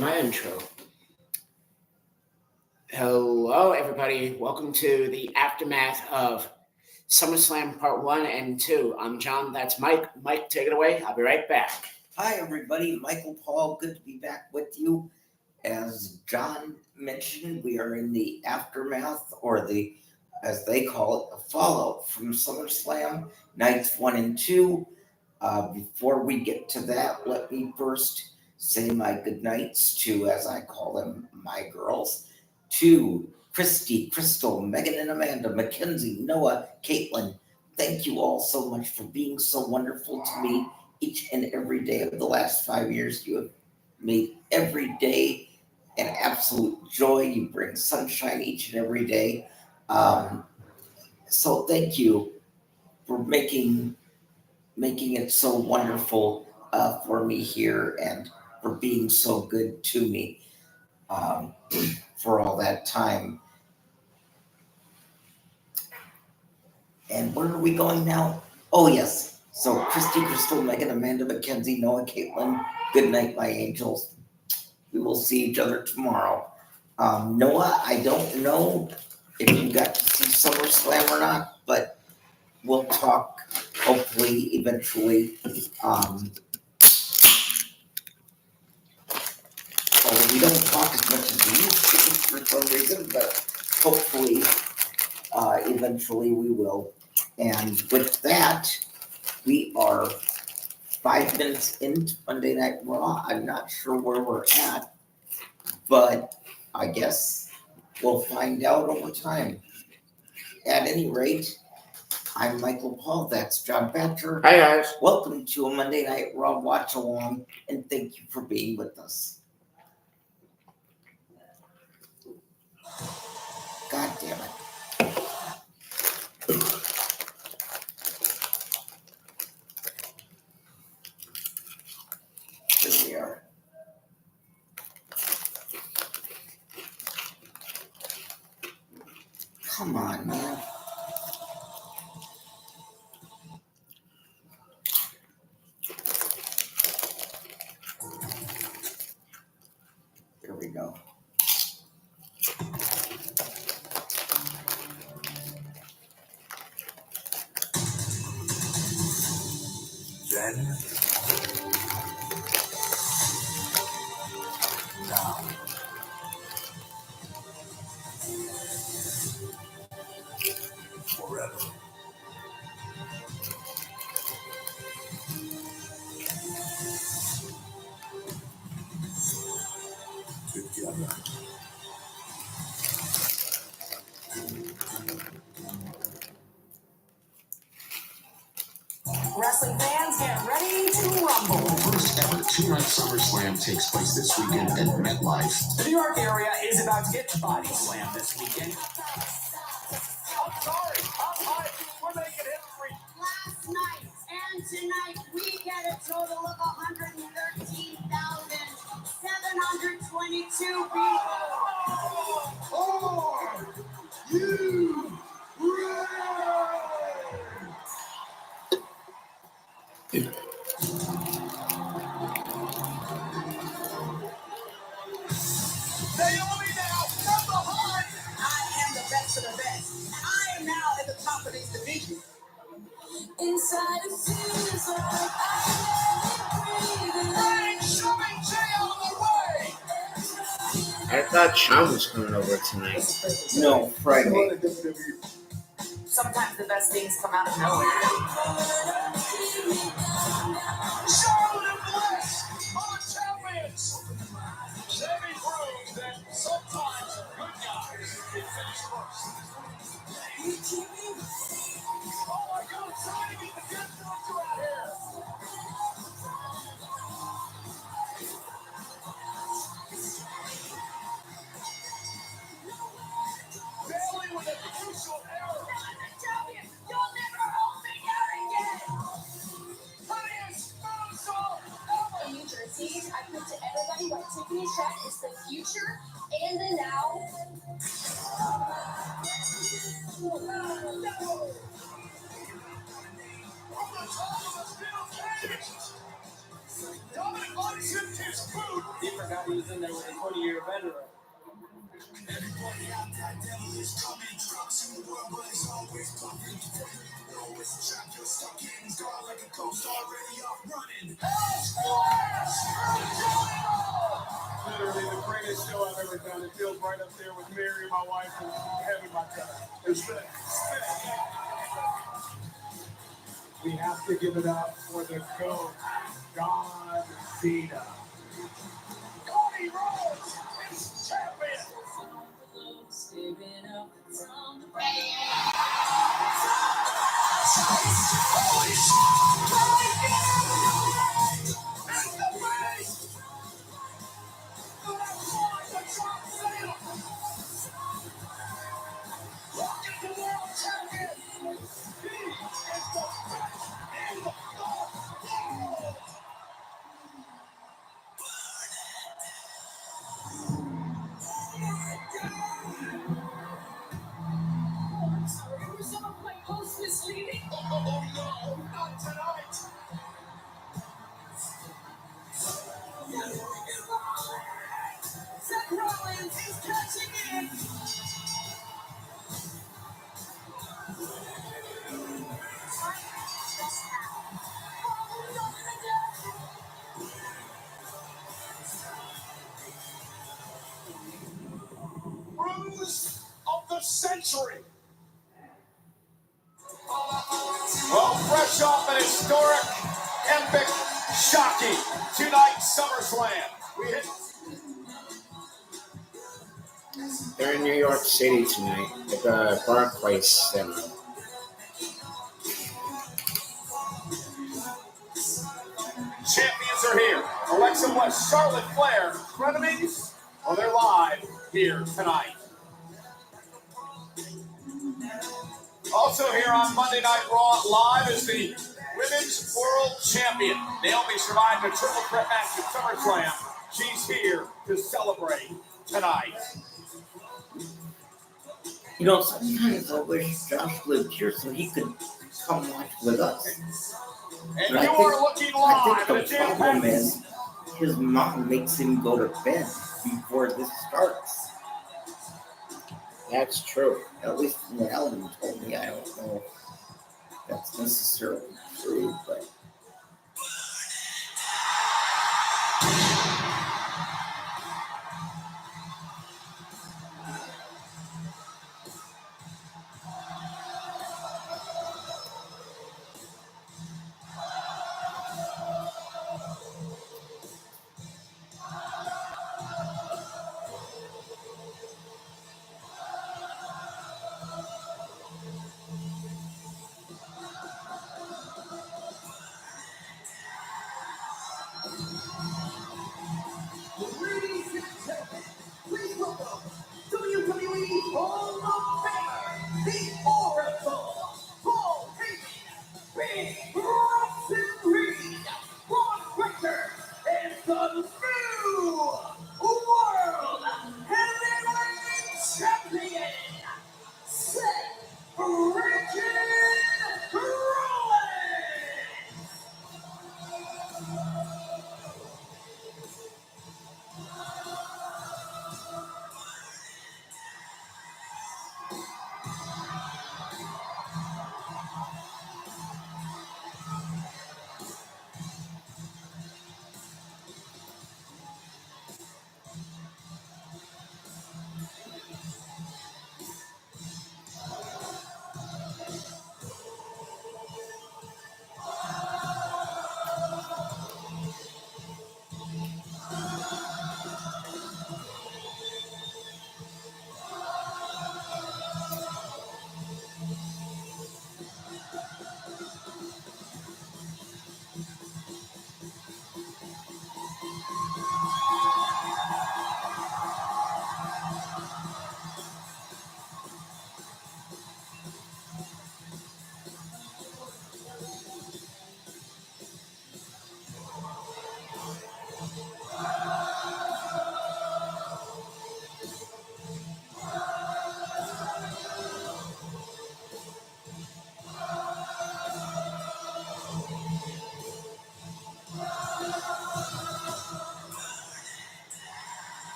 my intro. Hello, everybody. Welcome to the aftermath of SummerSlam Part 1 and 2. I'm John. That's Mike. Mike, take it away. I'll be right back. Hi, everybody. Michael Paul. Good to be back with you. As John mentioned, we are in the aftermath, or the, as they call it, the fallout from SummerSlam nights 1 and 2. Before we get to that, let me first say my good nights to, as I call them, my girls, to Christy, Crystal, Megan and Amanda, Mackenzie, Noah, Caitlin. Thank you all so much for being so wonderful to me each and every day of the last 5 years. You have made every day an absolute joy. You bring sunshine each and every day. So thank you for making it so wonderful for me here, and for being so good to me for all that time. And where are we going now? Oh, yes. So Christy, Crystal, Megan, Amanda, Mackenzie, Noah, Caitlin, good night, my angels. We will see each other tomorrow. Noah, I don't know if you got to see SummerSlam or not, but we'll talk hopefully eventually. Although we don't talk as much as we used to for some reason, but hopefully eventually we will. And with that, we are 5 minutes into Monday Night Raw. I'm not sure where we're at, but I guess we'll find out over time. At any rate, I'm Michael Paul. That's John Batcher. Hi, guys. Welcome to a Monday Night Raw watch along, and thank you for being with us. God damn it. Here we are. Come on, man. Here we go. Then, now, forever. Together. Wrestling fans, get ready to rumble. The first ever two-night SummerSlam takes place this weekend at MetLife. The New York area is about to get body slammed this weekend. I'm sorry. We're making history. Last night and tonight, we get a total of 113,722 people. Are you ready? Naomi now from behind. I am the best of the best. I am now at the top of this division. Inside of season, Right, shoving Jay out of the way. I thought Sean was coming over tonight. No, Friday. Sometimes the best things come out of nowhere. Charlotte and Bliss are champions. Sammy proves that sometimes good guys can finish first. Oh my God, trying to get the good doctor out here. Bailey with a crucial error. you'll never hold me down again. Prettiest moonsault ever. New Jersey, I put to everybody what Tiffany Shrek is the future and the now. From the top of the steel cage. Dominic unzipped his boot. He forgot he was in there with a 20-year veteran. Everybody out that devil is coming. Drops in the world, but it's always bumping. Always a trap, you're stuck in. Guard like a ghost, already off running. Literally the greatest show I've ever done. It feels right up there with Mary, my wife, and having my time. Respect. We have to give it up for the GOAT, John Cena. Cody Rhodes is champion. Holy shit! It's the face! That's why the John Cena! Look at the world champion! He is the best in the world! Were some of my posts misleading? Oh no, not tonight! Seth Rollins is catching in. Bruise of the century. Well, fresh off an historic, epic, shocking tonight's SummerSlam. We hit They're in New York City tonight at the Barclays Center. champions are here. Alexa Bliss, Charlotte Flair, frenemies. Well, they're live here tonight. Also here on Monday Night Raw live is the Women's World Champion. Naomi survived a triple threat match at SummerSlam. She's here to celebrate tonight. You know, sometimes I wish Josh lived here so he could come watch with us. And But you are looking live I at think a the problem jam-packed is his mom makes him go to bed before this starts. That's true. At least what Ellen told me. I don't know if that's necessarily true, but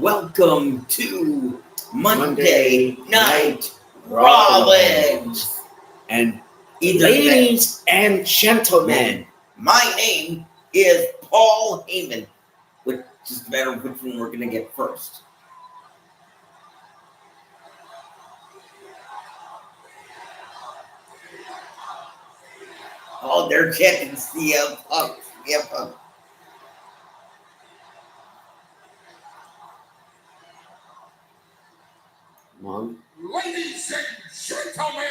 Welcome to Monday Night Rollins. Rollins. And Either ladies and gentlemen, my name is Paul Heyman, which just a matter of which one we're going to get first. Oh, they're checking CM Punk. CM Punk. Mom, Ladies and gentlemen,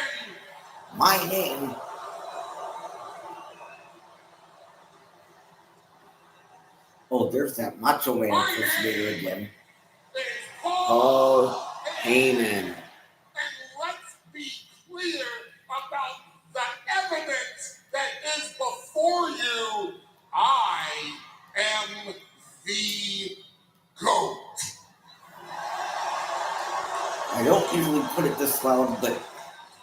My name. Oh, there's that Macho Man impersonator again. is Paul Paul Heyman. And let's be clear about the evidence that is before you. I am the GOAT. I don't usually put it this loud, but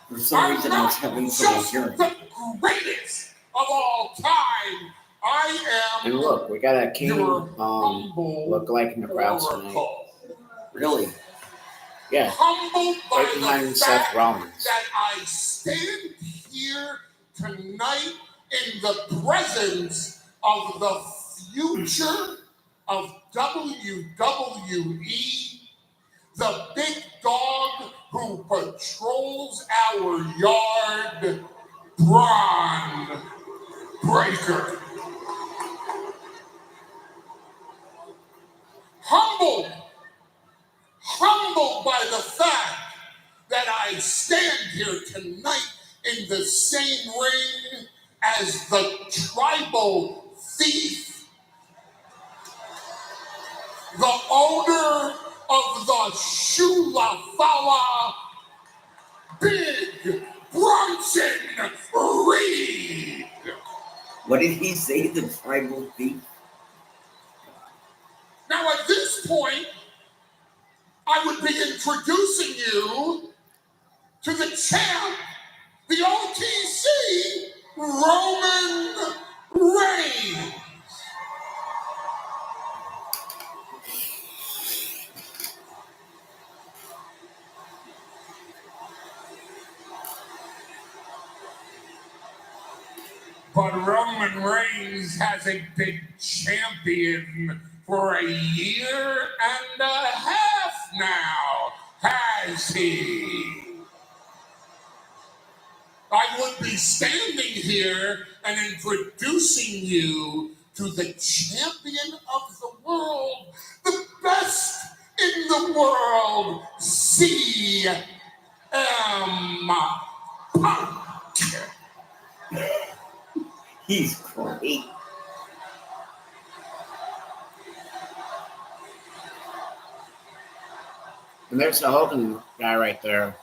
for some reason I was having trouble just hearing. the greatest of all time. I am And look, we got a king your humble look like in the crowd tonight. oracle. Really? Yeah, Humbled by right the behind Seth fact Rollins. that I stand here tonight in the presence of the future of WWE, the big dog who patrols our yard, Braun Breaker. Humbled by the fact that I stand here tonight in the same ring as the tribal thief, the owner of the Shula Fala, Big Bronson Reed. What did he say, the tribal thief? Now at this point, I would be introducing you to the champ, the OTC, Roman Reigns. But Roman Reigns hasn't been champion for a year and a half now, has he? I would be standing here and introducing you to the champion of the world, the best in the world, CM Punk. He's great. And there's the Hogan guy right there.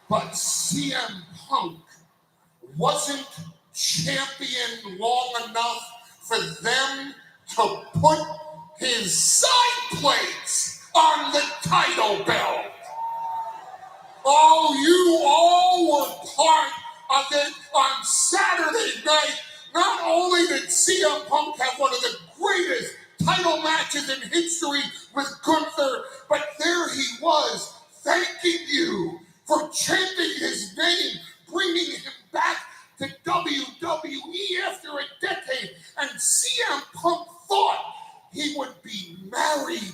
But CM Punk wasn't champion long enough for them to put his side plates on the title belt. Oh, you all were part of it on Saturday night. Not only did CM Punk have one of the greatest title matches in history with Gunther, but there he was thanking you for chanting his name, bringing him back to WWE after a decade. And CM Punk thought he would be married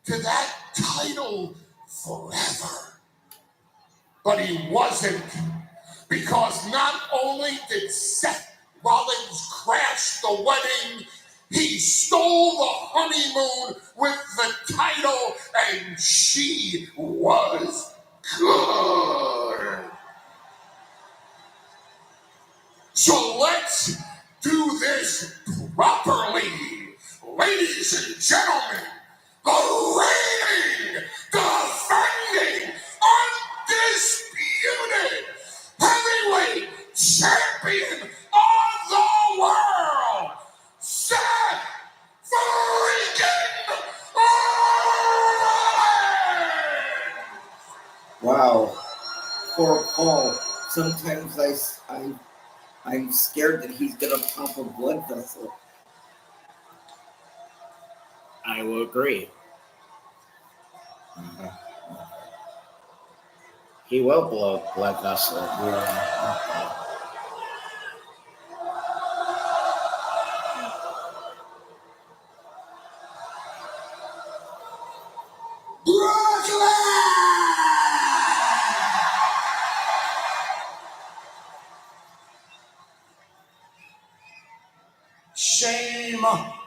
to that title forever. But he wasn't, because not only did Seth Rollins crash the wedding, he stole the honeymoon with the title, and she was good. So let's do this properly. Ladies and gentlemen, the reigning, defending, undisputed heavyweight champion of the world, Seth freaking Rollins! Wow. Poor Paul. Sometimes I'm scared that he's gonna pop a blood vessel. I will agree. He will blow a blood vessel. Yeah. Shame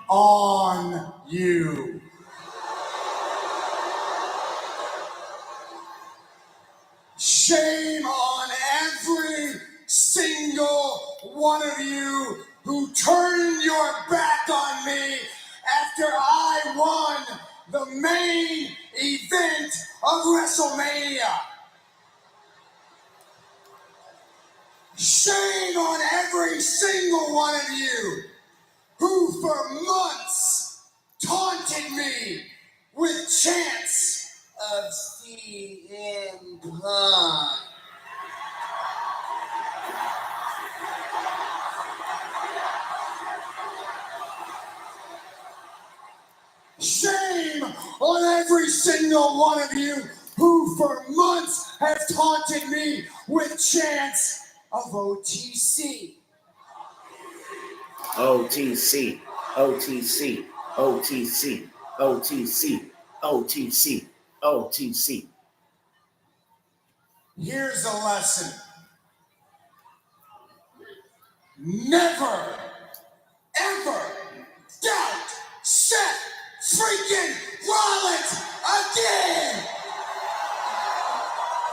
on you. Shame on every single one of you who turned your back on me after I won the main event of WrestleMania. Shame on every single one of you who for months taunted me with chants of CM Punk. Shame on every single one of you who for months have taunted me with chants of OTC. OTC, OTC, OTC, OTC, OTC, OTC. Here's a lesson. Never, ever doubt Seth freaking Rollins again!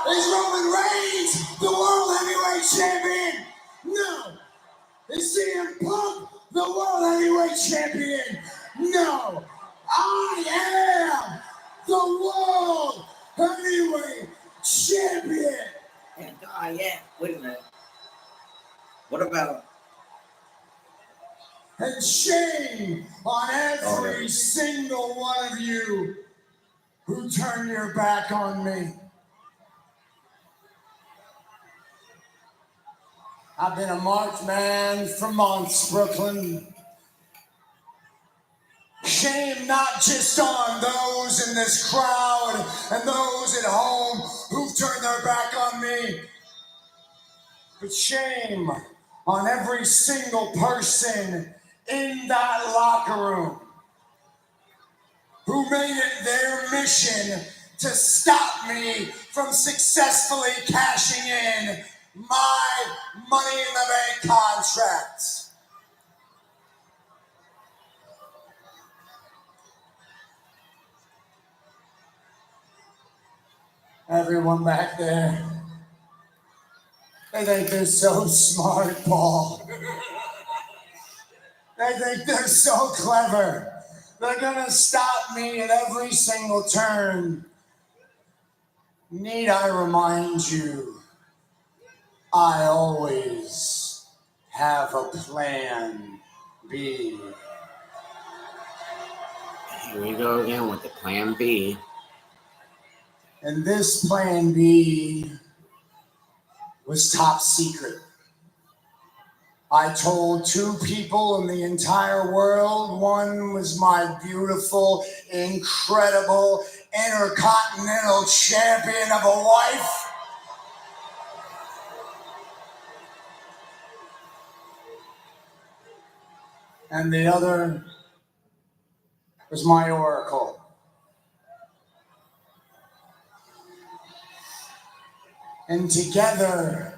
Is Roman Reigns the World Heavyweight Champion? No. Is CM Punk the World Heavyweight Champion? No. I am the World Heavyweight Champion. And I am. Wait a minute. What about And shame on every single one of you who turned your back on me. I've been a marked man for months, Brooklyn. Shame not just on those in this crowd and those at home who've turned their back on me, but shame on every single person in that locker room who made it their mission to stop me from successfully cashing in my Money in the Bank contract. Everyone back there, they think they're so smart, Paul. They think they're so clever. They're gonna stop me at every single turn. Need I remind you, I always have a plan B. Here we go again with the plan B. And this plan B was top secret. I told 2 people in the entire world. One was my beautiful, incredible, intercontinental champion of a wife. And the other was my oracle. And together,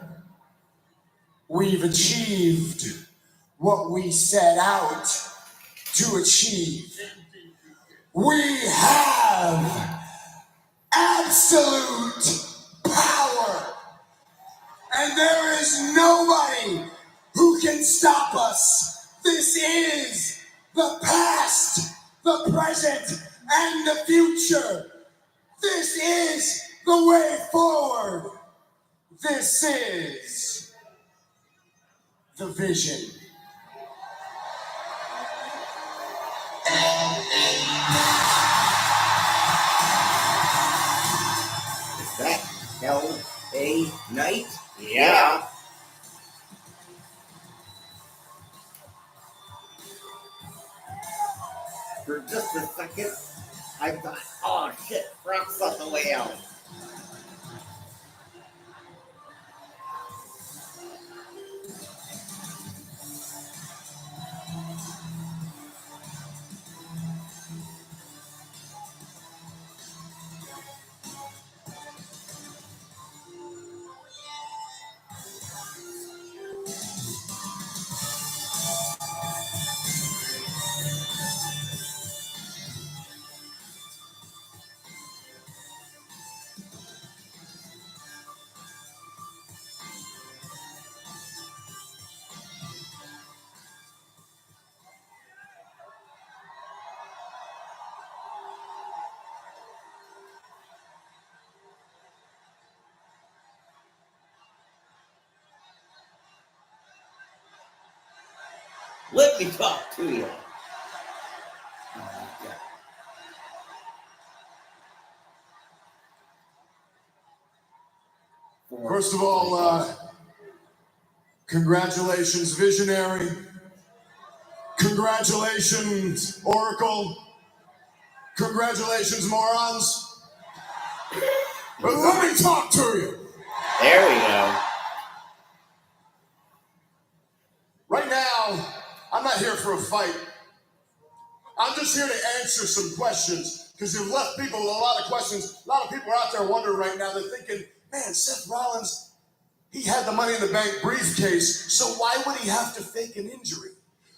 we've achieved what we set out to achieve. We have absolute power. And there is nobody who can stop us. This is the past, the present, and the future. This is the way forward. This is the vision. is that LA Knight? Yeah. For just a second, I thought, Oh shit, Brock's on the way out. Let me talk to you. First of all, congratulations, Visionary. Congratulations, Oracle. Congratulations, morons. But let me talk to you. There we go. Right now, I'm not here for a fight. I'm just here to answer some questions because you've left people with a lot of questions. A lot of people are out there wondering right now. They're thinking, man, Seth Rollins, he had the Money in the Bank briefcase, so why would he have to fake an injury?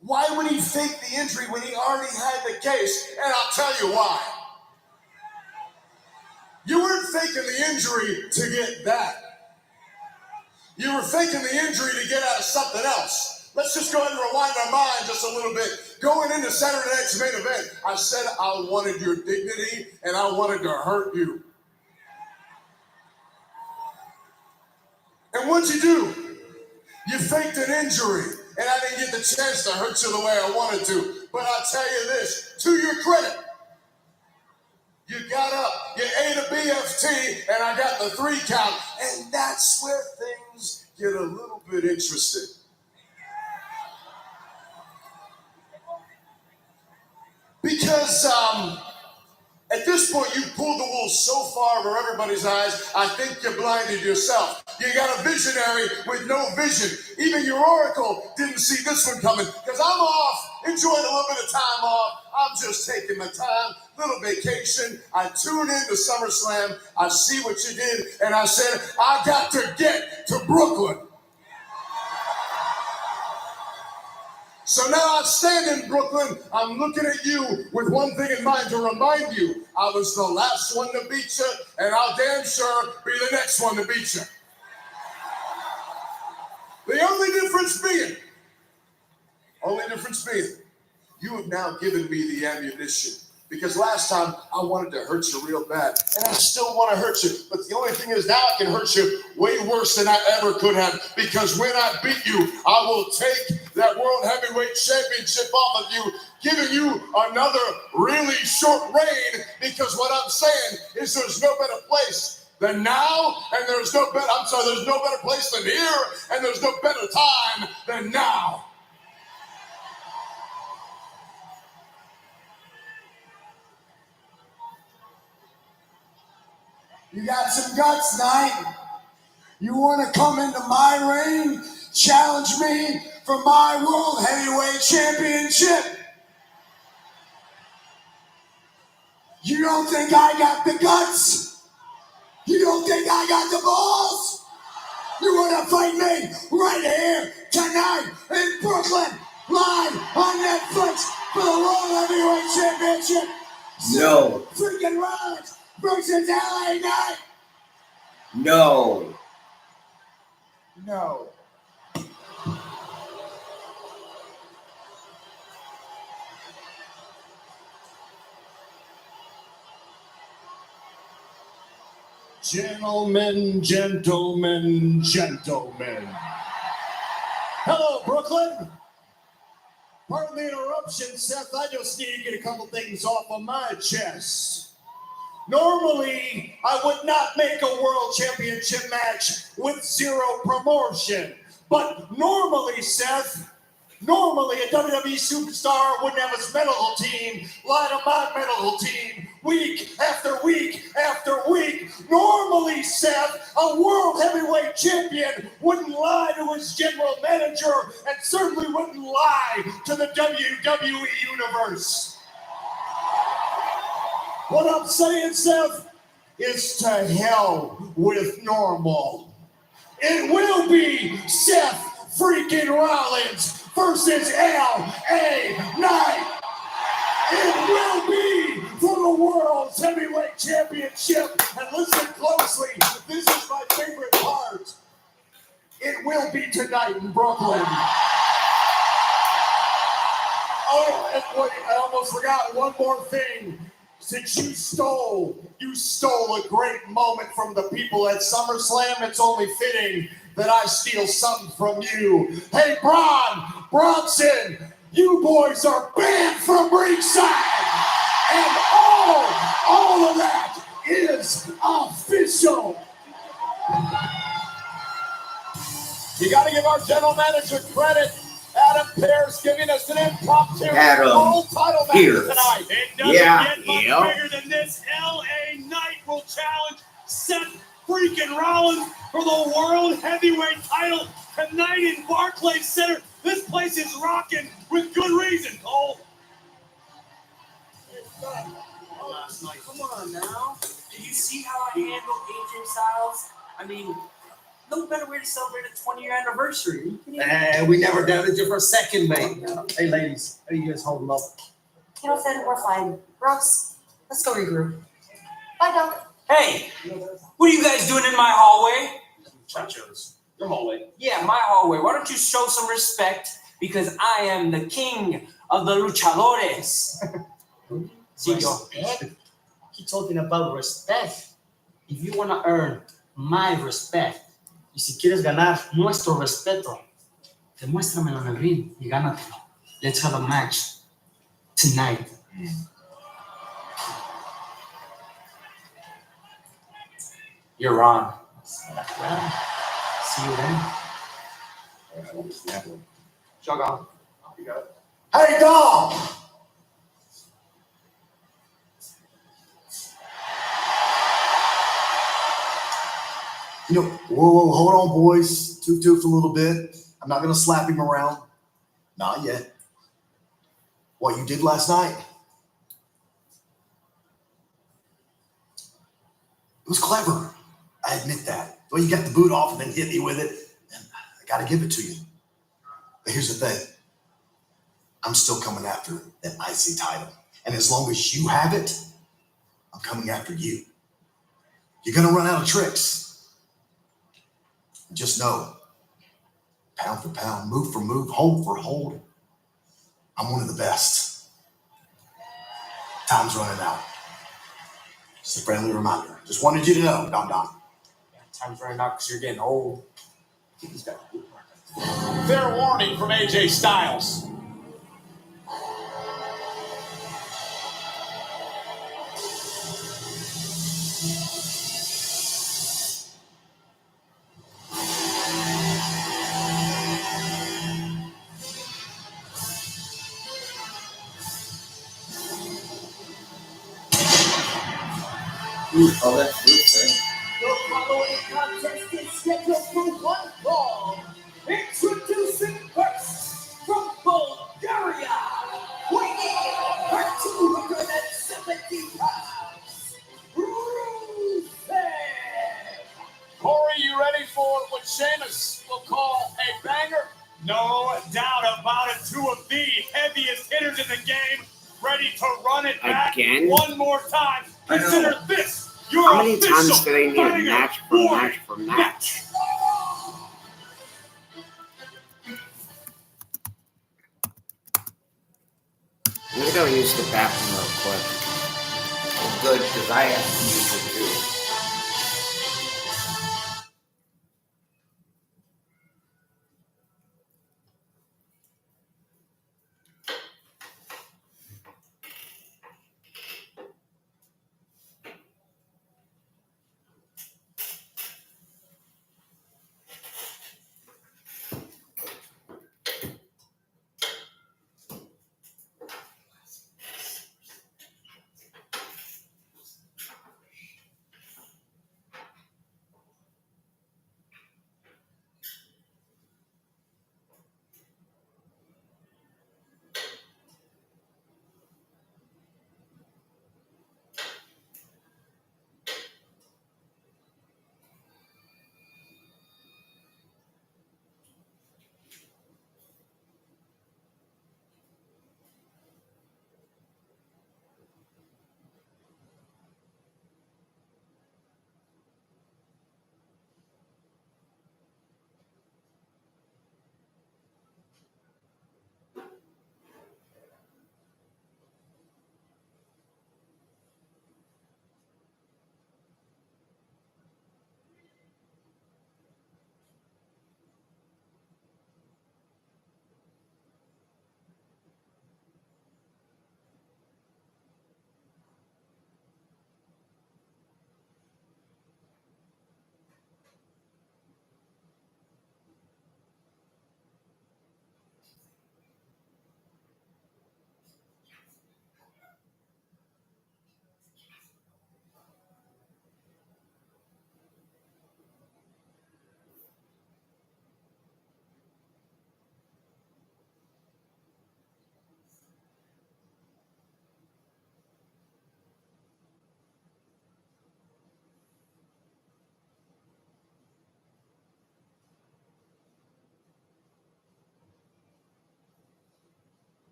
Why would he fake the injury when he already had the case? And I'll tell you why. You weren't faking the injury to get that. You were faking the injury to get out of something else. Let's just go ahead and rewind our mind just a little bit. Going into Saturday night's main event, I said I wanted your dignity and I wanted to hurt you. And what'd you do? You faked an injury, and I didn't get the chance to hurt you the way I wanted to. But I'll tell you this, to your credit, you got up, you ate a BFT, and I got the 3 count, and that's where things get a little bit interesting. Because at this point, you pulled the wool so far over everybody's eyes, I think you blinded yourself. You got a visionary with no vision. Even your Oracle didn't see this one coming. Because I'm off, enjoying a little bit of time off. I'm just taking my time, little vacation. I tuned into SummerSlam. I see what you did, and I said, I got to get to Brooklyn. So now I stand in Brooklyn, I'm looking at you with one thing in mind to remind you, I was the last one to beat you, and I'll damn sure be the next one to beat you. The only difference being, you have now given me the ammunition. Because last time I wanted to hurt you real bad, and I still want to hurt you. But the only thing is now I can hurt you way worse than I ever could have. Because when I beat you, I will take that World Heavyweight Championship off of you, giving you another really short reign. Because what I'm saying is there's no better place than now, and there's no better place than here, and there's no better time than now. You got some guts, Knight. You want to come into my ring, challenge me for my World Heavyweight Championship? You don't think I got the guts? You don't think I got the balls? You want to fight me right here, tonight, in Brooklyn, live on Netflix for the World Heavyweight Championship? No. Freaking Rollins versus LA Knight. No. No. Gentlemen. Hello, Brooklyn. Pardon the interruption, Seth. I just need to get a couple things off of my chest. Normally, I would not make a world championship match with zero promotion. But normally, Seth, a WWE superstar wouldn't have his medical team lie to my medical team week after week after week. Normally, Seth, a world heavyweight champion, wouldn't lie to his general manager and certainly wouldn't lie to the WWE Universe. What I'm saying, Seth, is to hell with normal. It will be Seth freaking Rollins versus LA Knight. It will be for the World's Heavyweight Championship. And listen closely, this is my favorite part. It will be tonight in Brooklyn. Oh, and wait, I almost forgot one more thing. Since you stole a great moment from the people at SummerSlam, it's only fitting that I steal something from you. Hey, Bronson, you boys are banned from ringside. And all of that is official. You got to give our general manager credit. Adam Pearce giving us an impromptu Adam world title match Pearce. tonight. It doesn't Yeah, get much yeah. bigger than this. LA Knight will challenge Seth freaking Rollins for the World Heavyweight title tonight in Barclays Center. This place is rocking with good reason, Cole. Last night. Come on now. Did you see how I handled AJ Styles? I mean, no better way to celebrate a 20-year anniversary. And we never doubted you for a second, mate. Hey, ladies, how you guys holding up? You know, Finn, we're fine. Brooks, let's go regroup. Bye, Doc. Hey, what are you guys doing in my hallway? Chachos. Your hallway. Yeah, my hallway. Why don't you show some respect? Because I am the king of the luchadores. See, yo. Respect? Keep talking about respect. If you want to earn my respect, y si quieres ganar nuestro respeto, demuéstramelo en el ring y gánatelo. Let's have a match tonight. You're on. See you then. Jog on. Hey, Dom! You know, whoa, hold on, boys. Toot a little bit. I'm not going to slap him around. Not yet. What you did last night, it was clever. I admit that. Well, you got the boot off and then hit me with it. And I got to give it to you. But here's the thing. I'm still coming after that IC title. And as long as you have it, I'm coming after you. You're going to run out of tricks. Just know, pound for pound, move for move, hold for hold, I'm one of the best. Time's running out. Just a friendly reminder. Just wanted you to know, Dom. Yeah, time's running out because you're getting old. Fair warning from AJ Styles. Oh, that's good thing. The following contest is scheduled for one fall. Introducing first from Bulgaria, weighing her 270 pounds, Rusev. Corey, you ready for what Sheamus will call a banger? No doubt about it. Two of the heaviest hitters in the game, ready to run it back Again? one more time. I know. Consider this your How many official times do they need a banger match for warning. match for match? I'm gonna go use the bathroom real quick. Good, because I have to use it too.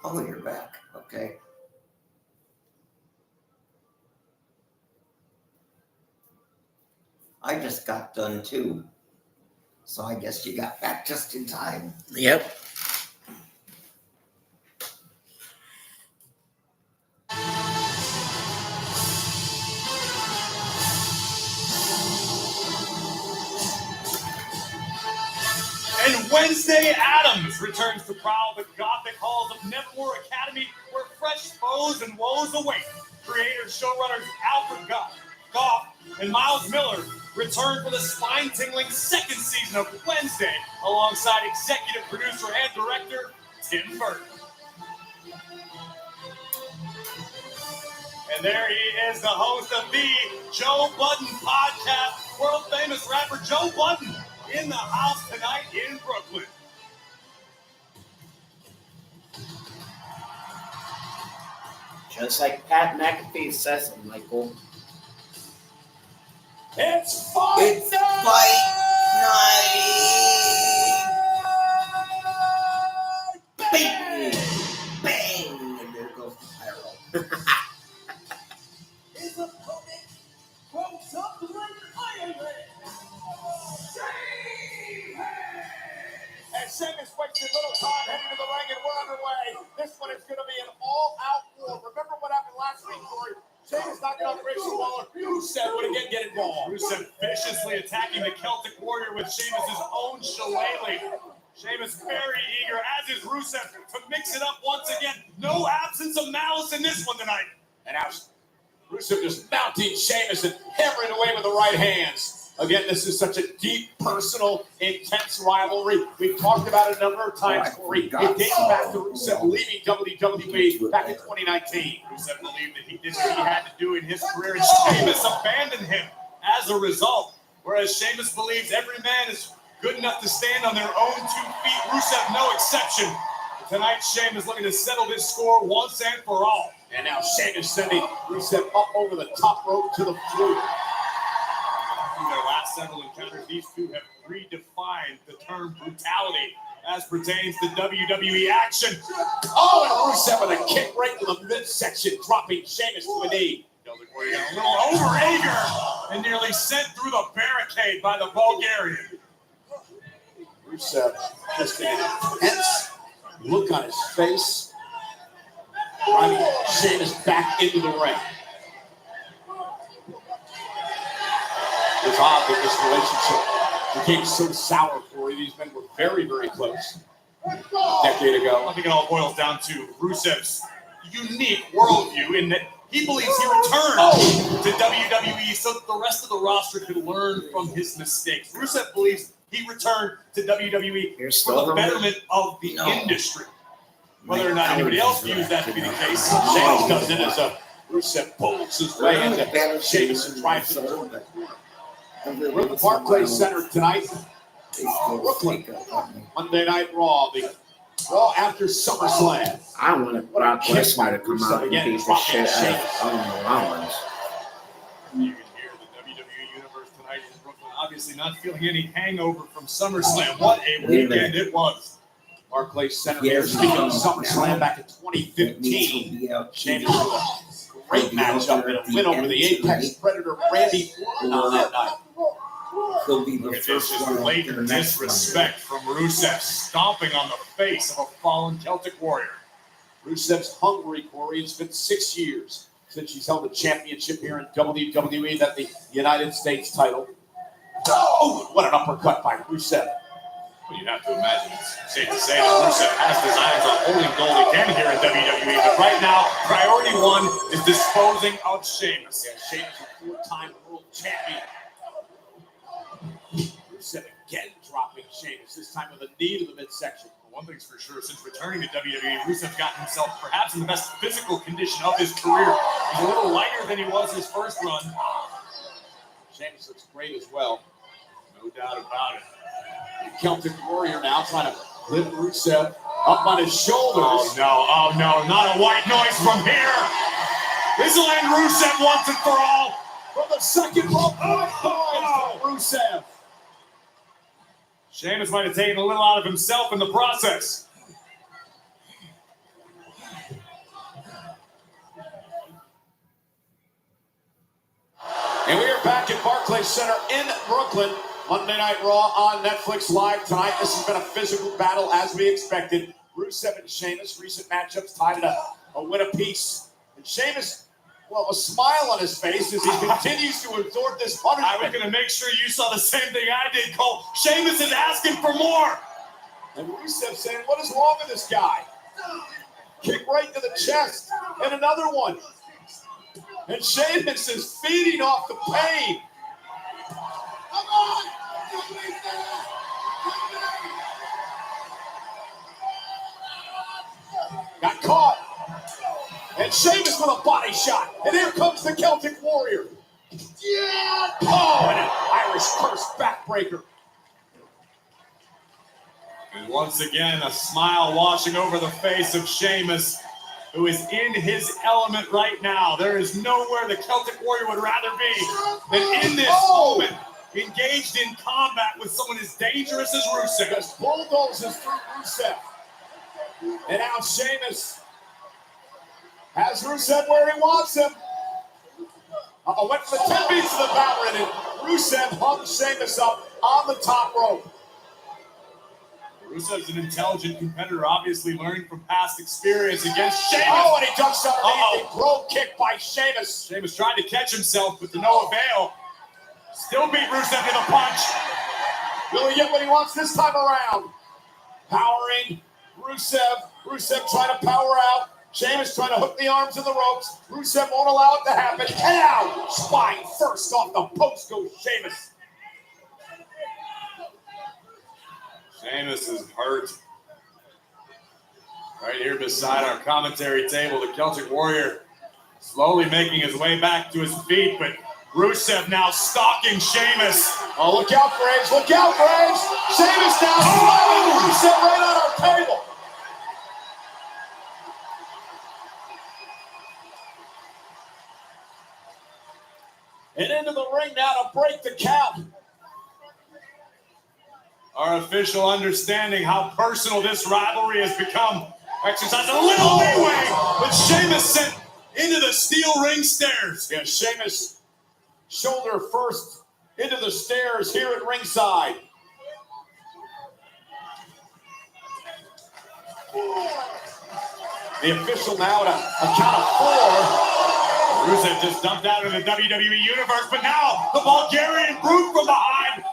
Oh, you're back. Okay. I just got done too. So I guess you got back just in time. Yep. And Wednesday Addams returns to prowl the Gothic halls of Nevermore Academy, where fresh foes and woes await. Creators, showrunners Alfred Goff and Miles Miller return for the spine-tingling second season of Wednesday, alongside executive producer and director Tim Burton. And there he is, the host of the Joe Budden podcast, world-famous rapper Joe Budden, in the house tonight in Brooklyn. Just like Pat McAfee says, Michael. It's fight It's night! fight night! Bang! Bang! And there goes the pyro. His opponent rolls up the ring, Iron Man. And Sheamus wasted little time heading to the ring, and we're underway. This one is going to be an all-out war. Remember what happened last week, Corey? Sheamus knocking out Grayson Waller. Rusev would again get involved. Rusev viciously attacking the Celtic Warrior with Sheamus' own shillelagh. Sheamus very eager, as is Rusev, to mix it up once again. No absence of malice in this one tonight. And now Rusev just mounting Sheamus and hammering away with the right hands. Again, this is such a deep, personal, intense rivalry. We've talked about it a number of times, Corey. It dates back to Rusev leaving WWE back in 2019. Rusev believed that he did what he had to do in his career, and Sheamus abandoned him as a result. Whereas Sheamus believes every man is good enough to stand on their own 2 feet. Rusev, no exception. Tonight, Sheamus looking to settle this score once and for all. And now Sheamus sending Rusev up over the top rope to the floor. Through their last several encounters, these two have redefined the term brutality as pertains to WWE action. Oh, and Rusev with a kick right to the midsection, dropping Sheamus to a knee. Celtic Warrior got a little over eager and nearly sent through the barricade by the Bulgarian. Rusev just an intense look on his face, driving Sheamus back into the ring. It's odd that this relationship became so sour for you. These men were very, very close a decade ago. I think it all boils down to Rusev's unique worldview in that he believes he returned to WWE so that the rest of the roster could learn from his mistakes. Rusev believes he returned to WWE You're for still the wrong. betterment of the industry. Whether or not anybody else views that to be the case, Sheamus comes in as a Rusev bolts his way into Sheamus and tries to. We're at the Barclays Center tonight, Brooklyn. Monday Night Raw, the Raw after SummerSlam. I want Brock Lesnar to come out and beat the shit out of Rollins. You can hear the WWE Universe tonight in Brooklyn, obviously not feeling any hangover from SummerSlam. What a weekend it was. Barclays Center here, speaking of SummerSlam back in 2015. Sheamus with a great matchup and a win over the Apex Predator Randy Orton on that night. He'll be the Look at this, first just one. blatant disrespect from Rusev, stomping on the face of a fallen Celtic Warrior. Rusev's hungry, Corey. It's been 6 years since she's held a championship here in WWE, that the United States title. Oh, what an uppercut by Rusev. Well, you have to imagine it's safe to say that Rusev has designs on holding gold again here in WWE, but right now, priority one is disposing of Sheamus. Yeah, Sheamus, a 4-time world champion. Rusev again dropping Sheamus, this time with a knee to the midsection. Well, one thing's for sure, since returning to WWE, Rusev's gotten himself perhaps in the best physical condition of his career. He's a little lighter than he was his first run. Sheamus looks great as well. No doubt about it. Celtic Warrior now trying to lift Rusev up on his shoulders. Oh no, not a white noise from here. This will end Rusev once and for all. From the second rope, Rusev. Sheamus might have taken a little out of himself in the process. And we are back at Barclays Center in Brooklyn. Monday Night Raw on Netflix Live tonight. This has been a physical battle as we expected. Rusev and Sheamus, recent matchups tied at a win apiece. And Sheamus, well, a smile on his face as he continues to absorb this punishment. I was going to make sure you saw the same thing I did, Cole. Sheamus is asking for more. And Rusev saying, what is wrong with this guy? Kick right to the chest. And another one. And Sheamus is feeding off the pain. Come on! Got caught. And Sheamus with a body shot. And here comes the Celtic Warrior. Yeah! Oh, and an Irish curse backbreaker. And once again, a smile washing over the face of Sheamus, who is in his element right now. There is nowhere the Celtic Warrior would rather be than in this moment, engaged in combat with someone as dangerous as Rusev. Just bulldozes through Rusev. And now Sheamus has Rusev where he wants him. Went for the 10 beats of the Baron, and Rusev hung Sheamus up on the top rope. Rusev's an intelligent competitor, obviously learning from past experience against Sheamus. Oh, and he ducks underneath. A brogue kick by Sheamus. Sheamus tried to catch himself, but to no avail. Still beat Rusev to the punch. Will he get what he wants this time around? Powering Rusev. Rusev trying to power out. Sheamus trying to hook the arms in the ropes. Rusev won't allow it to happen. And out! Spine first off the post goes Sheamus. Sheamus is hurt. Right here beside our commentary table, the Celtic Warrior slowly making his way back to his feet, but Rusev now stalking Sheamus. Oh, look out, Graves. Look out, Graves. Sheamus now slamming Rusev right on our table. And into the ring now to break the count. Our official understanding how personal this rivalry has become. Exercise a little leeway, but Sheamus sent into the steel ring stairs. Yeah, Sheamus shoulder first into the stairs here at ringside. The official now at a count of 4. Rusev just dumped out of the WWE Universe, but now the Bulgarian Brute from behind.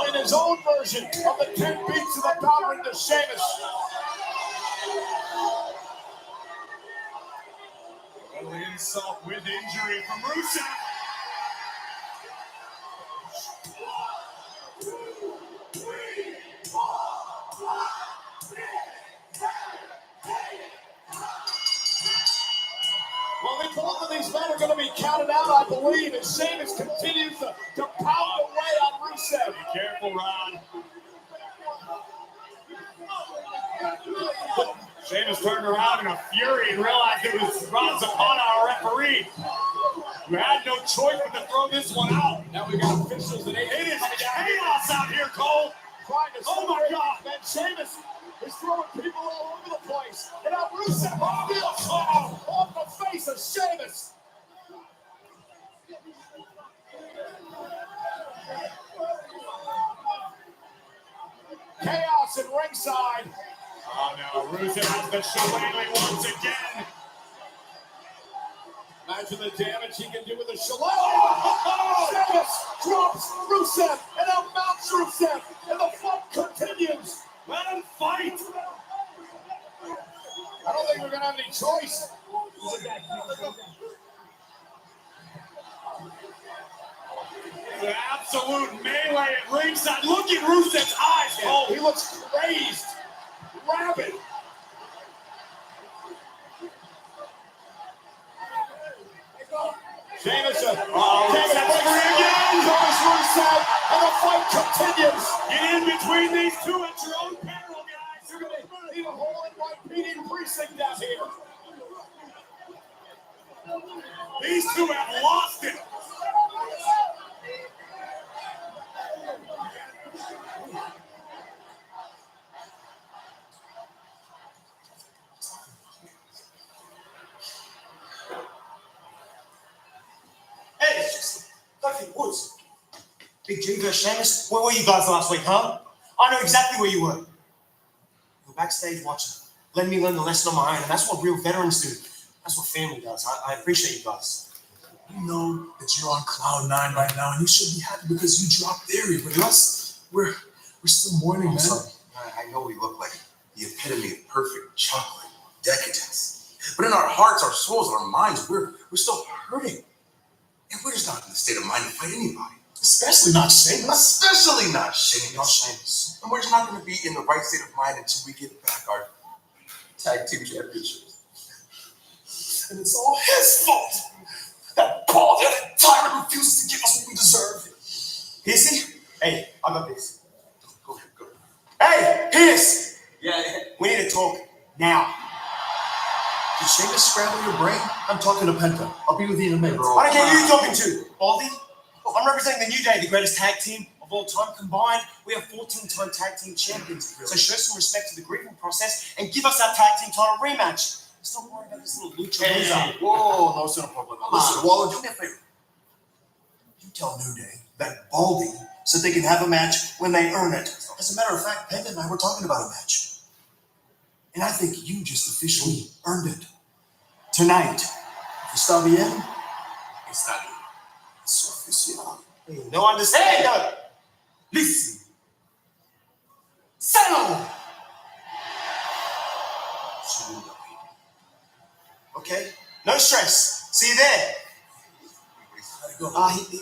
In his own version of the 10 beats of the power into Sheamus. Insult with injury from Rusev. Well, both of these men are going to be counted out, I believe, and Sheamus continues to pound away on Rusev. Be careful, Ron. Sheamus turned around in a fury and realized it was Ron Zapata, our referee, who had no choice but to throw this one out. Now we got officials and it is chaos out here, Cole. Oh my God, man! Sheamus is throwing people all over the place, and now Rusev off the face of Sheamus. Chaos at ringside. Oh no, Rusev has the shillelagh once again. Imagine the damage he can do with a shillelagh. Sheamus drops Rusev and now mounts Rusev, and the fun continues. Let him fight. I don't think we're going to have any choice. An absolute melee at ringside. Look at Rusev's eyes, Cole. He looks crazed, rabid. Sheamus, Rusev's free again. Goes Rusev, and the fight continues. Get in between these two at your own peril, guys. You're going to need a hole in white beating precinct down here. These two have lost it. woods. Big G versus Sheamus. Where were you guys last week, huh? I know exactly where you were. You were backstage watching. Letting me learn the lesson on my own, and that's what real veterans do. That's what family does. I appreciate you guys. You know that you're on cloud 9 right now, and you should be happy because you dropped Theory. But us, we're still mourning, man. Sorry. I know we look like the epitome of perfect chocolate decadence, but in our hearts, our souls, our minds, we're still hurting, and we're just not in the state of mind to fight anybody. Especially not Sheamus. Especially not Sheamus. No Sheamus. And we're just not going to be in the right state of mind until we get back our tag team championships. And it's all his fault. That bald-headed tyrant refuses to give us what we deserve. Piercy? Hey, I got this. Go ahead. Hey, Pierce! Yeah. We need to talk now. Did Sheamus scramble your brain? I'm talking to Penta. I'll be with you in a minute. I don't care who you're talking to, Baldy. I'm representing the New Day, the greatest tag team of all time combined. We have 14-time tag team champions. So show some respect to the grieving process and give us that tag team title rematch. Stop worrying about this little lucha loser. Whoa, no, son of a Listen, Waller, do me a favor. You tell New Day that Baldy said they can have a match when they earn it. As a matter of fact, Penta and I were talking about a match. And I think you just officially earned it. Tonight. Está bien? Está bien. Es oficial. No understand. No. Listen. Settle. Okay? No stress. See you there.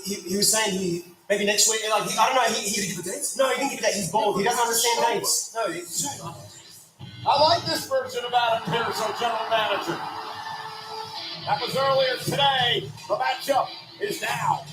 He was saying maybe next week. Like I don't know. He didn't give a date. No, he didn't give a date. He's bald. He doesn't understand dates. No. I like this version of Adam Pearce, our general manager. That was earlier today. The matchup is now.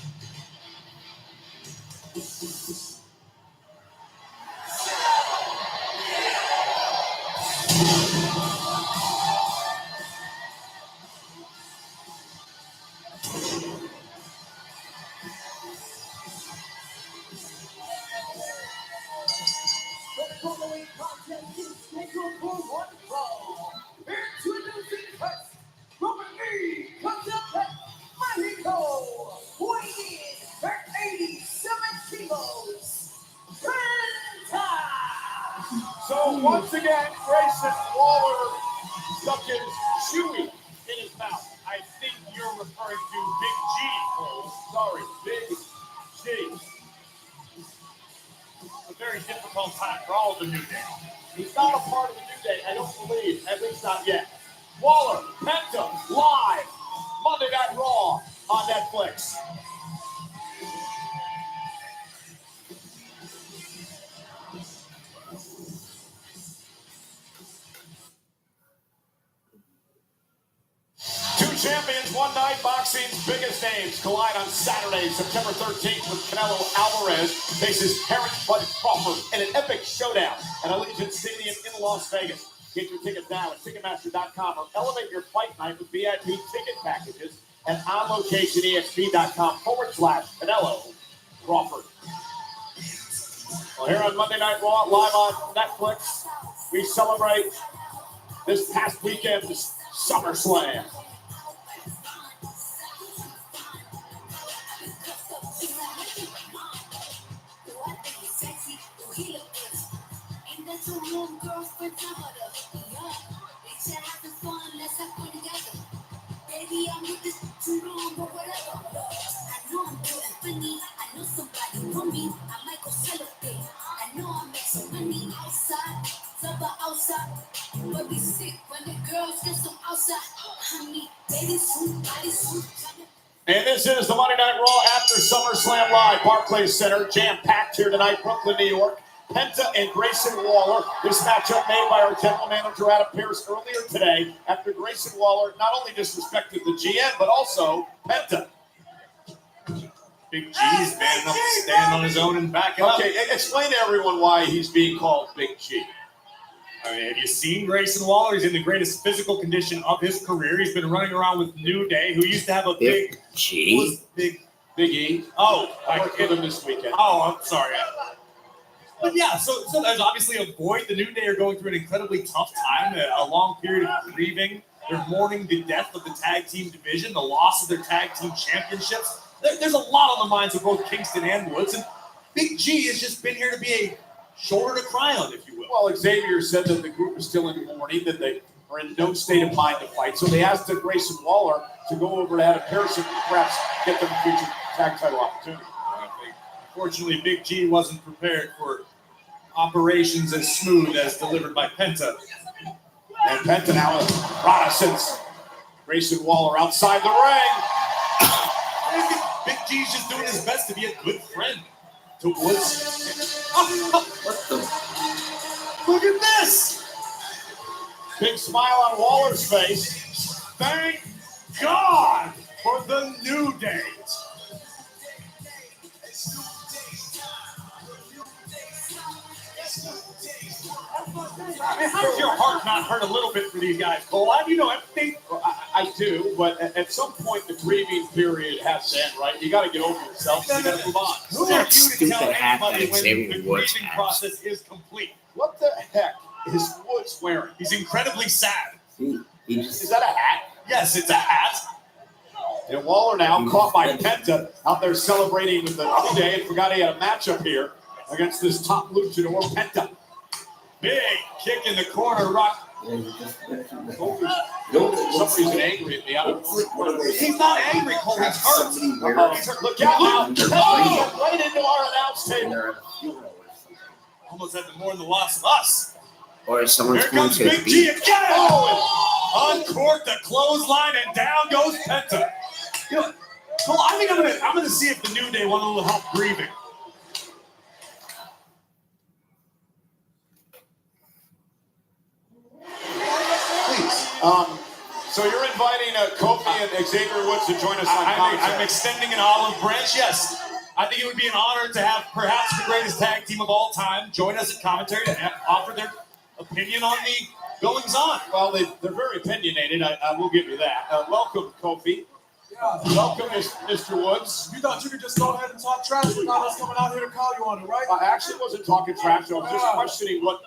So once again, Grayson Waller stuck his chewy in his mouth. I think you're referring to Big G, Cole. Sorry, Big G. A very difficult time for all of the New Day. He's not a part of the New Day, I don't believe, at least not yet. Waller, Penta, live, Monday Night Raw on Netflix. Two champions, one night, boxing's biggest names collide on Saturday, September 13th, with Canelo Alvarez faces Terrence Bud Crawford in an epic showdown at Allegiant Stadium in Las Vegas. Get your tickets now at Ticketmaster.com or elevate your fight night with VIP ticket packages at onlocationESP.com/Canelo Crawford. Well, here on Monday Night Raw, live on Netflix, we celebrate this past weekend's SummerSlam. And this is the Monday Night Raw after SummerSlam Live, Barclays Center, jam-packed here tonight, Brooklyn, New York. Penta and Grayson Waller. This matchup made by our general manager, Adam Pearce, earlier today after Grayson Waller not only disrespected the GM, but also Penta. Big G's man enough to stand on his own and back it up. Okay, explain to everyone why he's being called Big G. I mean, have you seen Grayson Waller? He's in the greatest physical condition of his career. He's been running around with New Day, who used to have a big G. Big E. Oh, I worked with him this weekend. Oh, I'm sorry. But yeah, so there's obviously a void. The New Day are going through an incredibly tough time, a long period of grieving. They're mourning the death of the tag team division, the loss of their tag team championships. There's a lot on the minds of both Kingston and Woods, and Big G has just been here to be a shoulder to cry on, if you will. Well, Xavier said that the group is still in mourning, that they are in no state of mind to fight. So they asked Grayson Waller to go over to Adam Pearson and perhaps get them a future tag title opportunity. I think, fortunately, Big G wasn't prepared for operations as smooth as delivered by Penta. And Penta now with Renaissance. Grayson Waller outside the ring. Big G's just doing his best to be a good friend to Woods. What the? Look at this! Big smile on Waller's face. Thank God for the New Day. I mean, how does your heart not hurt a little bit for these guys, Cole? You know everything. I do, but at some point the grieving period has to end, right? You got to get over yourself. You got to move on. Who That are you to stupid tell hat that anybody when Xavier the Woods grieving has. process is complete? What the heck is Woods wearing? He's incredibly sad. Is that a hat? Yes, it's a hat. And Waller now caught by Penta out there celebrating with the New Day and forgot he had a matchup here against this top luchador, Penta. Big kick in the corner, Rock. For some reason angry at me. I don't know. He's not angry, Cole. He's hurt. He's hurt. Look out now. Oh, right into our announce table. Almost had to mourn the loss of us. Or someone's Here going comes to Big G beat. again. Oh, uncorked the clothesline and down goes Penta. You know, Cole, I think I'm gonna see if the New Day want a little help grieving. So you're inviting Kofi and Xavier Woods to join us on commentary. I'm extending an olive branch, yes. I think it would be an honor to have perhaps the greatest tag team of all time join us at commentary to offer their opinion on the goings-on. Well, they're very opinionated. I will give you that. Welcome, Kofi. Welcome, Mr. Woods. You thought you could just go ahead and talk trash without us coming out here to call you on it, right? I actually wasn't talking trash. I was just questioning what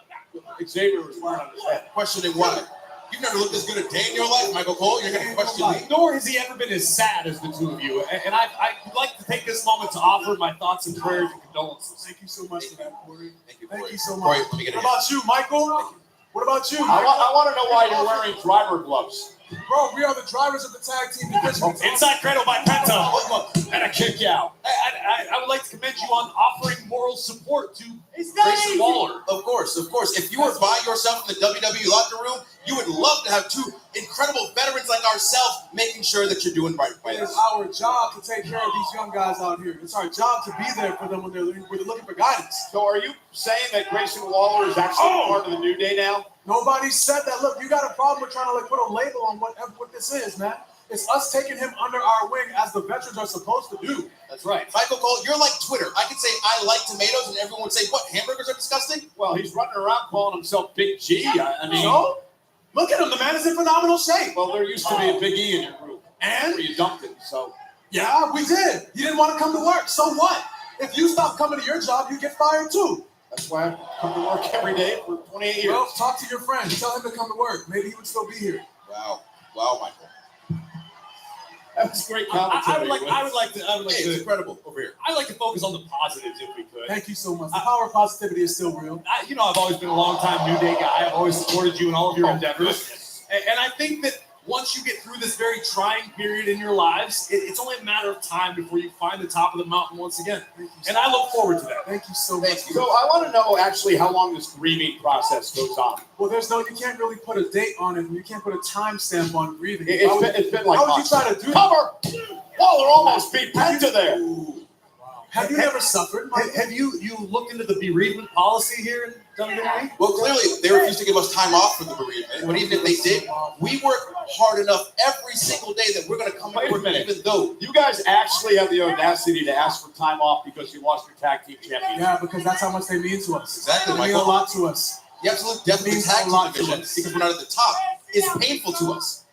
Xavier was wearing on his head. Questioning what? You've never looked as good a day in your life, Michael Cole. You're going to question me? Nor has he ever been as sad as the two of you. And I'd like to take this moment to offer my thoughts and prayers and condolences. Thank you so much for that, Corey. Thank you, Thank Corey. you so Corey, much. let me get a What about you, Michael? What about you? I want to know why you're wearing driver gloves. Bro, we are the drivers of the tag team division. Inside cradle by Penta. And a kick out. I would like to commend you on offering moral support to Grayson Waller. Of course, of course. If you were by yourself in the WWE locker room, you would love to have two incredible veterans like ourselves making sure that you're doing right by It is us. our job to take care of these young guys out here. It's our job to be there for them when they're looking for guidance. So are you saying that Grayson Waller is actually part of the New Day now? Nobody said that. Look, you got a problem with trying to put a label on what this is, man. It's us taking him under our wing as the veterans are supposed to do. That's right. Michael Cole, you're like Twitter. I could say I like tomatoes and everyone would say, what, hamburgers are disgusting? Well, he's running around calling himself Big G. I mean, So, look at him. The man is in phenomenal shape. well, there used to be a Big E in your group. And Where you dumped him, so. yeah, we did. You didn't want to come to work. So what? If you stop coming to your job, you get fired too. That's why I come to work every day for 28 years. Well, talk to your friend. Tell him to come to work. Maybe he would still be here. Wow. Wow, Michael. That was great I commentary. would like Hey, it's to incredible over here. I'd like to focus on the positives if we could. Thank you so much. The power of positivity is still real. I've always been a long-time New Day guy. I've always supported you in all of your endeavors. And I think that once you get through this very trying period in your lives, it's only a matter of time before you find the top of the mountain once again. And I look forward to that. Thank you so much. So I want to know actually how long this grieving process goes on. Well, you can't really put a date on it, and you can't put a timestamp on grieving. It's been like how would you months. try to do that? Cover! Waller almost beat Penta there. Have you never suffered? Have you looked into the bereavement policy here in WWE? Well, clearly, they refused to give us time off for the bereavement. But even if they did, we work hard enough every single day that we're going to come Wait to a work minute. even though. You guys actually have the audacity to ask for time off because you lost your tag team championship. Yeah, because that's how much they mean to us. Exactly, They mean a Michael. lot to us. The absolute death of the means tag a lot team to division, us. because we're not at the top, is painful to us.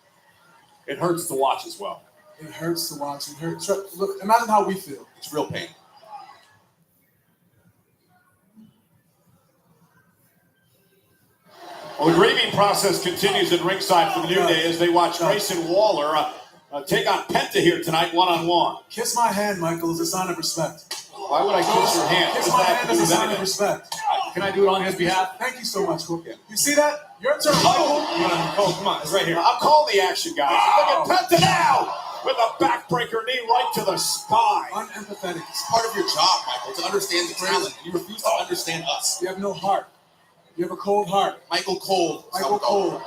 It hurts to watch as well. It hurts to watch. It hurts. Look, imagine how we feel. It's real pain. Well, the grieving process continues at ringside for the New Day as they watch Grayson Waller take on Penta here tonight, one-on-one. Kiss my hand, Michael, as a sign of respect. Why would I kiss your hand? Kiss What my does that hand do as a with sign of anything? respect. Can I do it on his behalf? Thank you so much, Cook. You see that? Your turn, Michael. Oh, come on, it's right here. I'm calling the action, guys. Wow. Look at Penta now with a backbreaker knee right to the spine. Unempathetic. It's part of your job, Michael, to understand the talent. You refuse to understand us. You have no heart. You have a cold heart. Michael Cole. Michael Cole.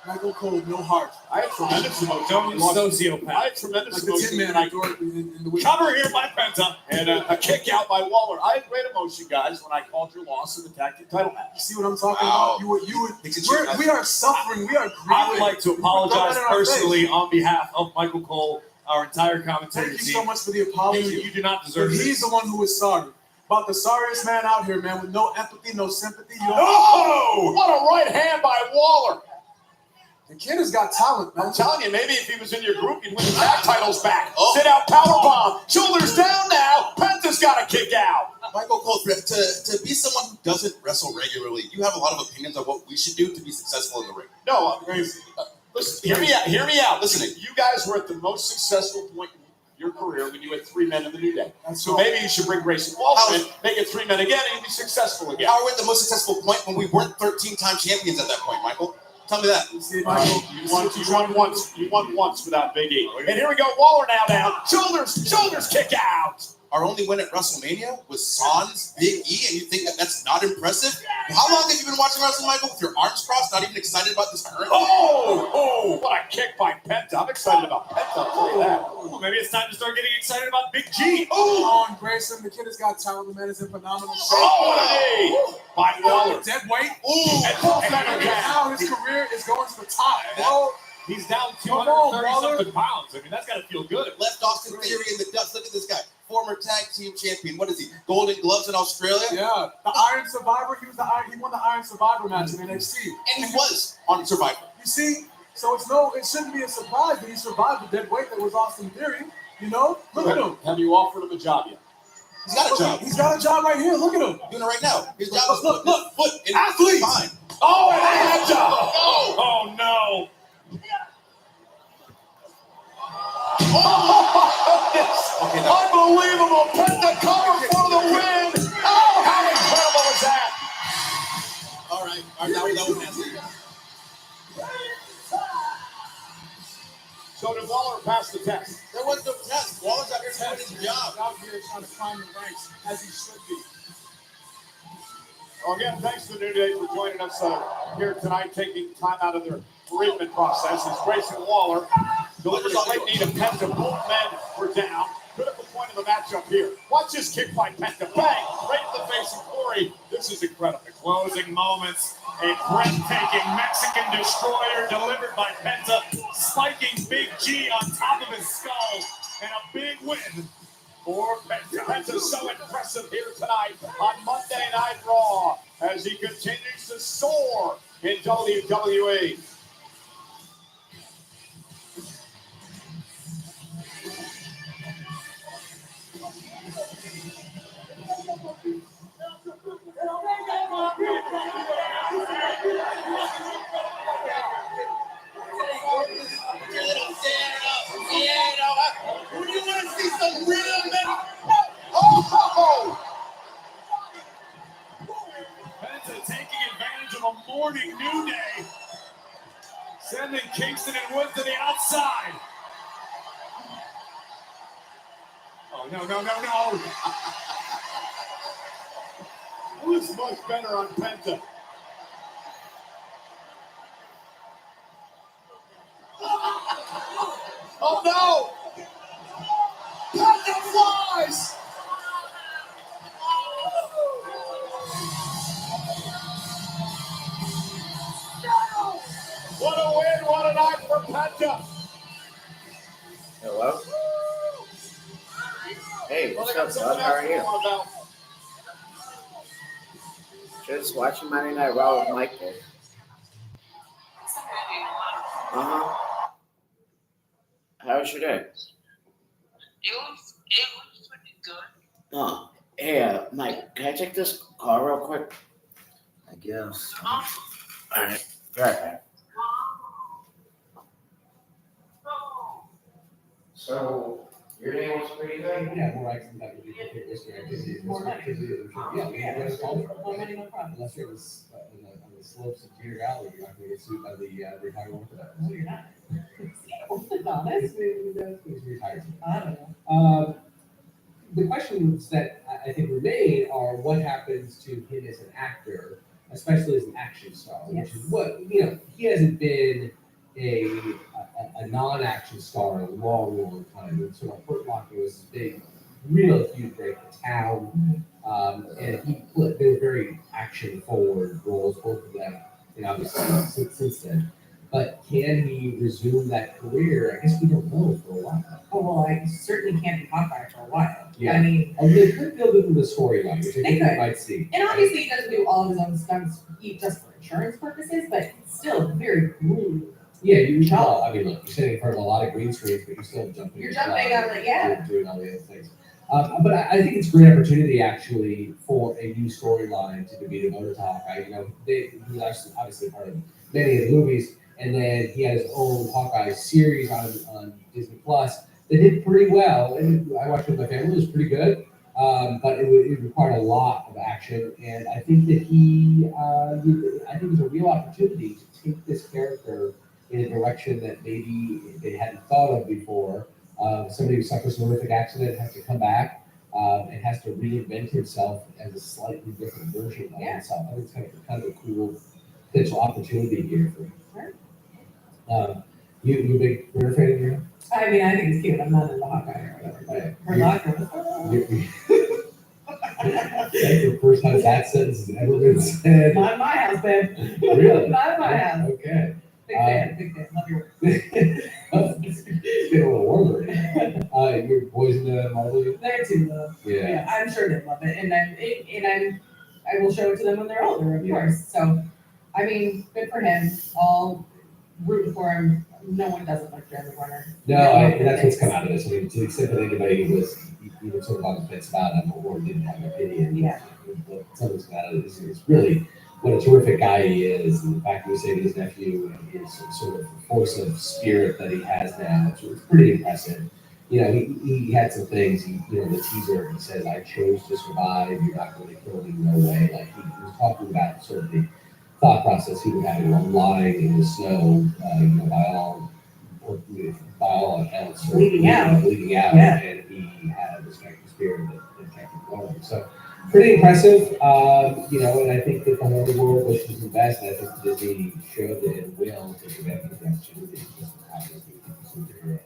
Michael Cole, no heart. I have tremendous emotion. Sociopath. I have tremendous Like the emotion Tin Man tonight. in the week. Cover here by Penta and a kick out by Waller. I had great emotion, guys, when I called your loss in the tag team title match. You see what I'm talking Wow. about? We are suffering. We are grieving. I would like to apologize Throw that in our personally on behalf of Michael Cole, our entire commentary Thank you team. so much for the apology. You do not But deserve he's this. the one who is sorry. About the sorriest man out here, man, with no empathy, no sympathy. You don't Oh! What a right hand by Waller. The kid has got talent, man. I'm telling you, maybe if he was in your group, he'd win the tag titles back. Oh. Sit out powerbomb. Shoulders down now. Penta's got to kick out. Michael Cole, to be someone who doesn't wrestle regularly, you have a lot of opinions on what we should do to be successful in the ring. No, listen, hear me out. Hear me out. Listen, you guys were at the most successful point in your career when you had 3 men in the New Day. So maybe you should bring Grayson Waller in, make it 3 men again, and you'll be successful again. How are we at the most successful point when we weren't 13-time champions at that point, Michael? Tell me that. You see, Michael, You won once without Big E. And here we go. Waller now down. Shoulders kick out. Our only win at WrestleMania was Sans Big E, and you think that that's not impressive? How long have you been watching wrestling, Michael, with your arms crossed, not even excited about this current? Oh, what a kick by Penta. I'm excited about Penta. I'll tell you that. Well, maybe it's time to start getting excited about Big G. Oh, and Grayson, the kid has got talent. The man is in phenomenal shape. Oh, what a knee by Waller. Dead weight. And Now his career is going to the top. Well, he's down 230-something pounds. I mean, that's got to feel good. Left Austin Theory in the dust. Look at this guy. Former tag team champion. What is he? Golden Gloves in Australia? Yeah. The Iron Survivor. He won the Iron Survivor match in NXT. And he was on Survivor. You see? So it shouldn't be a surprise that he survived the dead weight that was Austin Theory. You know? Look at him. Have you offered him a job yet? He's got a job. He's got a job right here. Look at him. Doing it right now. His job is Look. foot in Athlete. fine. Oh, and a job. Oh, no. Okay, now, Unbelievable. Penta cover for the win. Oh, how incredible is that? all right. That was nasty. So did Waller pass the test? There was no test. Waller's out here doing his job. Out here trying to climb the ranks as he should be. Well, again, thanks to the New Day for joining us here tonight, taking time out of their bereavement process. As Grayson Waller delivers a late knee to Penta. Both men were down. Critical point of the matchup here. Watch this kick by Penta. Bang! Right in the face of Corey. This is incredible. Closing moments. A breathtaking Mexican destroyer delivered by Penta, spiking Big G on top of his skull. And a big win for Penta. Penta's so impressive here tonight on Monday Night Raw as he continues to soar in WWE. You want to see some real men? Oh! Penta taking advantage of a morning New Day, sending Kingston and Wood to the outside. Oh, no. Who's much better on Penta? Oh, no! Penta flies! What a win, what a night for Penta! Hello? Hey, what's up, bud? How are you? Just watching Monday Night Raw with Michael. Uh-huh. How was your day? It was pretty good. Oh, hey, Mike, can I take this call real quick? I guess. All right, right back. extra activity. More money. Yeah, Yeah, that's all. more money, no problem. Unless you're on the slopes of Deer Valley, you're not going to get sued by the retired Orthodox. No, you're not. Orthodontist? He's retired. I don't know. The questions that I think remain are what happens to him as an actor, especially as an action star, which is what, he hasn't been a non-action star in a long time. And sort of Hurt Locker was his big, real huge break in town. And they were very action-forward roles, both of them, and obviously since then. But can he resume that career? I guess we don't know for a while. Oh, well, I certainly can't be Hawkeye for a while. Yeah. I mean, they could build into the storyline, which I think we might see. And obviously, he doesn't do all of his own stunts just for insurance purposes, but it's still very grueling. Yeah, well, I mean, look, you're sitting in front of a lot of green screens, but you're still jumping. You're jumping on it, yeah. You're doing all the other things. But I think it's a great opportunity, actually, for a new storyline to be devoted to Hawkeye. He's obviously part of many of the movies. And then he had his own Hawkeye series on Disney Plus that did pretty well. And I watched it with my family; it was pretty good, but it required a lot of action. And I think that I think there's a real opportunity to take this character in a direction that maybe they hadn't thought of before. Somebody who suffers a horrific accident has to come back and has to reinvent himself as a slightly different version of himself. I think it's kind of a cool potential opportunity here for him. You a big Ritter fan here? I mean, I think it's cute. I'm not in the Hawkeye or whatever, but her locker. That's the first time that sentence has ever been said. Not in my house, babe. Really? Not in my house. Okay. Big fan. Love your work. It's getting a little warmer. Your boys in the Marvel? They're too low. Yeah. I'm sure they love it, and I will show it to them when they're older, of course. So, I mean, good for him. All rooting for him. No one doesn't like Jeremy Renner. No, that's what's come out of this. I mean, to the extent that anybody was even sort of on the fence about him or didn't have an opinion, something's come out of this. It's really what a terrific guy he is, and the fact that he saved his nephew and his sort of force of spirit that he has now, it's pretty impressive. He had some things, the teaser, he says, I chose to survive, you're not going to kill me, no way. Like, he was talking about sort of the thought process he would have while lying in the snow, by all accounts, bleeding out, and he had this kind of spirit that kept him going. So, pretty impressive, and I think that the whole world wishes him best, and I think Disney should and will take advantage of the opportunity to just have this superhero.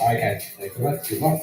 All right, guys. Thanks so much. Good luck.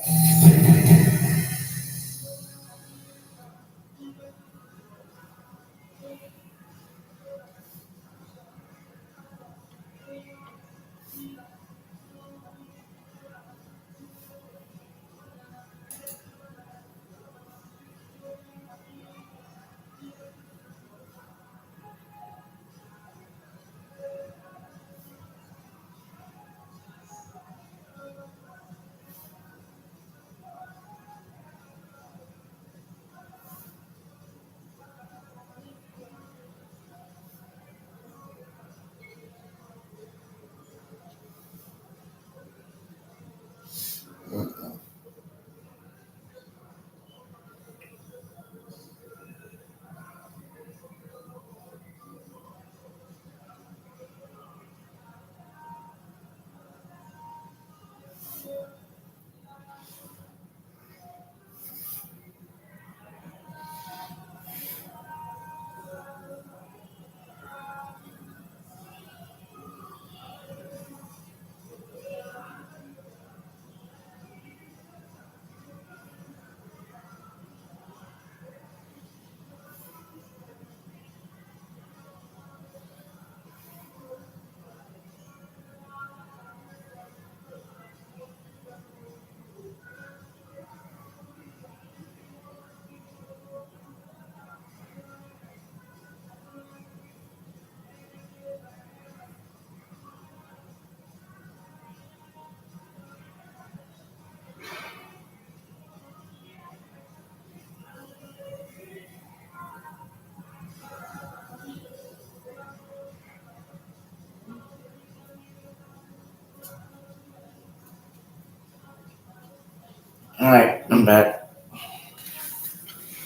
All right, I'm back.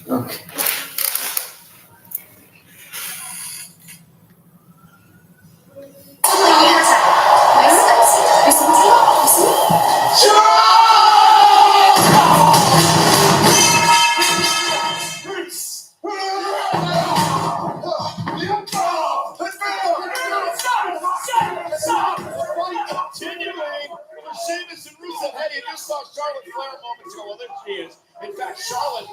Okay. Continuing for Sheamus and Rusev. Hey, you just saw Charlotte Flair moments ago. Well, there she is. In fact, Charlotte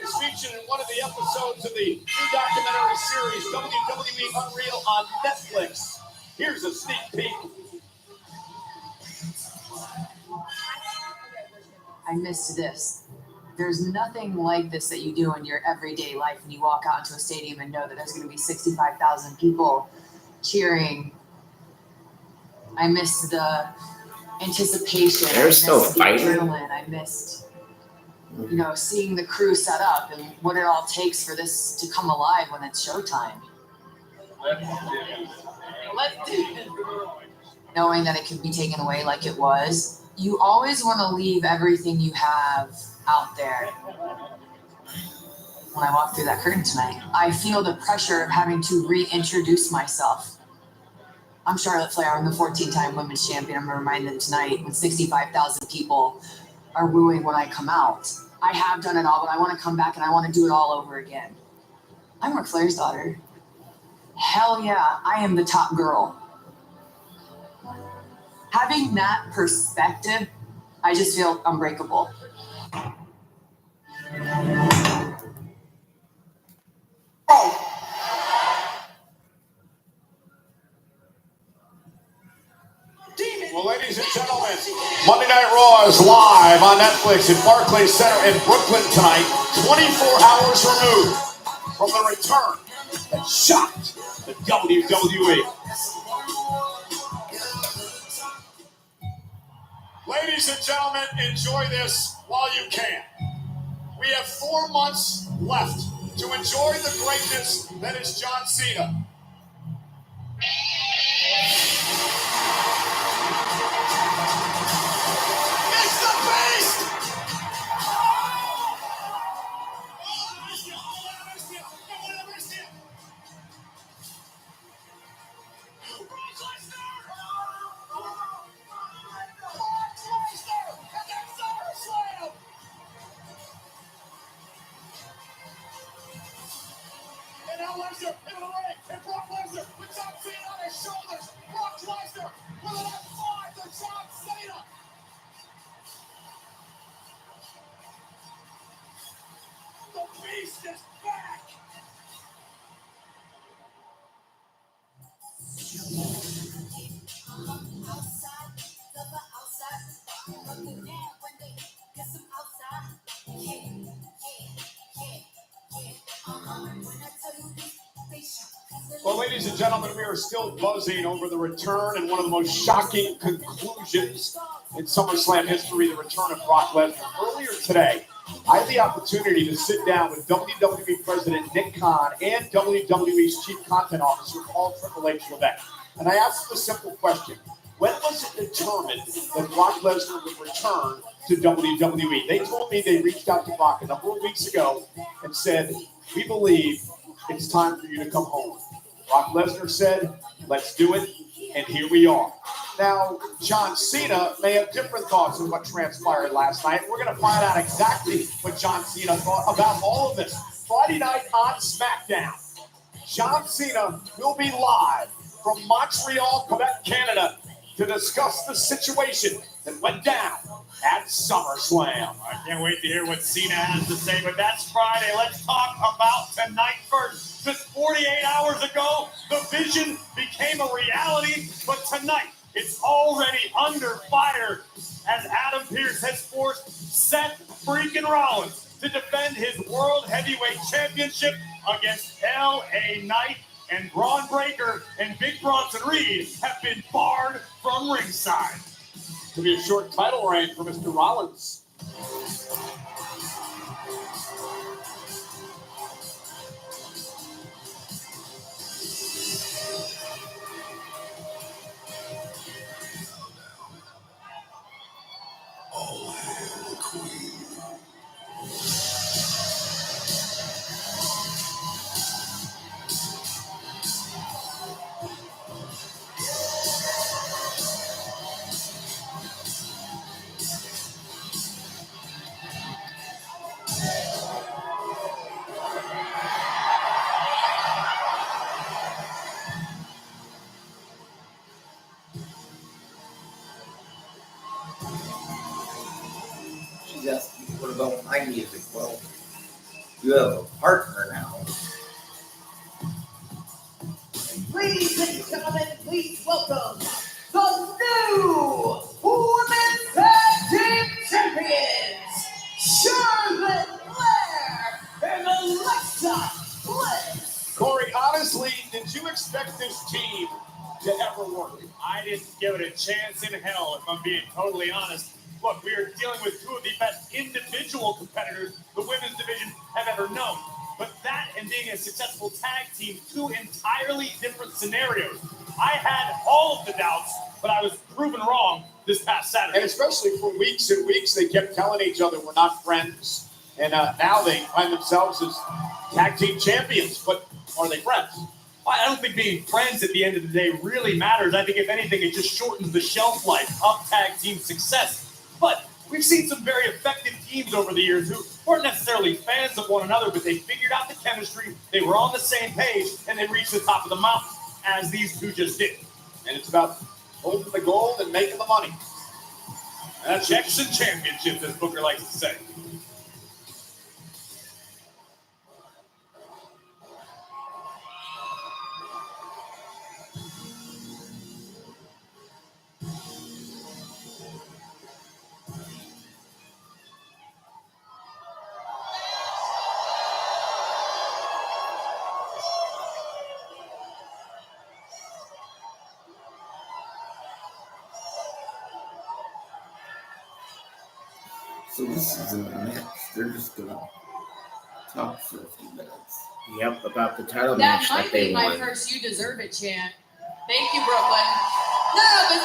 is featured in one of the episodes of the new documentary series WWE Unreal on Netflix. Here's a sneak peek. I missed this. There's nothing like this that you do in your everyday life when you walk out into a stadium and know that there's going to be 65,000 people cheering. I missed the anticipation. They're still the fighting. adrenaline. I missed, seeing the crew set up and what it all takes for this to come alive when it's showtime. Let's do it. Knowing that it could be taken away like it was, you always want to leave everything you have out there. When I walk through that curtain tonight, I feel the pressure of having to reintroduce myself. I'm Charlotte Flair. I'm the 14-time women's champion. I'm reminded tonight when 65,000 people are wooing when I come out. I have done it all, but I want to come back and I want to do it all over again. I'm Ric Flair's daughter. Hell yeah, I am the top girl. Having that perspective, I just feel unbreakable. Well, ladies and gentlemen, Monday Night Raw is live on Netflix at Barclays Center in Brooklyn tonight, 24 hours removed from the return that shocked the WWE. Ladies and gentlemen, enjoy this while you can. We have 4 months left to enjoy the greatness that is John Cena. It's the beast! And now Lesnar in the ring, and Brock Lesnar with John Cena on his shoulders. Brock Lesnar with an F5 to John Cena. The beast is back. Well, ladies and gentlemen, we are still buzzing over the return and one of the most shocking conclusions in SummerSlam history, the return of Brock Lesnar. Earlier today, I had the opportunity to sit down with WWE President Nick Khan and WWE's Chief Content Officer, Paul Triple H Levesque. And I asked them a simple question. When was it determined that Brock Lesnar would return to WWE? They told me they reached out to Brock a number of weeks ago and said, we believe it's time for you to come home. Brock Lesnar said, let's do it, and here we are. Now, John Cena may have different thoughts on what transpired last night. We're going to find out exactly what John Cena thought about all of this. Friday night on SmackDown, John Cena will be live from Montreal, Quebec, Canada, to discuss the situation that went down at SummerSlam. I can't wait to hear what Cena has to say, but that's Friday. Let's talk about tonight first. Just 48 hours ago, the vision became a reality, but tonight it's already under fire as Adam Pearce has forced Seth freaking Rollins to defend his World Heavyweight Championship against L.A. Knight, and Braun Breaker and Big Bronson Reed have been barred from ringside. It'll be a short title reign for Mr. Rollins. All hail the Queen. have a partner now. Ladies and gentlemen, please welcome the new Women's Tag Team Champions, Charlotte Flair and Alexa Bliss. Corey, honestly, did you expect this team to ever work? I didn't give it a chance in hell, if I'm being totally honest. Look, we are dealing with two of the best individual competitors the women's division have ever known. But that and being a successful tag team, two entirely different scenarios. I had all of the doubts, but I was proven wrong this past Saturday. And especially for weeks and weeks, they kept telling each other we're not friends. And now they find themselves as tag team champions. But are they friends? I don't think being friends at the end of the day really matters. I think if anything, it just shortens the shelf life of tag team success. But we've seen some very effective teams over the years who weren't necessarily fans of one another, but they figured out the chemistry, they were on the same page, and they reached the top of the mountain, as these two just did. And it's about holding the gold and making the money. And that's checks and championships, as Booker likes to say. So this is a match. They're just gonna talk for a few minutes. Yep, about the title That match might that they be my won. first "You Deserve It" chant. Thank you, Brooklyn. No, but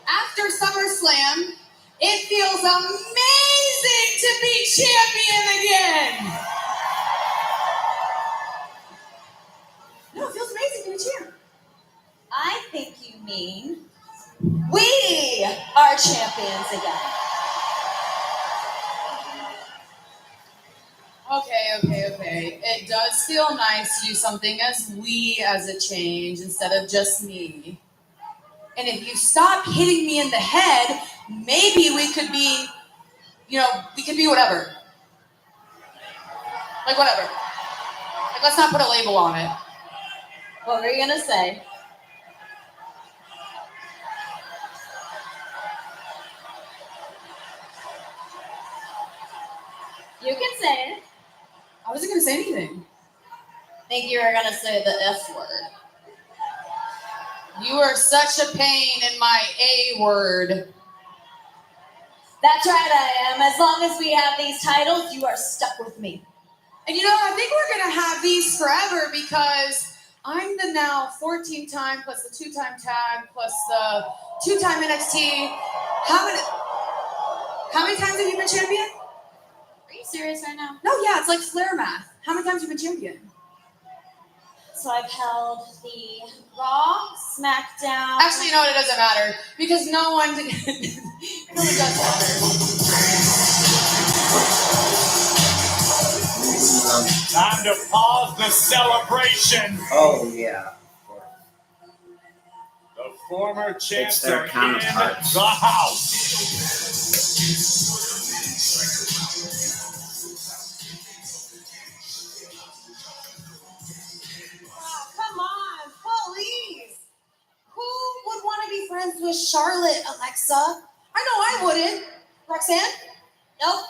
after SummerSlam, it feels amazing to be champion again. No, it feels amazing to be champ. I think you mean we are champions again. Okay. It does feel nice to use something as "we" as a change instead of just "me." And if you stop hitting me in the head, maybe we could be, we could be whatever. Like whatever. Like let's not put a label on it. What were you gonna say? You can say it. I wasn't gonna say anything. Think you were gonna say the F word. You are such a pain in my A word. That's right, I am. As long as we have these titles, you are stuck with me. And I think we're gonna have these forever because I'm the now 14-time plus the 2-time tag plus the 2-time NXT. How many times have you been champion? Are you serious right now? No, yeah, it's like Flair math. How many times have you been champion? So I've held the Raw, SmackDown. Actually, you know what? It doesn't matter because no one. It really does matter. Time to pause the celebration. Oh yeah. The former champs It's their are in counterparts. the house. Come on, please. Who would want to be friends with Charlotte, Alexa? I know I wouldn't. Roxanne? Nope.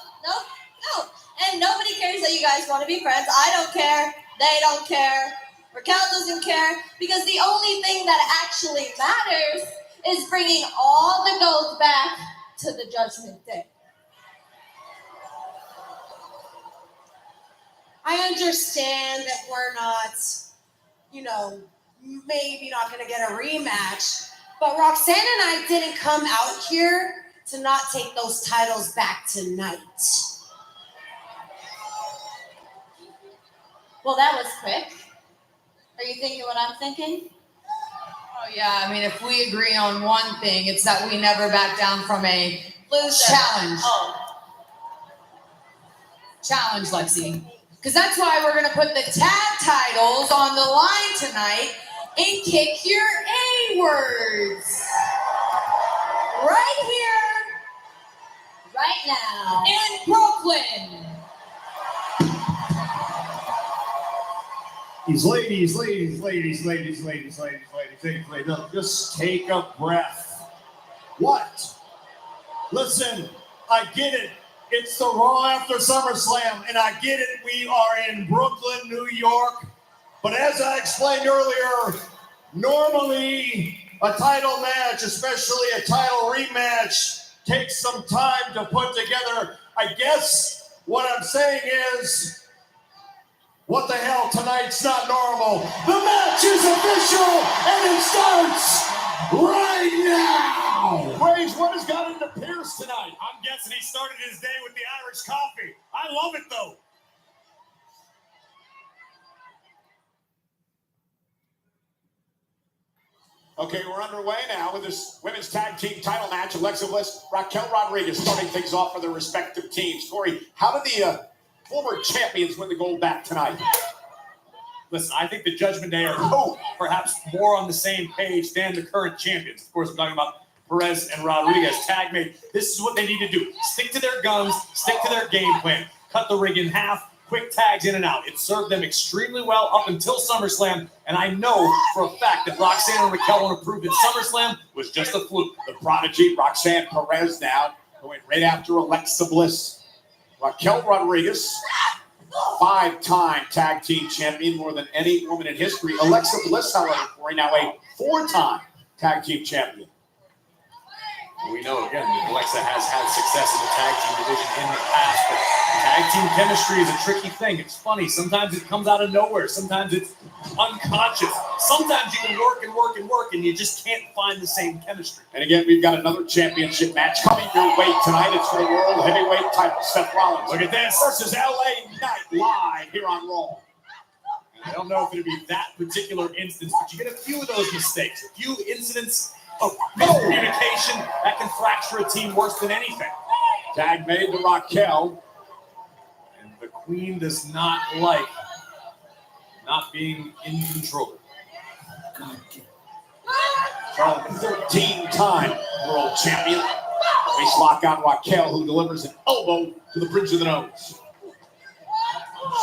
And nobody cares that you guys want to be friends. I don't care. They don't care. Raquel doesn't care. Because the only thing that actually matters is bringing all the gold back to the Judgment Day. I understand that we're not, maybe not going to get a rematch. But Roxanne and I didn't come out here to not take those titles back tonight. Well, that was quick. Are you thinking what I'm thinking? Oh yeah, I mean, if we agree on one thing, it's that we never back down from a Loser. challenge. Oh. Challenge, Lexi. Because that's why we're gonna put the tag titles on the line tonight and kick your A words. Right here. Right now. In Brooklyn. Ladies, no, just take a breath. What? Listen, I get it. It's the Raw after SummerSlam, and I get it. We are in Brooklyn, New York. But as I explained earlier, normally a title match, especially a title rematch, takes some time to put together. I guess what I'm saying is, what the hell, tonight's not normal. The match is official, and it starts right now. Graves, what has got into Pierce tonight? I'm guessing he started his day with the Irish coffee. I love it, though. Okay, we're underway now with this women's tag team title match. Alexa Bliss, Raquel Rodriguez starting things off for their respective teams. Corey, how did the former champions win the gold back tonight? Listen, I think the Judgment Day are perhaps more on the same page than the current champions. Of course, I'm talking about Perez and Rodriguez, tag mate. This is what they need to do. Stick to their guns, stick to their game plan. Cut the ring in half, quick tags in and out. It served them extremely well up until SummerSlam, and I know for a fact that Roxanne and Raquel want to prove that SummerSlam was just a fluke. The prodigy, Roxanne Perez now, going right after Alexa Bliss. Raquel Rodriguez, 5-time tag team champion, more than any woman in history. Alexa Bliss, however, right now a 4-time tag team champion. We know, again, that Alexa has had success in the tag team division in the past, but tag team chemistry is a tricky thing. It's funny. Sometimes it comes out of nowhere. Sometimes it's unconscious. Sometimes you can work and you just can't find the same chemistry. And again, we've got another championship match coming your way tonight. It's for the World Heavyweight title. Seth Rollins, look at this, versus LA Knight live here on Raw. And I don't know if it'll be that particular instance, but you get a few of those mistakes, a few incidents of miscommunication that can fracture a team worse than anything. Tag made to Raquel. And the Queen does not like not being in control. Charlotte, 13-time world champion. Face lock on Raquel, who delivers an elbow to the bridge of the nose.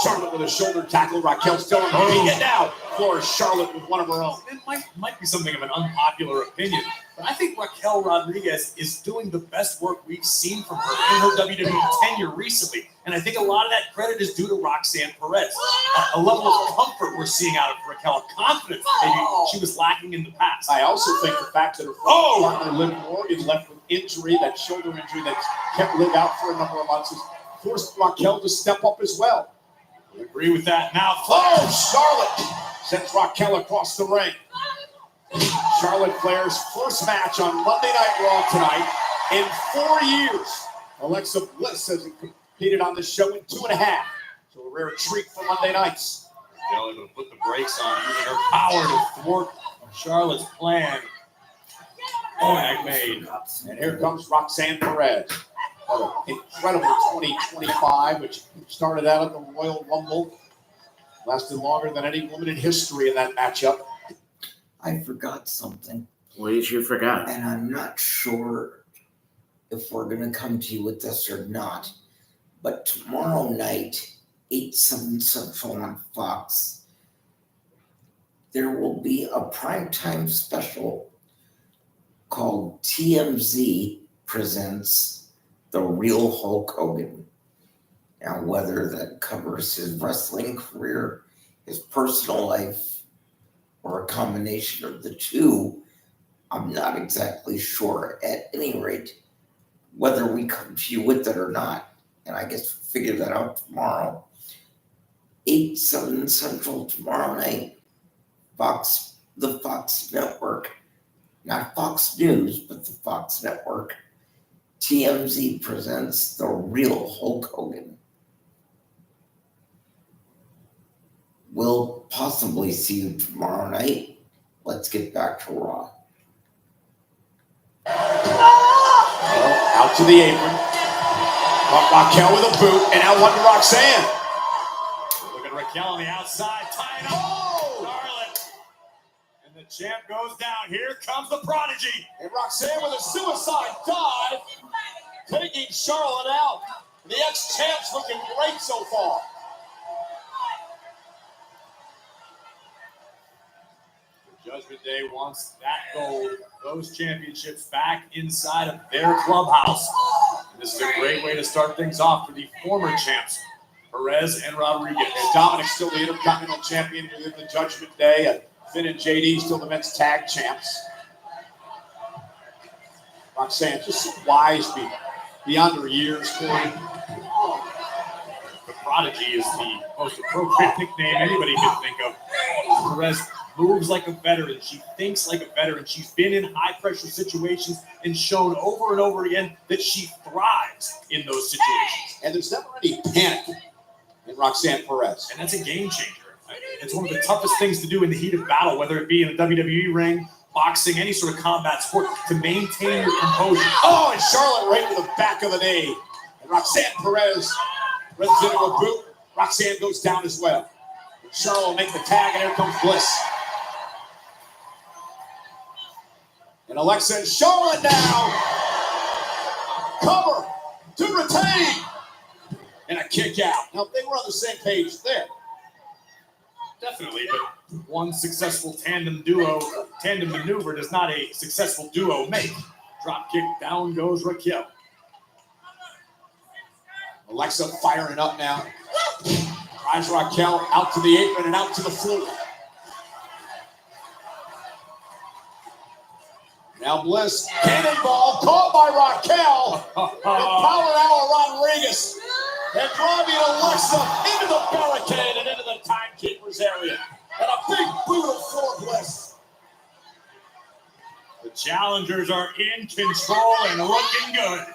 Charlotte with a shoulder tackle. Raquel still on the feet. And now, floor Charlotte with one of her own. It might be something of an unpopular opinion, but I think Raquel Rodriguez is doing the best work we've seen from her in her WWE tenure recently. And I think a lot of that credit is due to Roxanne Perez. A level of comfort we're seeing out of Raquel, confidence maybe she was lacking in the past. I also think the fact that her partner, Liv Morgan, left with injury, that shoulder injury that kept Liv out for a number of months, has forced Raquel to step up as well. I agree with that. Now, Charlotte sends Raquel across the ring. Charlotte Flair's first match on Monday Night Raw tonight in 4 years. Alexa Bliss has competed on this show in 2.5. So a rare treat for Monday nights. They're going to put the brakes on, using her power to thwart Charlotte's plan. Tag made. And here comes Roxanne Perez. What an incredible 2025, which started out at the Royal Rumble. Lasted longer than any woman in history in that matchup. I forgot something. What did you forget? And I'm not sure if we're going to come to you with this or not. But tomorrow night, 8/7 Central on Fox, there will be a primetime special called TMZ Presents The Real Hulk Hogan. Now, whether that covers his wrestling career, his personal life, or a combination of the two, I'm not exactly sure. At any rate, whether we come to you with it or not, and I guess we'll figure that out tomorrow. 8/7 Central tomorrow night, the Fox Network, not Fox News, but the Fox Network. TMZ presents The Real Hulk Hogan. We'll possibly see you tomorrow night. Let's get back to Raw. Out to the apron. Raquel with a boot, and out one to Roxanne. Look at Raquel on the outside, tying up Charlotte. And the champ goes down. Here comes the prodigy. And Roxanne with a suicide dive, taking Charlotte out. The ex-champ's looking great so far. Judgment Day wants that gold, those championships back inside of their clubhouse. And this is a great way to start things off for the former champs, Perez and Rodriguez. And Dominic's still the Intercontinental Champion within the Judgment Day. Finn and JD still the men's tag champs. Roxanne just wise beyond her years, Corey. The Prodigy is the most appropriate nickname anybody could think of. Perez moves like a veteran. She thinks like a veteran. She's been in high-pressure situations and shown over and over again that she thrives in those situations. And there's never any panic in Roxanne Perez. And that's a game changer. It's one of the toughest things to do in the heat of battle, whether it be in a WWE ring, boxing, any sort of combat sport, to maintain your composure. Oh, and Charlotte right to the back of the knee. And Roxanne Perez runs into a boot. Roxanne goes down as well. And Charlotte will make the tag, and here comes Bliss. And Alexa and Charlotte now. Cover to retain. And a kick out. Now, they were on the same page there. Definitely, but one successful tandem maneuver does not a successful duo make. Drop kick, down goes Raquel. Alexa firing up now. Drives Raquel out to the apron and out to the floor. Now Bliss, cannonball, caught by Raquel. And power now Rodriguez. And driving Alexa into the barricade and into the timekeeper's area. And a big boot of floor Bliss. The challengers are in control and looking good.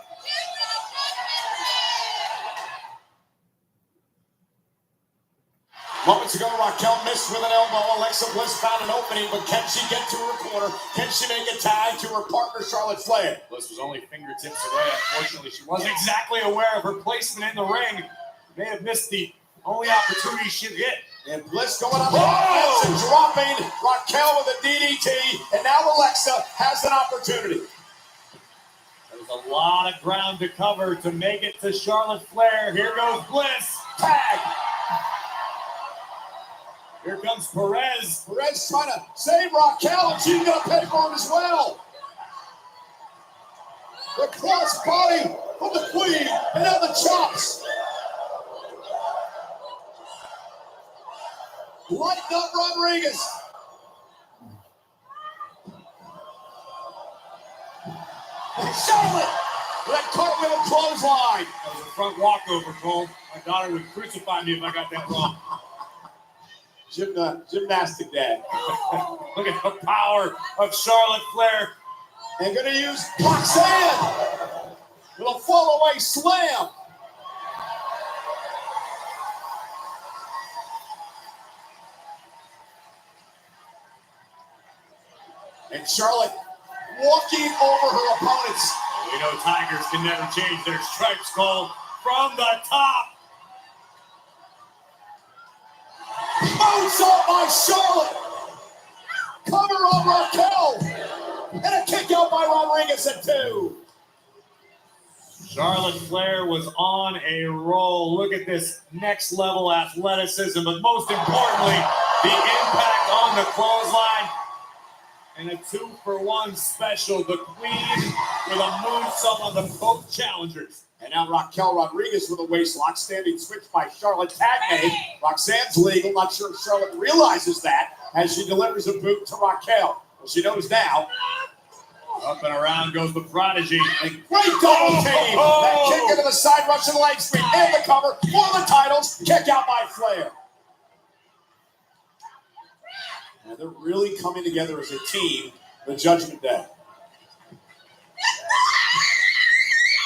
Moments ago, Raquel missed with an elbow. Alexa Bliss found an opening, but can she get to her corner? Can she make a tag to her partner, Charlotte Flair? Bliss was only fingertips away. Unfortunately, she wasn't exactly aware of her placement in the ring. May have missed the only opportunity she'd hit. And Bliss going up and dropping Raquel with a DDT. And now Alexa has an opportunity. There's a lot of ground to cover to make it to Charlotte Flair. Here goes Bliss. Tag. Here comes Perez. Perez trying to save Raquel, and she's going to pay for him as well. The cross body from the Queen, and now the chops. Lighten up Rodriguez. And Charlotte with that cartwheel clothesline. That was a front walkover, Cole. My daughter would crucify me if I got that wrong. Gymnastic dad. Look at the power of Charlotte Flair. And going to use Roxanne with a fall-away slam. And Charlotte walking over her opponents. We know Tigers can never change their stripes, Cole. From the top. Moonsault by Charlotte. Cover on Raquel. And a kick out by Rodriguez at 2. Charlotte Flair was on a roll. Look at this next level athleticism, but most importantly, the impact on the clothesline. And a 2-for-1 special. The Queen with a moonsault on the both challengers. And now Raquel Rodriguez with a waistlock, standing switch by Charlotte. Tag made. Roxanne's legal. Not sure if Charlotte realizes that as she delivers a boot to Raquel. Well, she knows now. Up and around goes the Prodigy. A great double team. That kick into the side, Russian leg sweep, and the cover for the titles. Kick out by Flair. Now they're really coming together as a team, the Judgment Day.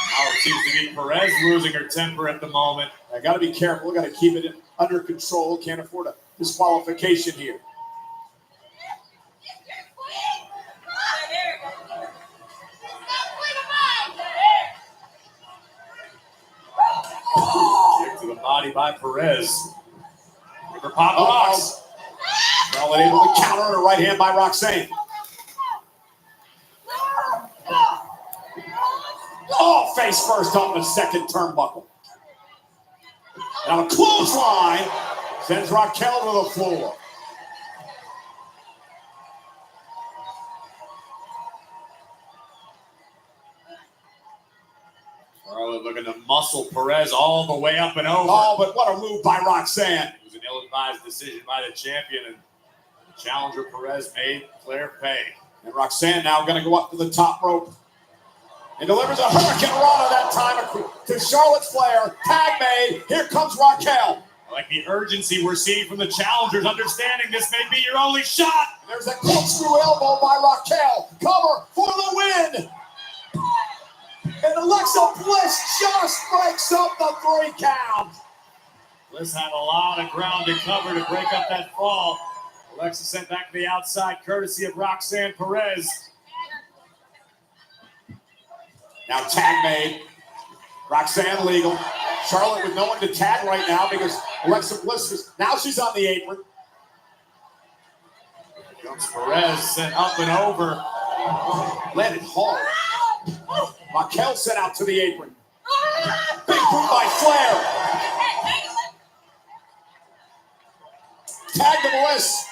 Now it seems to be Perez losing her temper at the moment. I got to be careful. We got to keep it under control. Can't afford a disqualification here. Kick to the body by Perez. Give her pop box. Charlotte able to counter and a right hand by Roxanne. Oh, face first on the second turnbuckle. Now a clothesline sends Raquel to the floor. looking to muscle Perez all the way up and over. Oh, but what a move by Roxanne. It was an ill-advised decision by the champion, and the challenger Perez made Flair pay. And Roxanne now going to go up to the top rope and delivers a Hurricane Rana that time to Charlotte Flair. Tag made. Here comes Raquel. I like the urgency we're seeing from the challengers, understanding this may be your only shot. There's a corkscrew elbow by Raquel. Cover for the win. And Alexa Bliss just breaks up the 3 count. Bliss had a lot of ground to cover to break up that fall. Alexa sent back to the outside, courtesy of Roxanne Perez. Now tag made. Roxanne legal. Charlotte with no one to tag right now because Alexa Bliss is, now she's on the apron. Here comes Perez, sent up and over. Landed hard. Raquel sent out to the apron. Big boot by Flair. Tag to Bliss.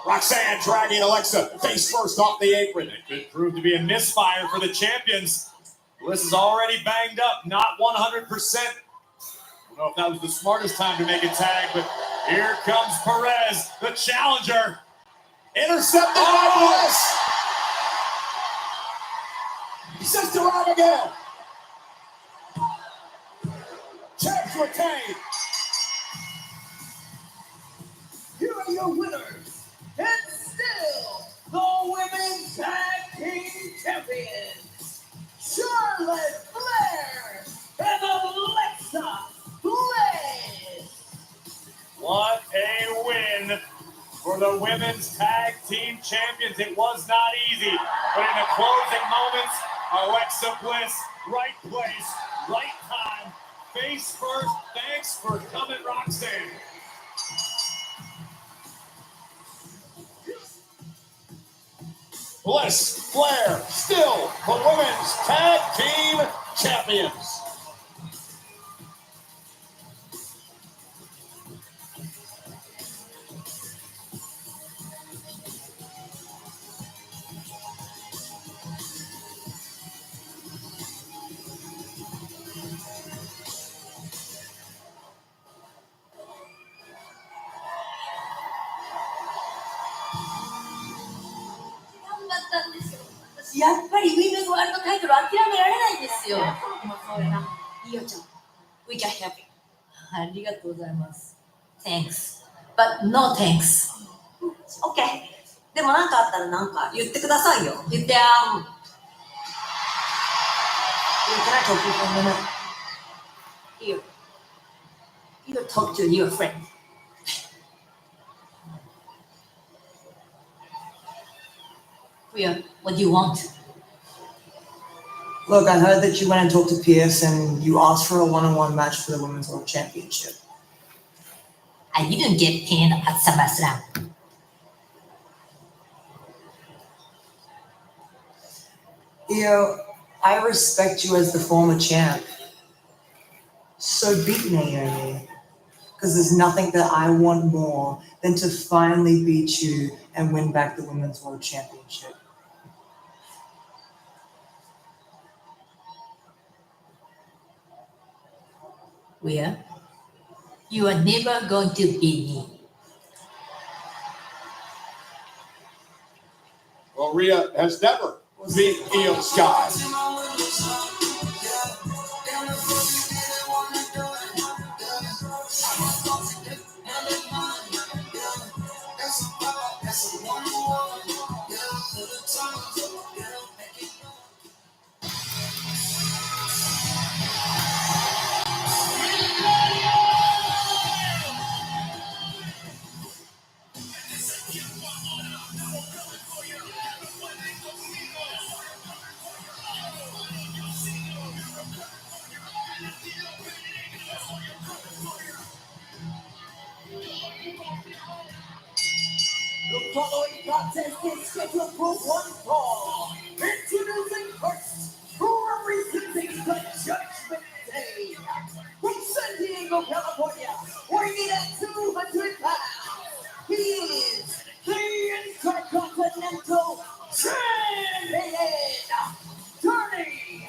Roxanne dragging Alexa face first off the apron. It could prove to be a misfire for the champions. Bliss is already banged up, not 100%. I don't know if that was the smartest time to make a tag, but here comes Perez, the challenger. Intercepted by Bliss. Sister Abigail. Champs retained. Here are your winners, and still the Women's Tag Team Champions, Charlotte Flair and Alexa Bliss. What a win for the Women's Tag Team Champions. It was not easy, but in the closing moments, Alexa Bliss, right place, right time, face first. Thanks for coming, Roxanne. Bliss, Flair, still the Women's Tag Team Champions.やっぱりウィメンズワールドタイトル諦められないんですよ。いいよちゃん、We can help you. ありがとうございます。Thanks. But no thanks. Okay. でも何かあったら何か言ってくださいよ。言ってCan I talk to you for a minute? Here. You talk to your friend. What do you want? Look, I heard that you went and talked to Pierce and you asked for a one-on-one match for the Women's World Championship. I didn't get pinned at SummerSlam. Io, I respect you as the former champ. So beat Naomi. Because there's nothing that I want more than to finally beat you and win back the Women's World Championship. Rhea, you are never going to beat me. Well, Rhea has never beat Io Sky. The following contest is scheduled for one fall. Introducing first, representing the Judgment Day. From San Diego, California, weighing in at 200 pounds, he is the Intercontinental Champion, Tony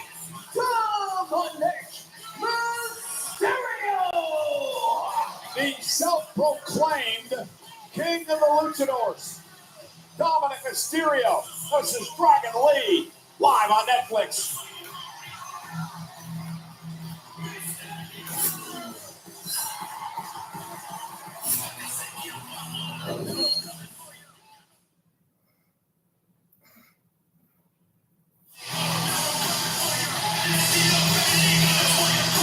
Dominic King of the Luchadors, Dominic Mysterio versus Dragon Lee, live on Netflix.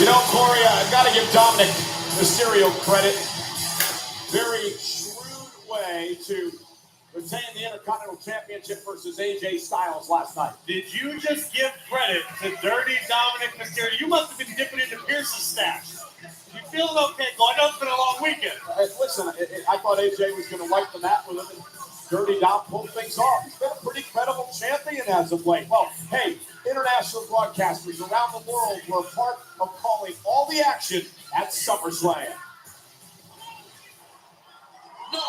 You know, Corey, I've got to give Dominic Mysterio credit. Very shrewd way to retain the Intercontinental Championship versus AJ Styles last night. Did you just give credit to Dirty Dominic Mysterio? You must have been dipping into Pierce's stash. You feeling okay, Cole? I know it's been a long weekend. Listen, I thought AJ was going to wipe the mat with him, and Dirty Dom pulled things off. He's been a pretty credible champion as of late. Well, hey, international broadcasters around the world were a part of calling all the action at SummerSlam. No,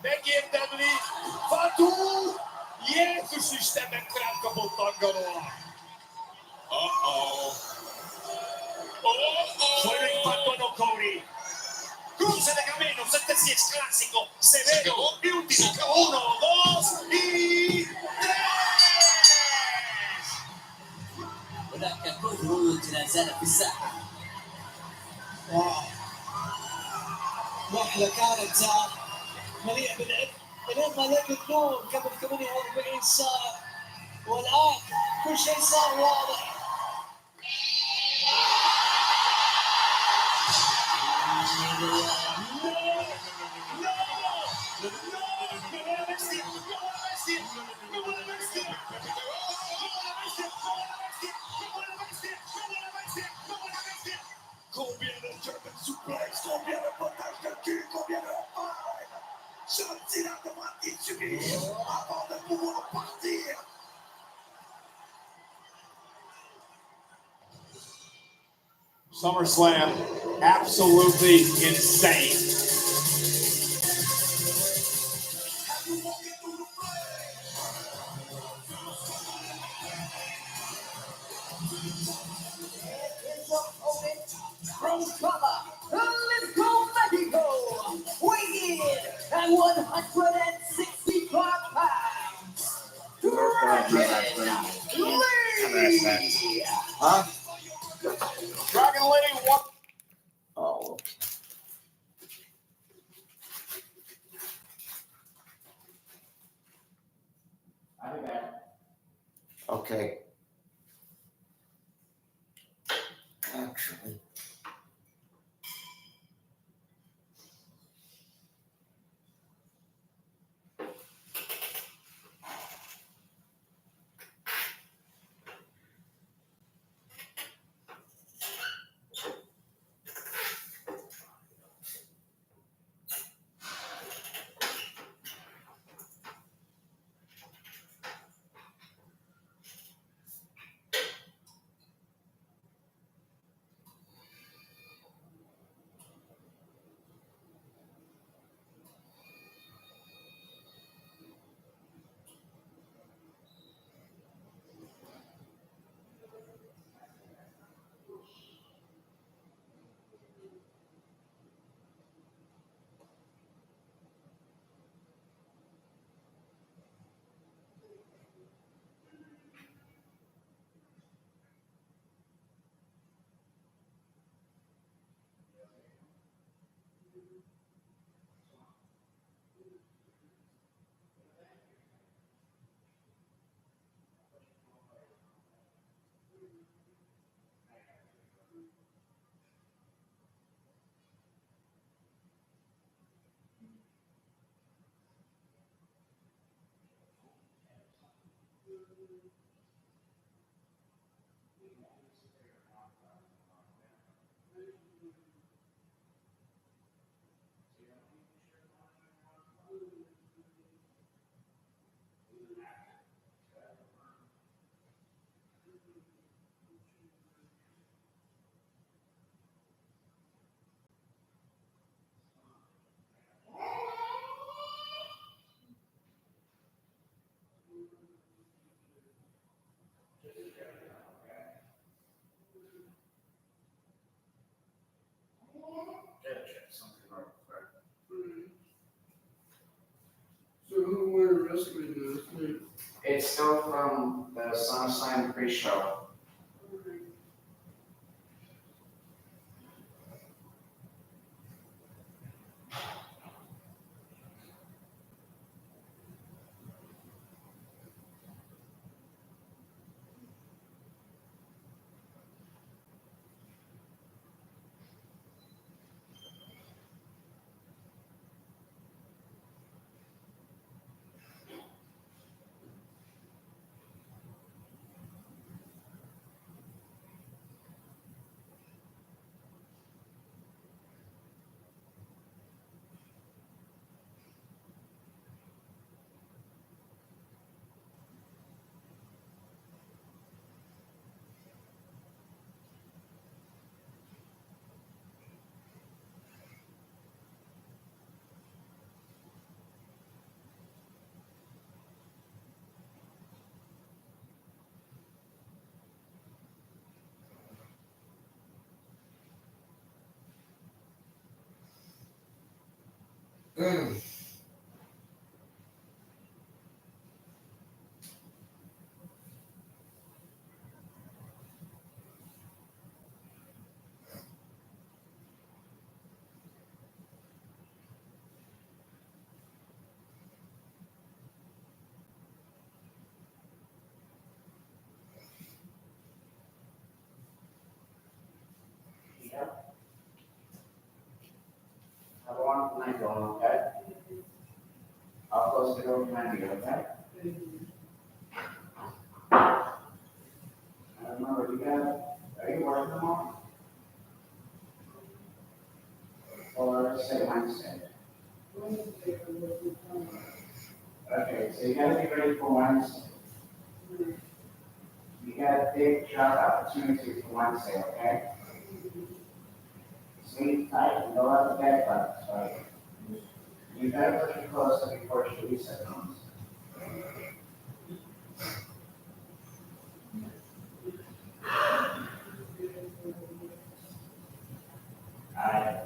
Megértemli, Fatu, Jézus Isten megkránkapott angalóan. Fuera impacto Cody. Cruce de camino, este sí es clásico, severo, y último. 1, 2 y 3. هناك كثر لا زال في الساحة. رحلة كانت مليئة بالعب إلى ما لقى النور قبل 48 ساعة، والآن كل شيء صار واضح. Combien de German suplex, combien de potage de cul, combien de paille. John Cena devant y subir avant de pouvoir partir. SummerSlam, absolutely insane. From Cava, let's go Mexico, weighing in at 165 pounds, Dragon Lee! Huh? Dragon Lee, what? Oh. I'll be back. Okay. Actually. It's still from the SummerSlam pre-show. Have one night going, okay? I'll close the door behind you, okay? And remember, are you working tomorrow? Or say Wednesday? Okay, so you gotta be ready for Wednesday. You got a big job opportunity for Wednesday, okay? Sleep tight and go out to bed by this, right? You better put your clothes on before Teresa comes. Alright.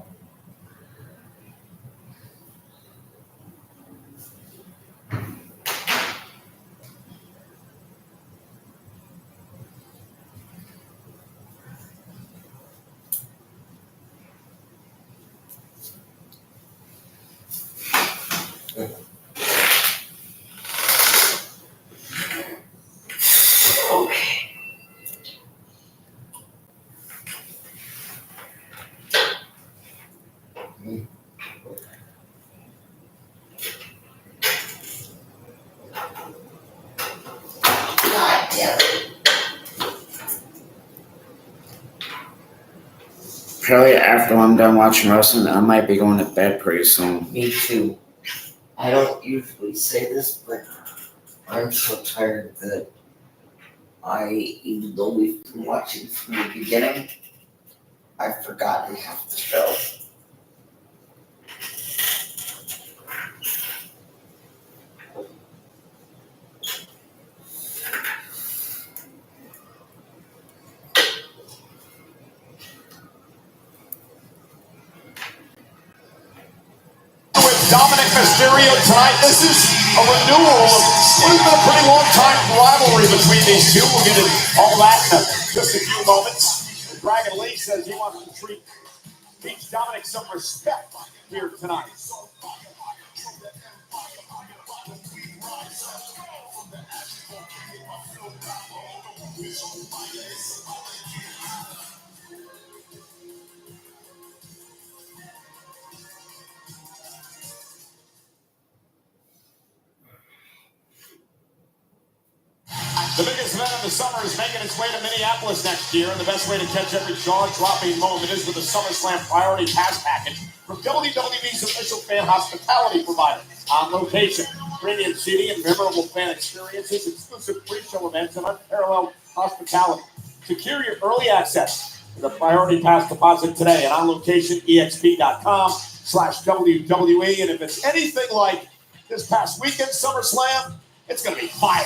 God damn it. Probably after I'm done watching wrestling, I might be going to bed pretty soon. Me too. I don't usually say this, but I'm so tired that even though we've been watching from the beginning, I've forgotten half the show. Dominic Mysterio tonight. This is a renewal of what has been a pretty long time rivalry between these two. We'll get into all that in just a few moments. Dragon Lee says he wants to teach Dominic some respect here tonight. The biggest event of the summer is making its way to Minneapolis next year, and the best way to catch every jaw-dropping moment is with the SummerSlam Priority Pass Package from WWE's official fan hospitality provider. On location, premium seating and memorable fan experiences, exclusive pre-show events, and unparalleled hospitality. Secure your early access to the Priority Pass deposit today at onlocationexp.com/WWE. And if it's anything like this past weekend SummerSlam, it's going to be fire.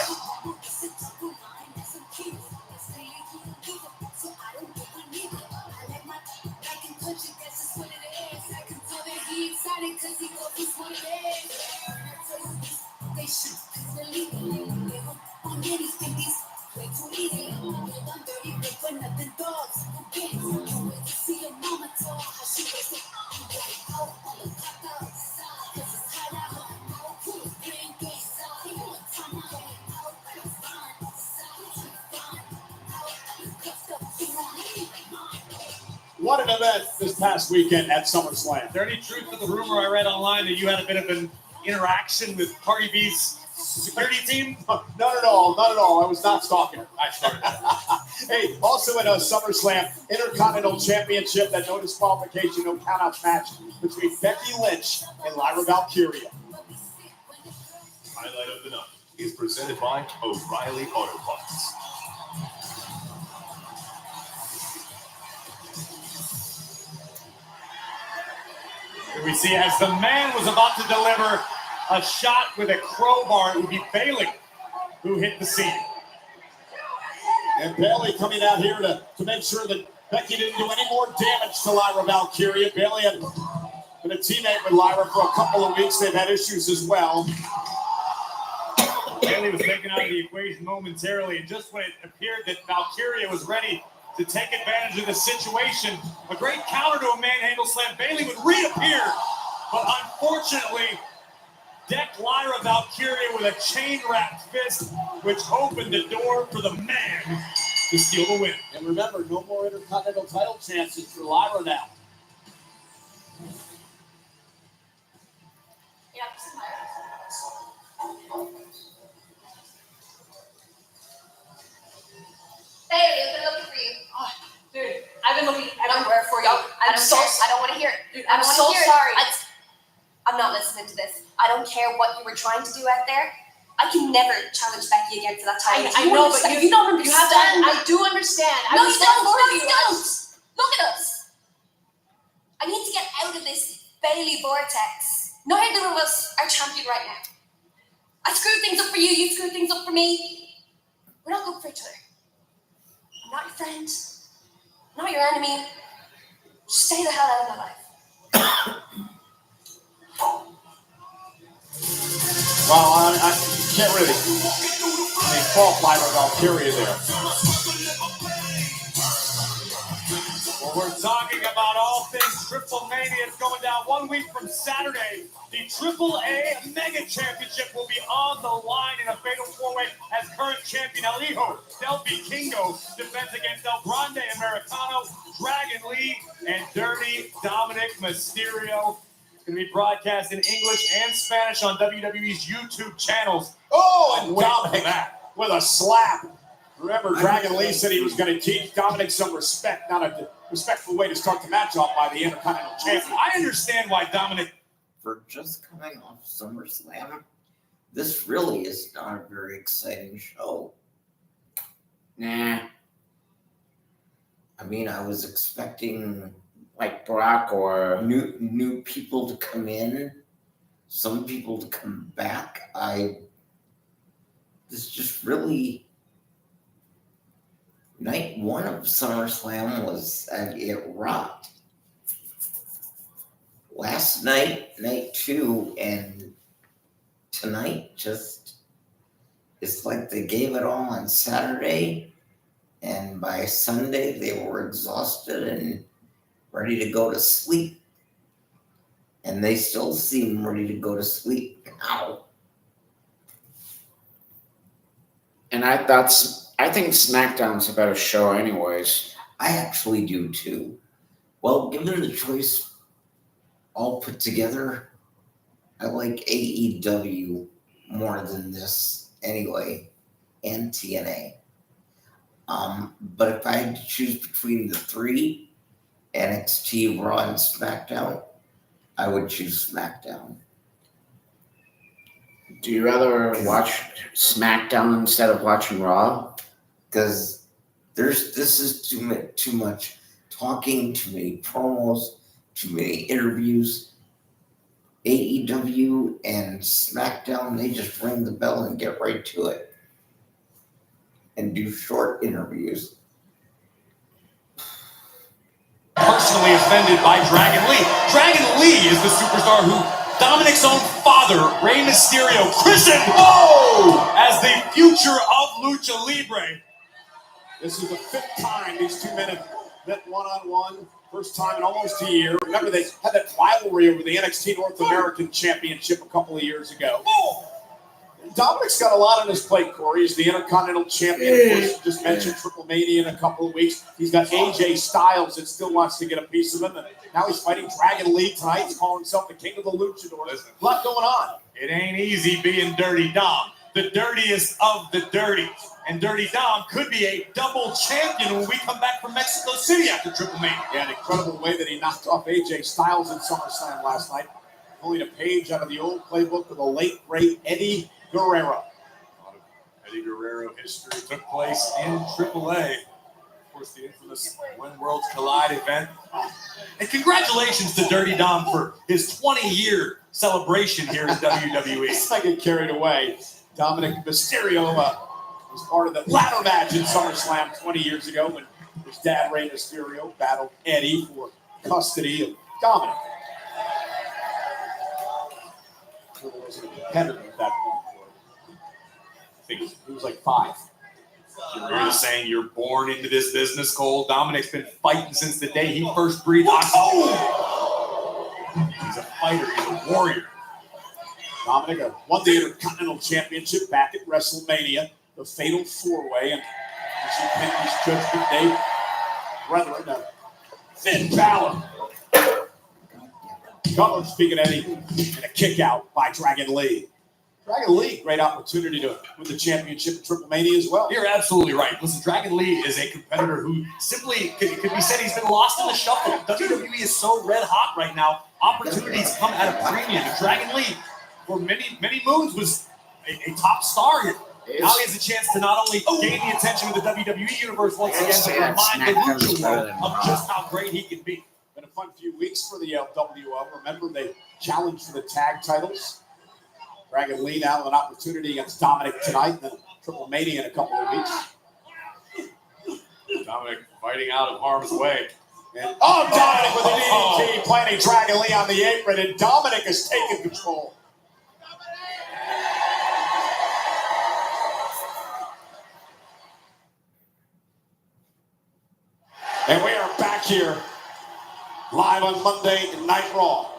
What an event this past weekend at SummerSlam. Is there any truth to the rumor I read online that you had a bit of an interaction with Cardi B's security team? Not at all. Not at all. I was not stalking her. I started that. Hey, also in a SummerSlam Intercontinental Championship, that no disqualification, no countouts match between Becky Lynch and Lyra Valkyria. Highlight of the night is presented by O'Reilly Auto Parts. Here we see as the man was about to deliver a shot with a crowbar, it would be Bayley who hit the scene. And Bayley coming out here to make sure that Becky didn't do any more damage to Lyra Valkyria. Bayley had been a teammate with Lyra for a couple of weeks. They've had issues as well. Bayley was taken out of the equation momentarily, and just when it appeared that Valkyria was ready to take advantage of the situation, a great counter to a manhandle slam, Bayley would reappear, but unfortunately decked Lyra Valkyria with a chain-wrapped fist, which opened the door for the man to steal the win. And remember, no more Intercontinental title chances for Lyra now. Bailey, I've been looking for you. Oh, dude, I've been looking everywhere for you. I don't want to hear it. Dude, I I'm don't so want to hear sorry. it. I'm not listening to this. I don't care what you were trying to do out there. I can never challenge Becky again for that title. I know, but you don't you have to. understand. I do understand. No, you understand don't. more No, of you don't. Look at us. I need to get out of this Bailey vortex. Neither of us are champion right now. I screwed things up for you. You screwed things up for me. We're not good for each other. I'm not your friend. I'm not your enemy. Just stay the hell out of my life. Well, I can't really fault Lyra Valkyria there. Well, we're talking about all things Triple Mania. It's going down 1 week from Saturday. The AAA Mega Championship will be on the line in a fatal four-way as current champion El Hijo Del Vikingo defends against El Grande Americano, Dragon Lee, and Dirty Dominic Mysterio. It's going to be broadcast in English and Spanish on WWE's YouTube channels. Oh, and Wait for Dominic that. with a slap. Remember, Dragon Lee said he was going to teach Dominic some respect, not a respectful way to start the match off by the Intercontinental Champion. I understand why Dominic... For just coming off SummerSlam, this really is not a very exciting show. Nah. I mean, I was expecting like Brock or new people to come in, some people to come back. This just really, night one of SummerSlam was, it rocked. Last night, night two, and tonight it's like they gave it all on Saturday, and by Sunday they were exhausted and ready to go to sleep. And they still seem ready to go to sleep now. And I think SmackDown's a better show anyways. I actually do too. Well, given the choice all put together, I like AEW more than this anyway, and TNA. But if I had to choose between the three, NXT, Raw, and SmackDown, I would choose SmackDown. Do you rather watch SmackDown instead of watching Raw? Because this is too much talking, too many promos, too many interviews. AEW and SmackDown, they just ring the bell and get right to it. And do short interviews. Personally offended by Dragon Lee. Dragon Lee is the superstar who Dominic's own father, Rey Mysterio, christened as the future of Lucha Libre. This is the fifth time these two men have met one-on-one. First time in almost a year. Remember, they had that rivalry over the NXT North American Championship a couple of years ago. Dominic's got a lot on his plate, Corey. He's the Intercontinental Champion. Of course, you just mentioned Triple Mania in a couple of weeks. He's got AJ Styles that still wants to get a piece of him. And now he's fighting Dragon Lee tonight. He's calling himself the King of the Luchadors. A lot going on. It ain't easy being Dirty Dom, the dirtiest of the dirty. And Dirty Dom could be a double champion when we come back from Mexico City after Triple Mania. Yeah, an incredible way that he knocked off AJ Styles in SummerSlam last night. Pulling a page out of the old playbook of the late, great Eddie Guerrero. A lot of Eddie Guerrero history took place in AAA. Of course, the infamous When Worlds Collide event. And congratulations to Dirty Dom for his 20-year celebration here in WWE. Let's not get carried away. Dominic Mysterio was part of the ladder match in SummerSlam 20 years ago when his dad, Rey Mysterio, battled Eddie for custody of Dominic. He was a competitor at that point. I think he was like 5. You're saying you're born into this business, Cole. Dominic's been fighting since the day he first breathed oxygen. He's a fighter. He's a warrior. Dominic won the Intercontinental Championship back at WrestleMania, the Fatal 4-Way, and she pinned his Judgment Day brethren, Finn Balor. Cutler, speaking of Eddie, and a kick out by Dragon Lee. Dragon Lee, great opportunity to win the championship at Triple Mania as well. You're absolutely right. Listen, Dragon Lee is a competitor who simply could be said he's been lost in the shuffle. WWE is so red hot right now. Opportunities come at a premium. And Dragon Lee, for many moons, was a top star here. Now he has a chance to not only gain the attention of the WWE universe once again, but remind the Lucha world of just how great he can be. Been a fun few weeks for the LWO. Remember, they challenged for the tag titles. Dragon Lee now with an opportunity against Dominic tonight, then Triple Mania in a couple of weeks. Dominic fighting out of harm's way. And, Dominic with an EDT, planting Dragon Lee on the apron, and Dominic has taken control. And we are back here live on Monday Night Raw.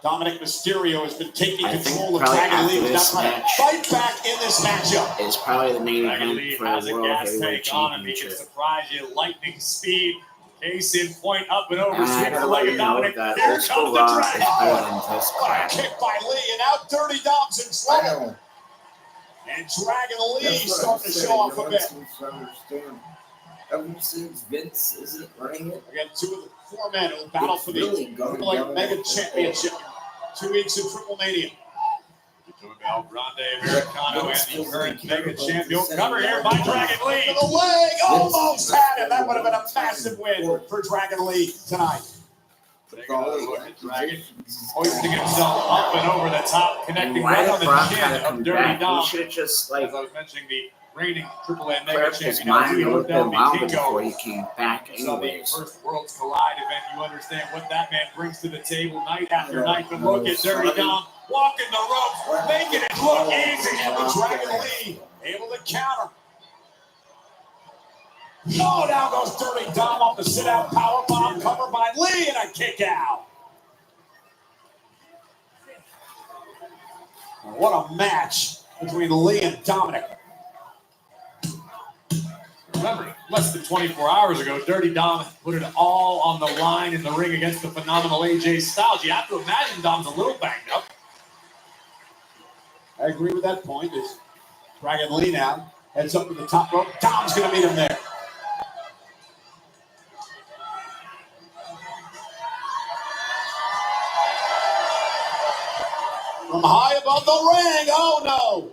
Dominic Mysterio has been taking control of Dragon Lee. Fight back in this matchup. Is probably the main Dragon Lee event for has the a World gas Heavyweight tank on him. He can Championship. surprise you. Lightning speed. Case in point, up and over. And I Sweep gotta the let leg you of know Dominic. that Here Old comes School the Rock is Dragon. better than this What a crap. kick by Lee, and now Dirty Dom's in trouble. And Dragon Lee starting to show off a bit. Ever since Vince isn't running it, Again, 2 of the 4 men who will battle for the really going Triple down Mega that Championship. 2 weeks in Triple Mania. El Grande Americano and the current Mega Champion. Cover here by Dragon For Lee. the leg, almost had it. That would have been a massive win for Dragon Lee tonight. Taking a look at Dragon, hoisting himself up and over the top, And connecting why right on did the Brock chin kind of of come Dirty back? He Dom. should have just As I was mentioning, the reigning AAA Mega cleared his Champion, mind a Aldo little Del bit longer Vikingo. before he came back So the anyways. first Worlds Collide event, you understand what that man brings to the table night after night. But look at Dirty Dom walking the ropes, making it look easy. And the Dragon Lee able to counter. Oh, now goes Dirty Dom off the sit-out powerbomb, covered by Lee, and a kick out. What a match between Lee and Dominic. Remember, less than 24 hours ago, Dirty Dom put it all on the line in the ring against the phenomenal AJ Styles. You have to imagine Dom's a little banged up. I agree with that point. As Dragon Lee now heads up to the top rope. Dom's going to meet him there. From high above the ring. Oh, no.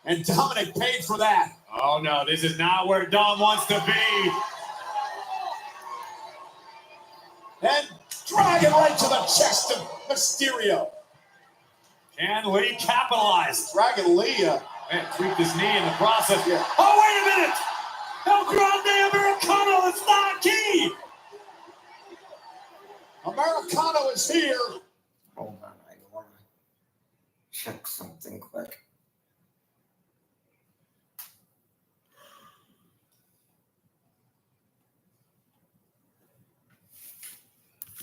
And Dominic paid for that. Oh no, this is not where Dom wants to be. And dragging right to the chest of Mysterio. Can Lee capitalize? Dragon Lee. Man, tweaked his knee in the process here. Oh, wait a minute! El Grande Americano is not key! Americano is here. Hold on, I want to check something quick.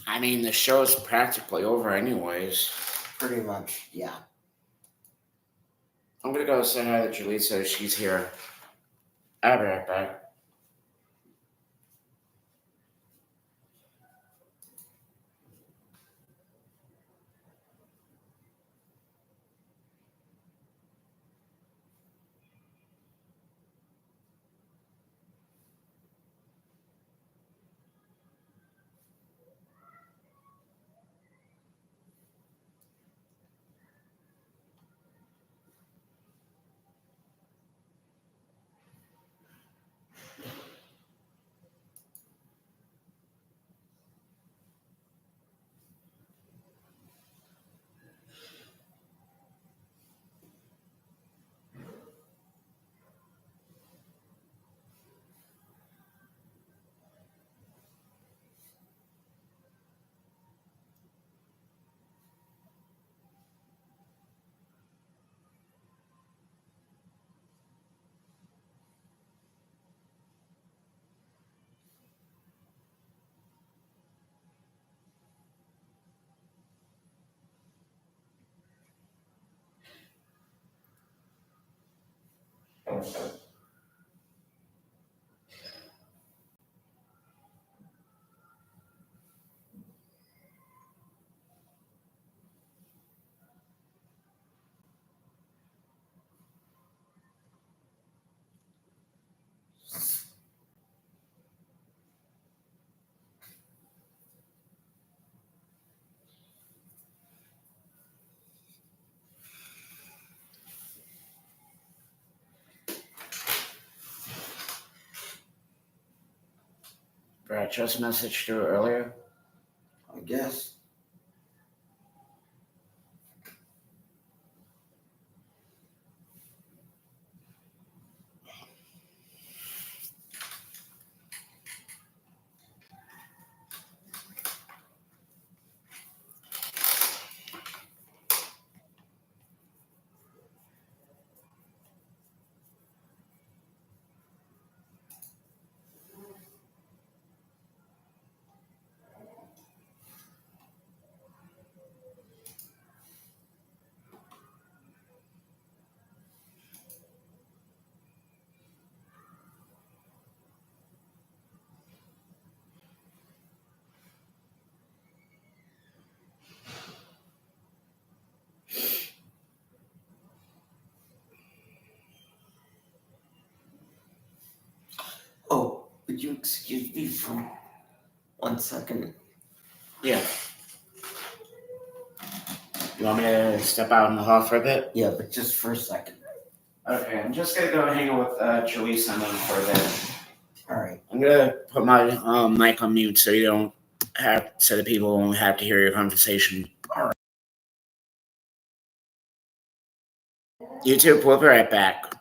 I mean, the show's practically over anyways. Pretty much, yeah. I'm gonna go say hi to Julissa. She's here. I'll be right back. Brad just messaged you earlier. I guess. Oh, would you excuse me for 1 second? Yeah. You want me to step out in the hall for a bit? Yeah, but just for a second. Okay, I'm just gonna go hang out with Julissa and them for a bit. All right. I'm gonna put my mic on mute so you don't have, so the people won't have to hear your conversation. All right. YouTube, we'll be right back.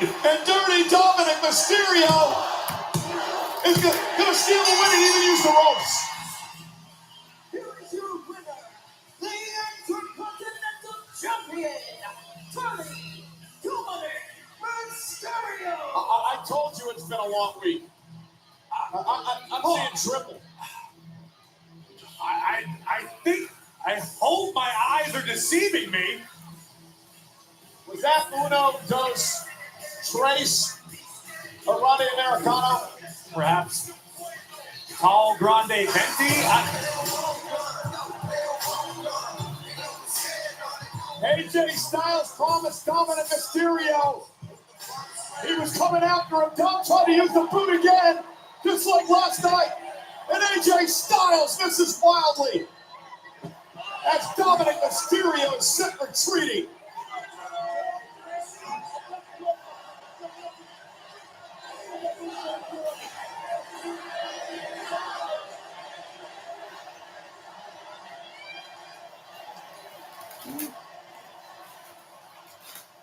and dirty Dominic Mysterio is gonna steal the win and even use the ropes. Here is your winner, the Intercontinental Champion, Tony Dominic Mysterio. I told you it's been a long week. I'm seeing triple. I hope my eyes are deceiving me. Was that Uno dos Tres Grande Americano? Perhaps Tall Grande Venti? AJ Styles promised Dominic Mysterio he was coming after him. Dom tried to use the boot again, just like last night. And AJ Styles misses wildly as Dominic Mysterio is set retreating.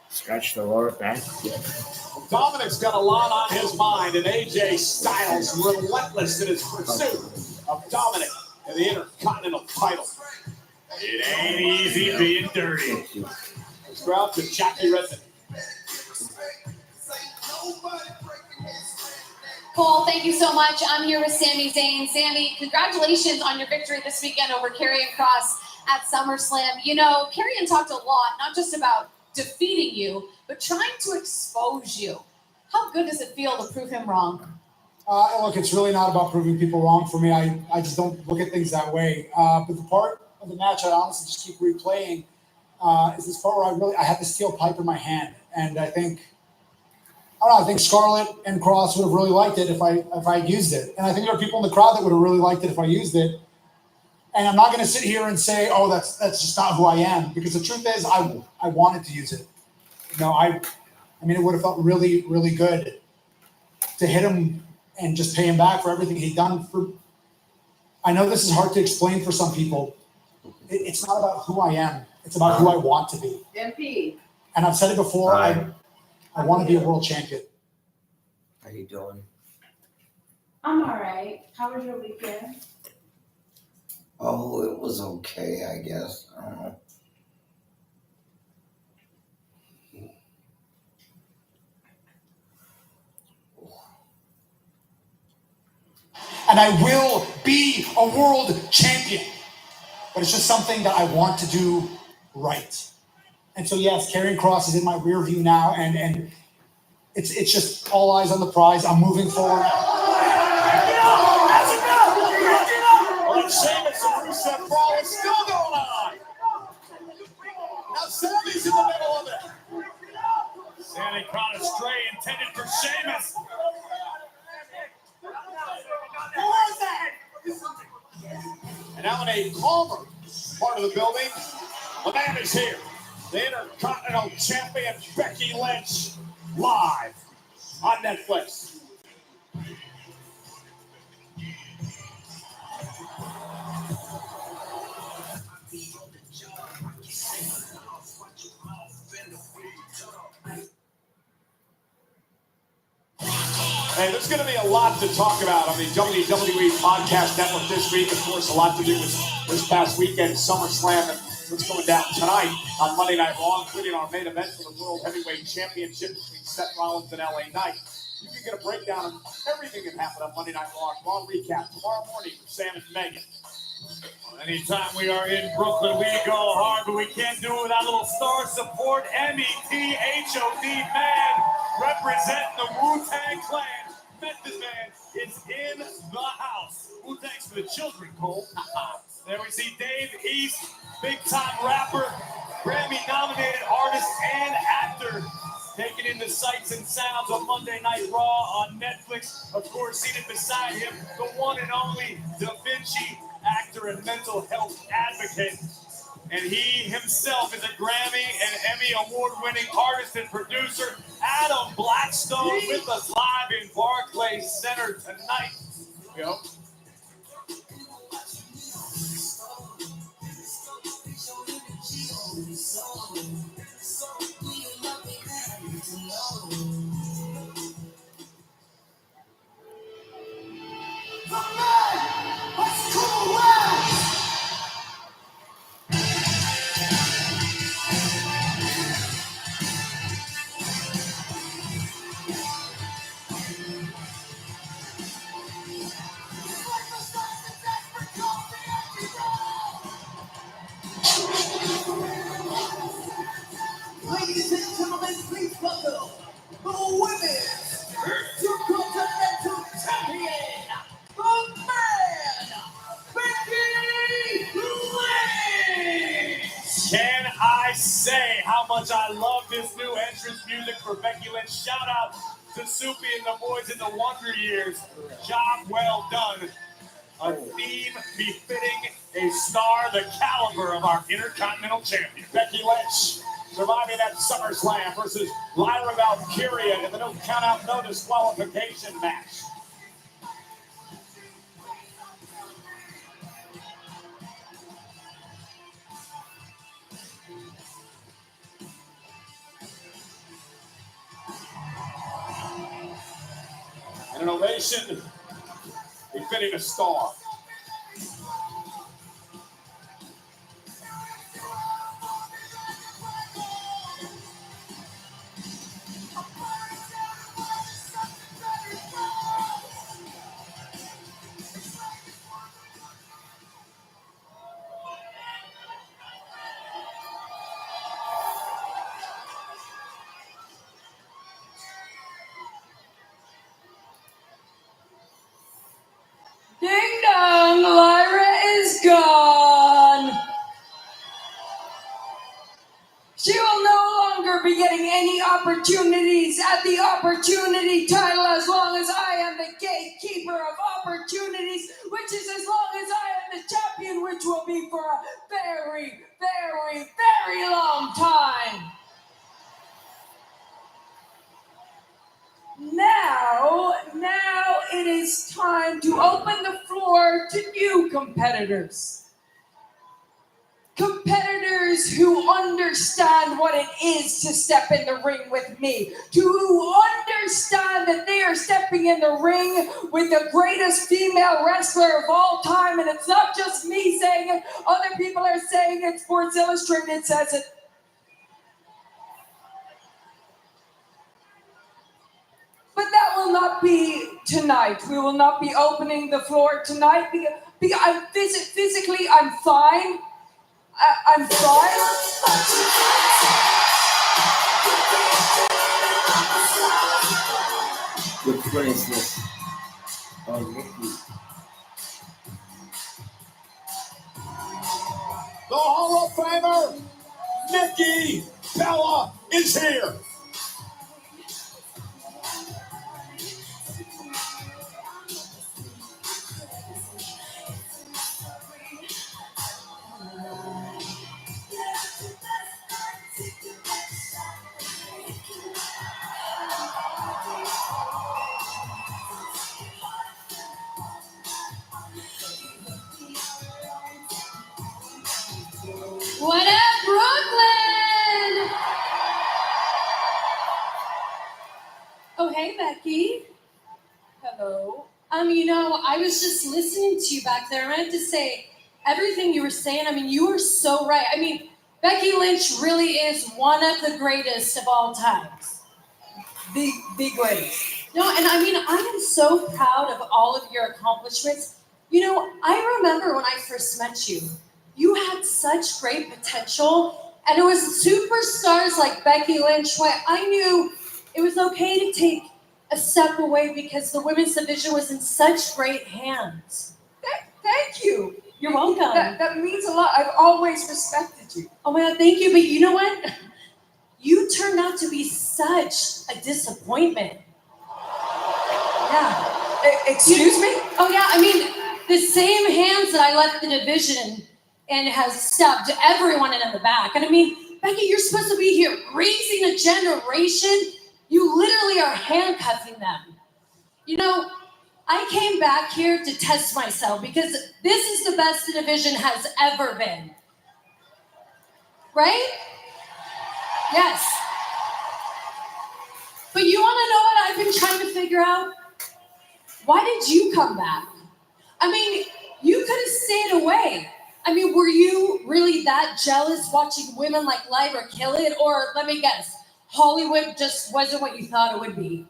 Scratch the lower back. Dominic's got a lot on his mind, and AJ Styles relentless in his pursuit of Dominic and the Intercontinental title. It ain't easy being dirty. Let's go out to Jackie Redmond. Cole, thank you so much. I'm here with Sami Zayn. Sami, congratulations on your victory this weekend over Karrion Kross at SummerSlam. You know, Karrion talked a lot, not just about defeating you, but trying to expose you. How good does it feel to prove him wrong? Look, it's really not about proving people wrong for me. I just don't look at things that way. But the part of the match I honestly just keep replaying is this part where I had the steel pipe in my hand. And I think Scarlett and Cross would have really liked it if I used it. And I think there are people in the crowd that would have really liked it if I used it. And I'm not going to sit here and say, oh, that's just not who I am. Because the truth is, I wanted to use it. You know, I mean, it would have felt really, really good to hit him and just pay him back for everything he'd done. I know this is hard to explain for some people. It's not about who I am. It's about who I want to be. MP. And I've said it before. I want to be a world champion. How you doing? I'm all right. How was your weekend? Oh, it was okay, I guess. I don't know. And I will be a world champion. But it's just something that I want to do right. And so, yes, Karrion Kross is in my rear view now, and it's just all eyes on the prize. I'm moving forward. Well, Sheamus and Rusev brawl is still going on. Now Sami's in the middle of it. Sami caught a stray intended for Sheamus. And now in a calmer part of the building, the man is here. The Intercontinental Champion Becky Lynch, live on Netflix. Hey, there's going to be a lot to talk about on the WWE Podcast Network this week. Of course, a lot to do with this past weekend, SummerSlam, and what's going down tonight on Monday Night Raw, including our main event for the World Heavyweight Championship between Seth Rollins and LA Knight. You can get a breakdown of everything that happened on Monday Night Raw. Raw recap tomorrow morning with Sam and Megan. Anytime we are in Brooklyn, we go hard, but we can't do it without a little star support. METHOD man representing the Wu-Tang Clan. Memphis man is in the house. Wu-Tang's for the children, Cole. There we see Dave East, big-time rapper, Grammy-nominated artist and actor, taking in the sights and sounds of Monday Night Raw on Netflix. Of course, seated beside him, the one and only Da Vinci, actor and mental health advocate. And he himself is a Grammy and Emmy award-winning artist and producer, Adam Blackstone, with us live in Barclays Center tonight. Here we go. Ladies and gentlemen, please welcome the Women's Intercontinental Champion, the man, Becky Lynch! Can I say how much I love this new entrance music for Becky Lynch? Shout out to Soupy and the boys in the Wonder Years. Job well done. A theme befitting a star the caliber of our Intercontinental Champion. Becky Lynch surviving that SummerSlam versus Lyra Valkyria in the no count-out, no disqualification match. And an ovation befitting a star. Ding dong, Lyra is gone. She will no longer be getting any opportunities at the opportunity title as long as I am the gatekeeper of opportunities, which is as long as I am the champion, which will be for a very, very, very long time. Now it is time to open the floor to new competitors. Competitors who understand what it is to step in the ring with me, who understand that they are stepping in the ring with the greatest female wrestler of all time, and it's not just me saying it, other people are saying it, Sports Illustrated says it. But that will not be tonight. We will not be opening the floor tonight because I'm physically, I'm fine. I'm fine. Which one is this? Oh, Nikki. The Hall of Famer, Nikki Bella, is here. What up, Brooklyn? Oh, hey, Becky. Hello. I was just listening to you back there, and I have to say, everything you were saying, you were so right. Becky Lynch really is one of the greatest of all times. The greatest. No, and I am so proud of all of your accomplishments. I remember when I first met you, you had such great potential, and it was superstars like Becky Lynch where I knew it was okay to take a step away because the women's division was in such great hands. Thank you. You're welcome. That means a lot. I've always respected you. Oh my God, thank you. But you know what? You turned out to be such a disappointment. Yeah. Excuse me? Oh yeah, the same hands that I left the division and has stabbed everyone in the back. And Becky, you're supposed to be here raising a generation. You literally are handcuffing them. I came back here to test myself because this is the best the division has ever been. Right? Yes. But you want to know what I've been trying to figure out? Why did you come back? You could have stayed away. Were you really that jealous watching women like Lyra kill it? Or let me guess, Hollywood just wasn't what you thought it would be?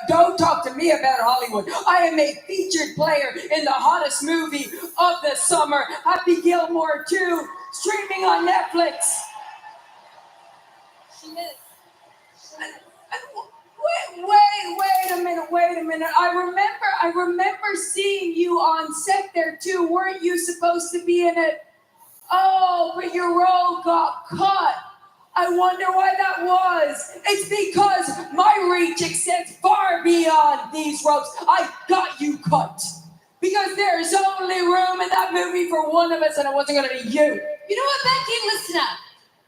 Don't talk to me about Hollywood. I am a featured player in the hottest movie of the summer, Happy Gilmore 2, streaming on Netflix. Wait a minute. I remember seeing you on set there too. Weren't you supposed to be in it? Oh, but your role got cut. I wonder why that was. It's because my reach extends far beyond these ropes. I got you cut. Because there's only room in that movie for one of us, and it wasn't gonna be you. You know what, Becky? Listen up.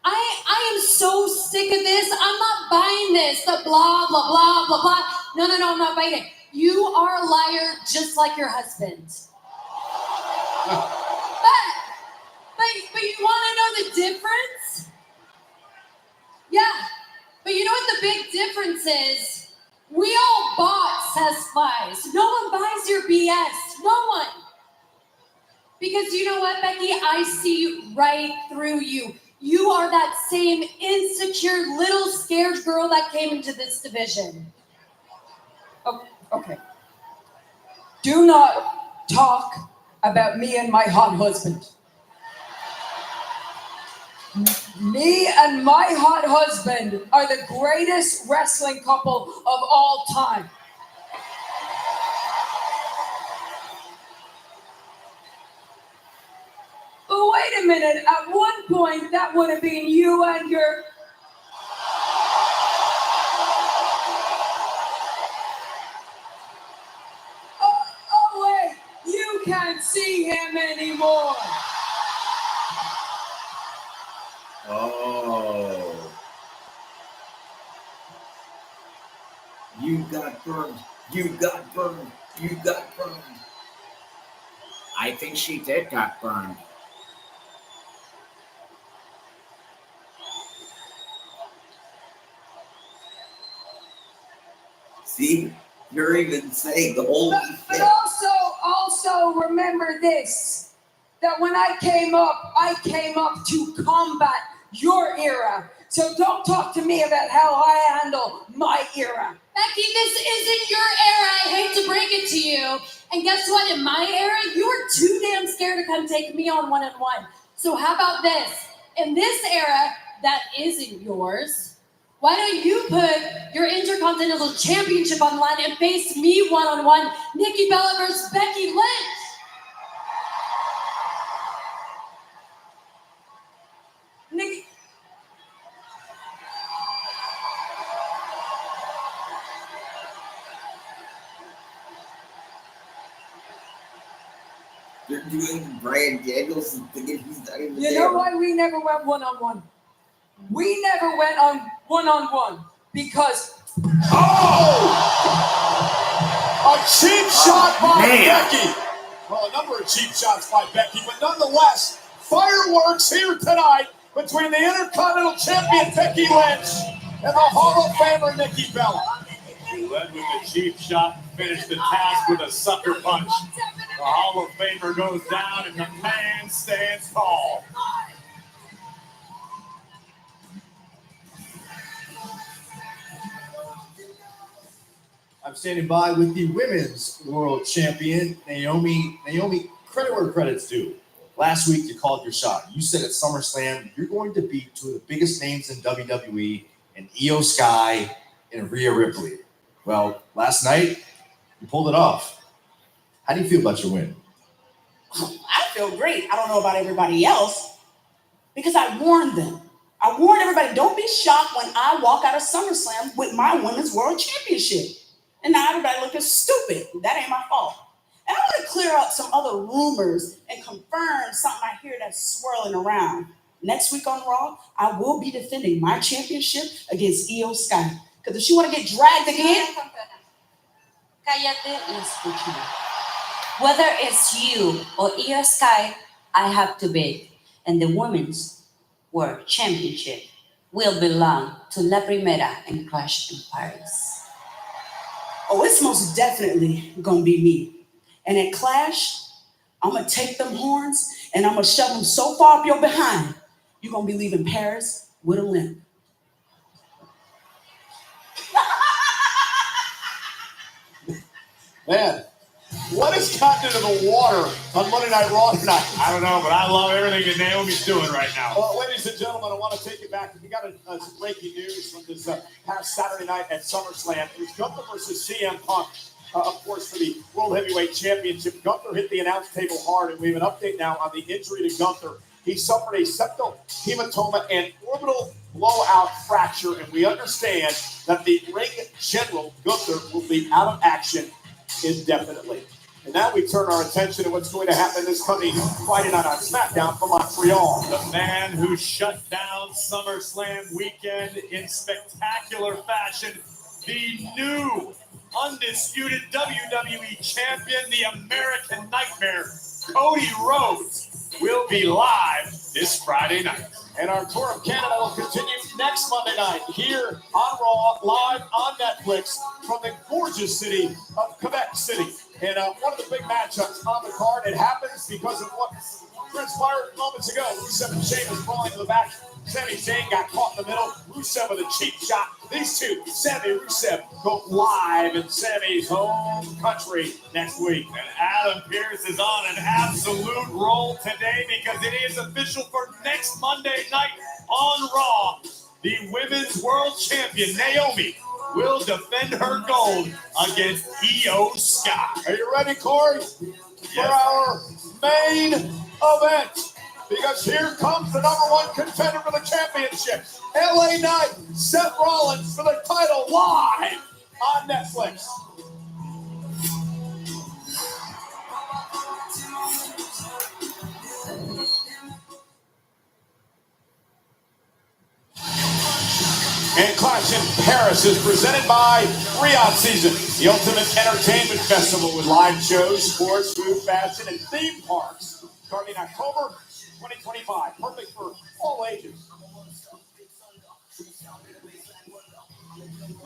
I am so sick of this. I'm not buying this. The blah, blah, blah, blah, blah. No, I'm not buying it. You are a liar just like your husband. But you want to know the difference? Yeah. But you know what the big difference is? We all bought Says Spies. No one buys your BS. No one. Because you know what, Becky? I see right through you. You are that same insecure little scared girl that came into this division. Oh, okay. Do not talk about me and my hot husband. Me and my hot husband are the greatest wrestling couple of all time. But wait a minute, at one point that would have been you and your... Oh wait, you can't see him anymore. Oh. You got burned. You got burned. You got burned. I think she did got burned. See? You're even saying the whole But also remember this, that when I came up to combat your era. So don't talk to me about how I handle my era. Becky, this isn't your era. I hate to break it to you. And guess what? In my era, you were too damn scared to come take me on one-on-one. So how about this? In this era that isn't yours, why don't you put your Intercontinental Championship on the line and face me one-on-one, Nikki Bella versus Becky Lynch? Nikki. You're doing Brian Daniels and thinking he's not even You know why we never went one-on-one? We never went on one-on-one because... Oh! A cheap shot by man. Becky. Well, a number of cheap shots by Becky, but nonetheless, fireworks here tonight between the Intercontinental Champion Becky Lynch and the Hall of Famer Nikki Bella. She led with a cheap shot and finished the task with a sucker punch. The Hall of Famer goes down and the man stands tall. I'm standing by with the women's world champion, Naomi. Naomi, credit where credit's due. Last week, you called your shot. You said at SummerSlam, you're going to beat two of the biggest names in WWE, in Io Sky and Rhea Ripley. Well, last night, you pulled it off. How do you feel about your win? I feel great. I don't know about everybody else because I warned them. I warned everybody, don't be shocked when I walk out of SummerSlam with my women's world championship. And now everybody looking stupid. That ain't my fault. And I want to clear up some other rumors and confirm something I hear that's swirling around. Next week on Raw, I will be defending my championship against Io Sky. Because if she want to get dragged again... Cállate y escúchame. Whether it's you or Io Sky, I have to bid. And the Women's World Championship will belong to La Primera and Clash in Paris. Oh, it's most definitely gonna be me. And at Clash, I'm gonna take them horns and I'm gonna shove them so far up your behind, you're gonna be leaving Paris with a limp. Man, what has gotten into the water on Monday Night Raw tonight? I don't know, but I love everything that Naomi's doing right now. Well, ladies and gentlemen, I want to take you back. We got some breaking news from this past Saturday night at SummerSlam. It was Gunther versus CM Punk, of course, for the World Heavyweight Championship. Gunther hit the announce table hard, and we have an update now on the injury to Gunther. He suffered a septal hematoma and orbital blowout fracture, and we understand that the ring general, Gunther, will be out of action indefinitely. And now we turn our attention to what's going to happen this coming Friday night on SmackDown from Montreal. The man who shut down SummerSlam weekend in spectacular fashion, the new undisputed WWE champion, the American Nightmare, Cody Rhodes, will be live this Friday night. And our tour of Canada will continue next Monday night here on Raw, live on Netflix from the gorgeous city of Quebec City. And one of the big matchups on the card, it happens because of what transpired moments ago. Rusev and Sheamus falling to the back. Sami Zayn got caught in the middle. Rusev with a cheap shot. These two, Sami and Rusev, go live in Sami's home country next week. And Adam Pearce is on an absolute roll today because it is official for next Monday night on Raw. The Women's World Champion, Naomi, will defend her gold against Io Sky. Are you ready, Corey, for our main event? Because here comes the #1 contender for the championship, LA Knight, Seth Rollins for the title live on Netflix. And Clash in Paris is presented by Riyadh Season, the ultimate entertainment festival with live shows, sports, food, fashion, and theme parks. Starting October 2025, perfect for all ages.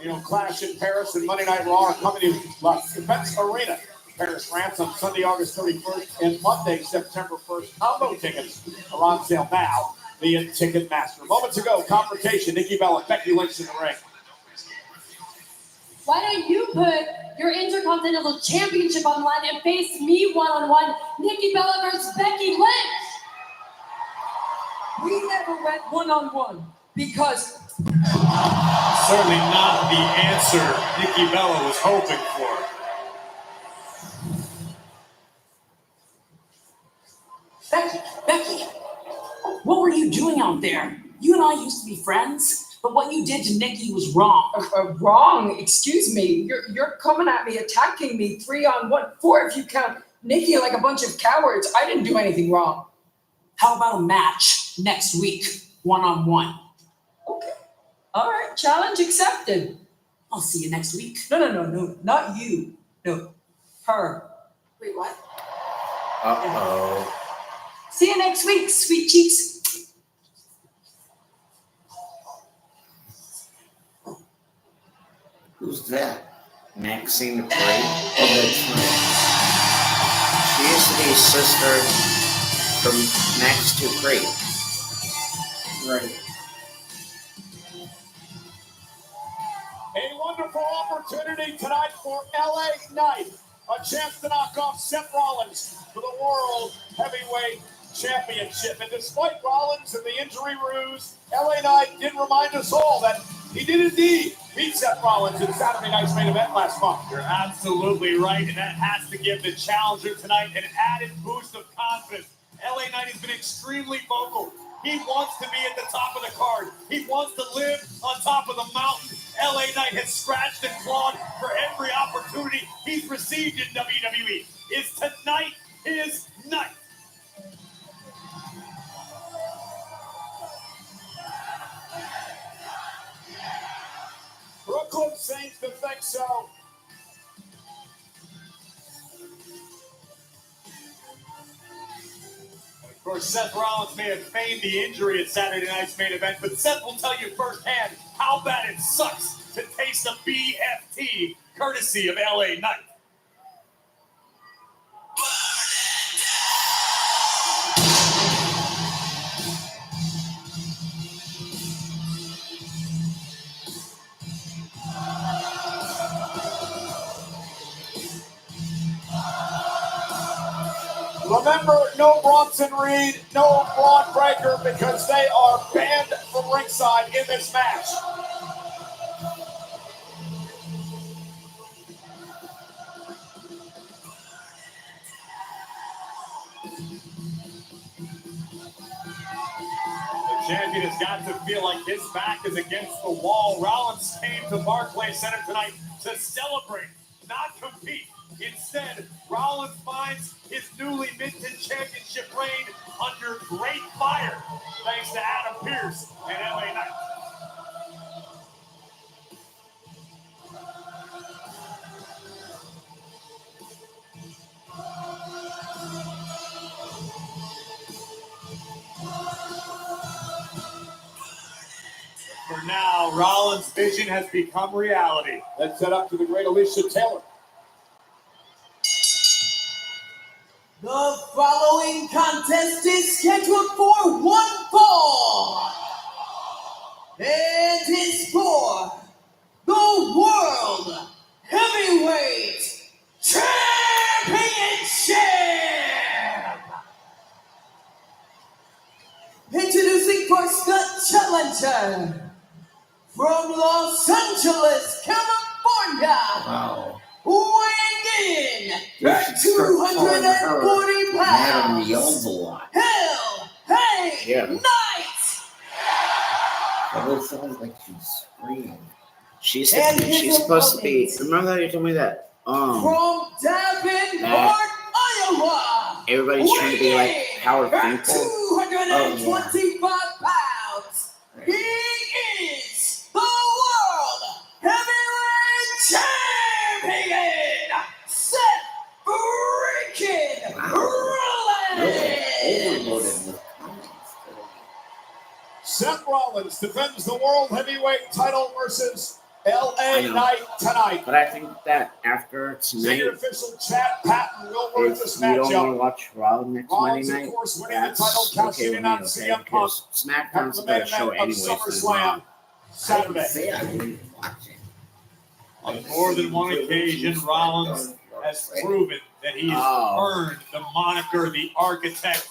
You know, Clash in Paris and Monday Night Raw are coming to La Defense Arena, Paris, France on Sunday, August 31st and Monday, September 1st. Combo tickets are on sale now via Ticketmaster. Moments ago, confrontation, Nikki Bella and Becky Lynch in the ring. Why don't you put your Intercontinental Championship on the line and face me one-on-one, Nikki Bella versus Becky Lynch? We never went one-on-one because Certainly not the answer Nikki Bella was hoping for. Becky, what were you doing out there? You and I used to be friends, but what you did to Nikki was wrong. Wrong? Excuse me. You're coming at me, attacking me 3-on-1, 4 if you count Nikki like a bunch of cowards. I didn't do anything wrong. How about a match next week, one-on-one? Okay. All right. Challenge accepted. I'll see you next week. No. Not you. No. Her. Wait, what? Uh-oh. See you next week, sweet cheeks. Who's that? Maxine Dupree. Oh, that's right. She used to be sister from Max Dupree. Right. A wonderful opportunity tonight for LA Knight. A chance to knock off Seth Rollins for the World Heavyweight Championship. And despite Rollins and the injury ruse, LA Knight did remind us all that he did indeed beat Seth Rollins in Saturday night's main event last month. You're absolutely right, and that has to give the challenger tonight an added boost of confidence. LA Knight has been extremely vocal. He wants to be at the top of the card. He wants to live on top of the mountain. LA Knight has scratched and clawed for every opportunity he's received in WWE. Is tonight his night? Brooklyn seems to think so. Of course, Seth Rollins may have feigned the injury at Saturday night's main event, but Seth will tell you firsthand how bad it sucks to taste a BFT courtesy of LA Knight. Remember, no Bronson Reed, no Braun Breaker, because they are banned from ringside in this match. The champion has got to feel like his back is against the wall. Rollins came to Barclays Center tonight to celebrate, not compete. Instead, Rollins finds his newly minted championship reign under great fire, thanks to Adam Pearce and LA Knight. For now, Rollins' vision has become reality. Let's set up to the great Alicia Taylor. The following contest is scheduled for one fall. It is for the World Heavyweight Championship. Introducing first the challenger from Los Angeles, California. Wow. Weighing in at 240 Madam pounds. yells a lot. Hell, hey, Yeah. Knight. It sounds like she's screaming. She's his supposed to be. opponent. Remember that you told me that? From Davenport, Iowa. Everybody's trying to be like power Weighing at people. 225 pounds. He is the World Heavyweight Champion, Seth freaking Rollins. Overloaded with Seth Rollins defends the World Heavyweight title versus LA Knight tonight. But I think that after Senior tonight, official Chad Patton will work if this you don't want to matchup. watch Raw next Rollins, Monday of night, course, winning the that's title, cashing okay in with on me, CM okay? Punk. Because SmackDown's a better show Of anyways than SummerSlam Raw. Saturday. I didn't watch it. On more than one occasion, Rollins has proven that he has earned the moniker the architect.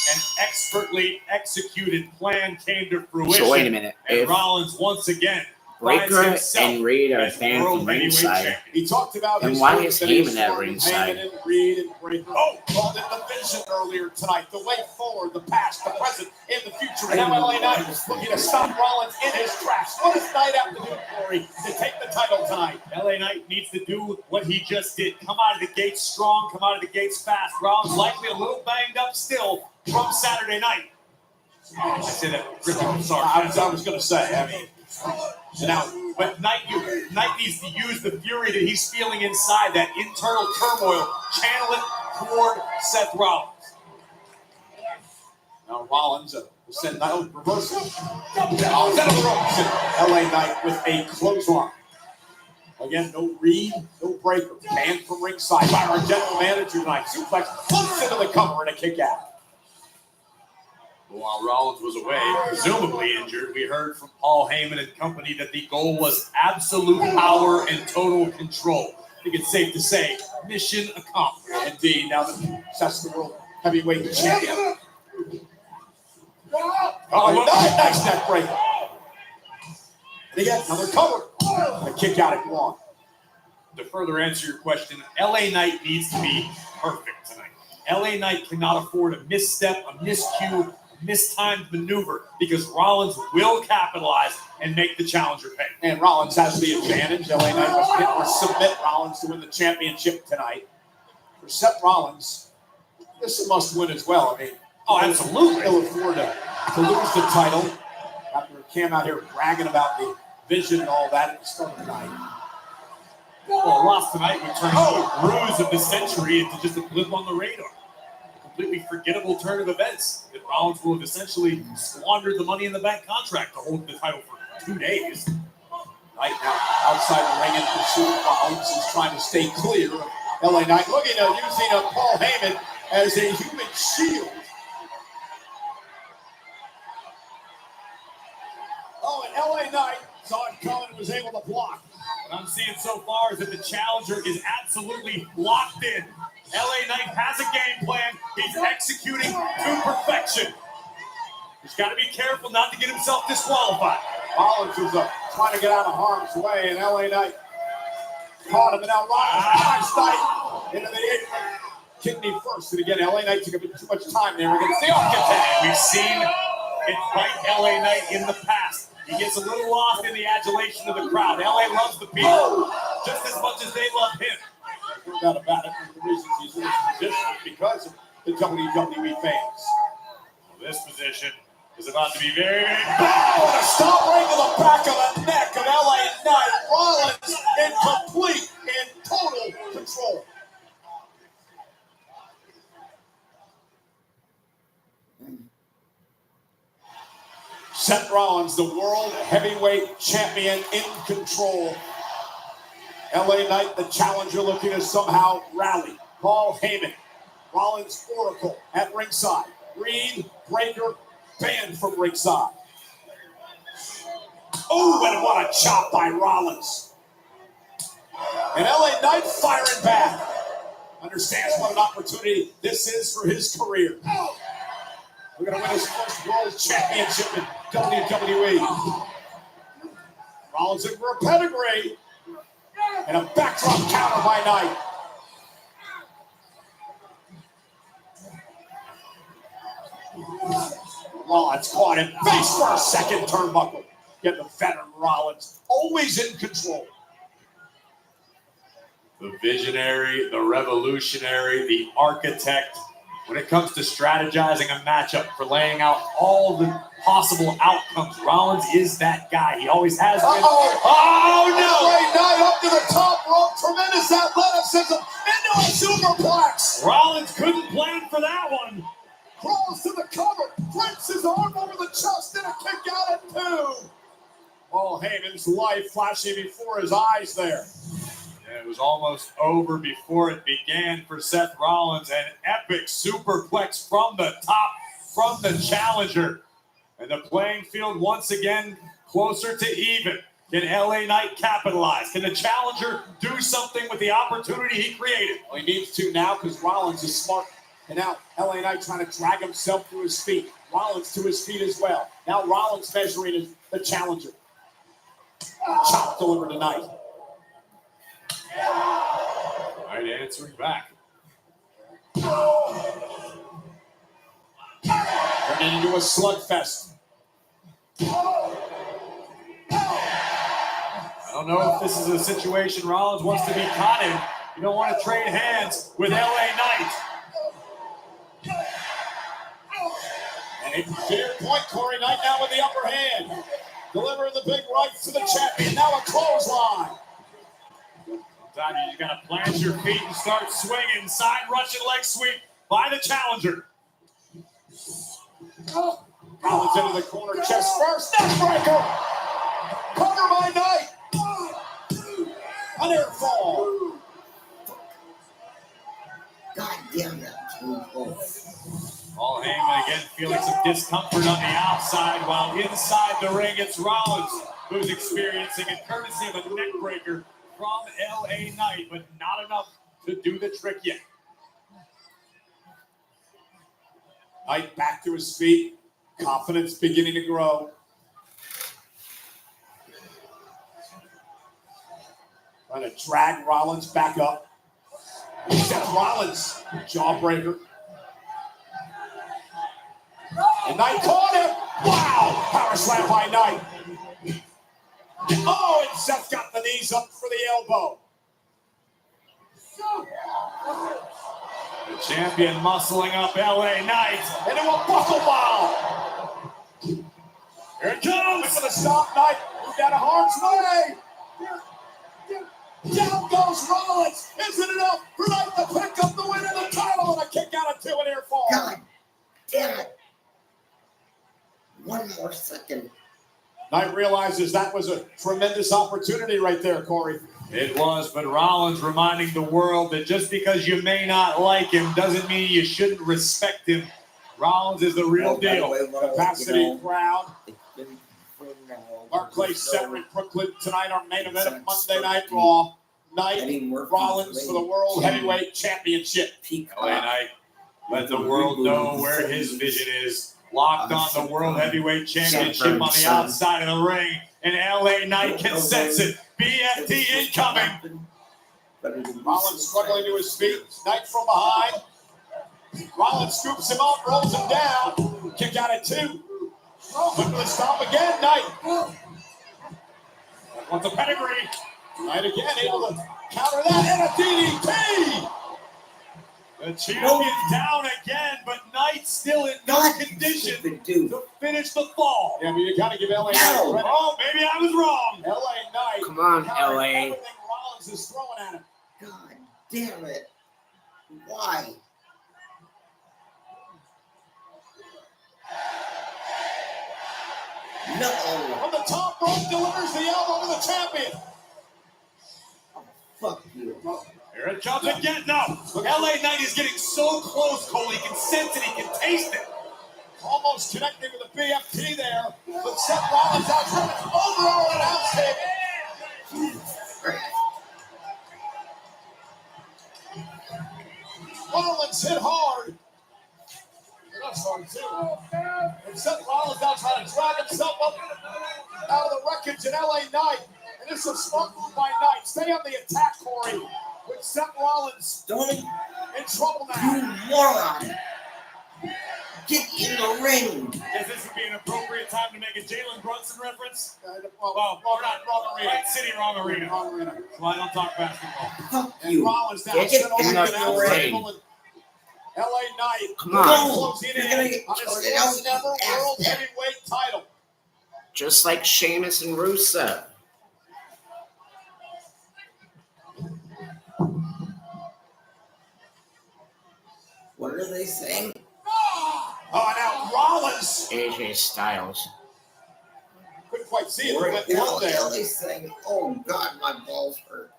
An expertly executed plan came to fruition. So wait a minute. And If Rollins once again finds Breaker himself and Reed are as banned World from Heavyweight ringside, Champion. He talked about then his why work is that he Heyman at formed with ringside? Heyman and Reed and Breaker. Called it the vision earlier tonight. The way forward, the past, the present, and the future. And now LA Knight looking to stop Rollins in his tracks. What does Knight have to do, Corey, to take the title tonight? LA Knight needs to do what he just did. Come out of the gates strong, come out of the gates fast. Rollins likely a little banged up still from Saturday night. I said that. Sorry, I was going to say. I mean, now, but Knight needs to use the fury that he's feeling inside, that internal turmoil, channel it toward Seth Rollins. Now Rollins will send Knight reversal. Rollins out of the ropes, and LA Knight with a clothesline. Again, no Reed, no Breaker. Banned from ringside by our general manager tonight. Suplex flips into the cover and a kick out. While Rollins was away, presumably injured, we heard from Paul Heyman and company that the goal was absolute power and total control. I think it's safe to say, mission accomplished. Indeed, now the Seth's the World Heavyweight Champion. Oh, nice neck breaker. And again, another cover. A kick out at one. To further answer your question, LA Knight needs to be perfect tonight. LA Knight cannot afford a misstep, a miscue, mistimed maneuver, because Rollins will capitalize and make the challenger pay. And Rollins has the advantage. LA Knight must hit or submit Rollins to win the championship tonight. For Seth Rollins, this is a must win as well. I mean, absolutely. He'll afford to lose the title after Cam out here bragging about the vision and all that at the start of the night. Well, lost tonight would turn a bruise of the century into just a blip on the radar. Completely forgettable turn of events that Rollins will have essentially squandered the Money in the Bank contract to hold the title for 2 days. Right now, outside the ring in pursuit, Rollins is trying to stay clear of LA Knight, looking at using Paul Heyman as a human shield. Oh, and LA Knight saw it coming and was able to block. What I'm seeing so far is that the challenger is absolutely locked in. LA Knight has a game plan. He's executing to perfection. He's got to be careful not to get himself disqualified. Rollins is trying to get out of harm's way, and LA Knight caught him, and now Rollins Knight into the apron. Kidney first, and again, LA Knight took a bit too much time there against the architect. We've seen it fight LA Knight in the past. He gets a little lost in the adulation of the crowd. LA loves the people just as much as they love him. No doubt about it. One of the reasons he's in this position is because of the WWE fans. This position is about to be very Oh, and a stop right to the back of the neck of LA Knight. Rollins in complete and total control. Seth Rollins, the world heavyweight champion, in control. LA Knight, the challenger, looking to somehow rally. Paul Heyman, Rollins Oracle at ringside. Reed, Breaker, banned from ringside. Oh, and what a chop by Rollins. And LA Knight firing back. Understands what an opportunity this is for his career. We're going to win his first world championship in WWE. Rollins in for a pedigree. And a backdrop counter by Knight. Rollins caught him face first, second turnbuckle. Get the veteran Rollins always in control. the visionary, the revolutionary, the architect. When it comes to strategizing a matchup, for laying out all the possible outcomes, Rollins is that guy. He always has been. Oh, no! LA Knight up to the top rope. Tremendous athleticism into a superplex. Rollins couldn't plan for that one. Crawls to the cover. Flips his arm over the chest and a kick out at two. Paul Heyman's life flashing before his eyes there. It was almost over before it began for Seth Rollins. An epic superplex from the top, from the challenger. And the playing field once again closer to even. Can LA Knight capitalize? Can the challenger do something with the opportunity he created? Well, he needs to now because Rollins is smart. And now LA Knight trying to drag himself to his feet. Rollins to his feet as well. Now Rollins measuring the challenger. Chop delivered tonight. Right, answering back. Turning into a slugfest. I don't know if this is a situation Rollins wants to be caught in. You don't want to trade hands with LA Knight. And a fair point, Corey Knight now with the upper hand. Delivering the big right to the champion. Now a clothesline. Sometimes you just got to plant your feet and start swinging. Side Russian leg sweep by the challenger. Rollins into the corner, chest first, neck breaker. Cover by Knight. An air fall. God damn that. Paul Heyman again feeling some discomfort on the outside, while inside the ring it's Rollins who's experiencing it, courtesy of a neck breaker from LA Knight, but not enough to do the trick yet. Knight back to his feet. Confidence beginning to grow. Trying to drag Rollins back up. Seth Rollins, jawbreaker. And Knight caught him. Wow! Power slam by Knight. Oh, and Seth got the knees up for the elbow. The champion muscling up LA Knight Into a buckle bomb. Here it comes. Look for the stop, Knight. Moved out of harm's way. Down goes Rollins. Isn't enough for Knight to pick up the win of the title and a kick out of two and air fall. God damn it. One more second. Knight realizes that was a tremendous opportunity right there, Corey. It was, but Rollins reminding the world that just because you may not like him doesn't mean you shouldn't respect him. Rollins is the real deal. Capacity crowd. Barclays Center in Brooklyn tonight, our main event of Monday Night Raw. Knight Eddie Murphy Rollins for the World Heavyweight Championship. LA Knight let the world know where his vision is. Locked on the World Heavyweight Championship on the outside of the ring, and LA Knight can sense it. BFT incoming. Rollins struggling to his feet. Knight from behind. Rollins scoops him up, rolls him down. Kick out at 2. Look for the stop again, Knight. Wants a pedigree. Knight again able to counter that, and a DDT. The champion down again, but Knight still in no condition to finish the fall. Yeah, but you gotta give LA Knight credit. Oh, maybe I was wrong. LA Knight. Come on, LA. Everything Rollins is throwing at him. God damn it. Why? No. From the top rope delivers the elbow to the champion. Fuck you. Here it comes again. No. LA Knight is getting so close, Cole. He can sense it. He can taste it. Almost connecting with the BFT there. But Seth Rollins out from an overall announce table. Rollins hit hard. That's hard too. And Seth Rollins now trying to drag himself up out of the wreckage in LA Knight. And this is a smart move by Knight. Stay on the attack, Corey. With Seth Rollins in trouble now. You moron. Get in the ring. Guess this would be an appropriate time to make a Jalen Brunson reference. Well, we're not wrong arena. Right city, wrong arena. Wrong arena. So I don't talk basketball. Fuck And you. Rollins now Get sent in over to the the ring. table. LA Knight. Come on. Closing You're in gonna get on his choked first out. ever World Heavyweight title. Just like Sheamus and Rusev. What are they saying? Oh, now Rollins. AJ Styles. Couldn't quite see it. What Went the hell out there. are they saying? Oh God, my balls hurt.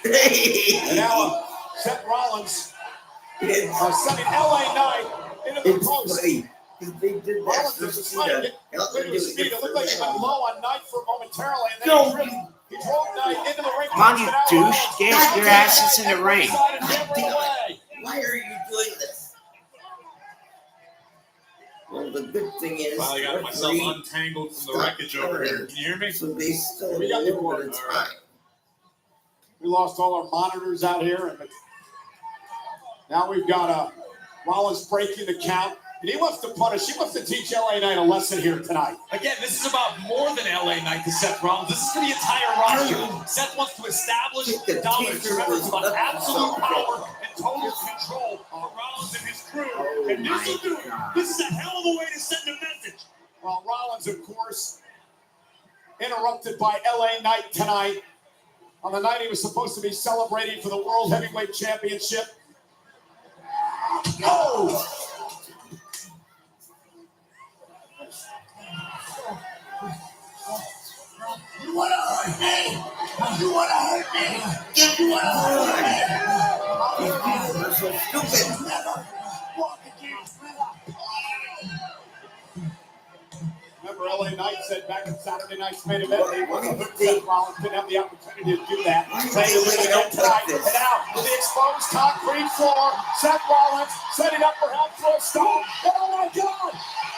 And now Seth Rollins sending LA Knight into the It's post. funny. They did that Rollins for is trying to Cena. get rid of his feet. It looked like he went No, low on Knight for momentarily, and then he drove Knight into the ring. Come on, you Now douche. Rollins Get out your to asses the in the side, ring. side, and hammer away. why are you doing this? Well, the good thing is, Finally got myself referee untangled from the stopped wreckage over here. covering, Can you hear me? so they still We got have the a little bit of board. time. We lost all our monitors out here, and now we've got Rollins breaking the count. And he wants to punish. He wants to teach LA Knight a lesson here tonight. Again, this is about more than LA Knight to Seth Rollins. This is for the entire roster. Seth wants to establish dominance. Remember, it's about absolute power and total control for Rollins and his crew. And this will do it. This is a hell of a way to send a message. Well, Rollins, of course, interrupted by LA Knight tonight. On the night he was supposed to be celebrating for the World Heavyweight Championship. Oh! You wanna hurt me? You wanna hurt me? If you wanna hurt me? These people are so stupid. Never walk against Remember, LA Knight said back in Saturday night's main event, they wasn't hooked. Seth Rollins didn't have the opportunity to do that. Saying to win again tonight. And now, with the exposed concrete floor, Seth Rollins setting up perhaps for a stop. Oh my God!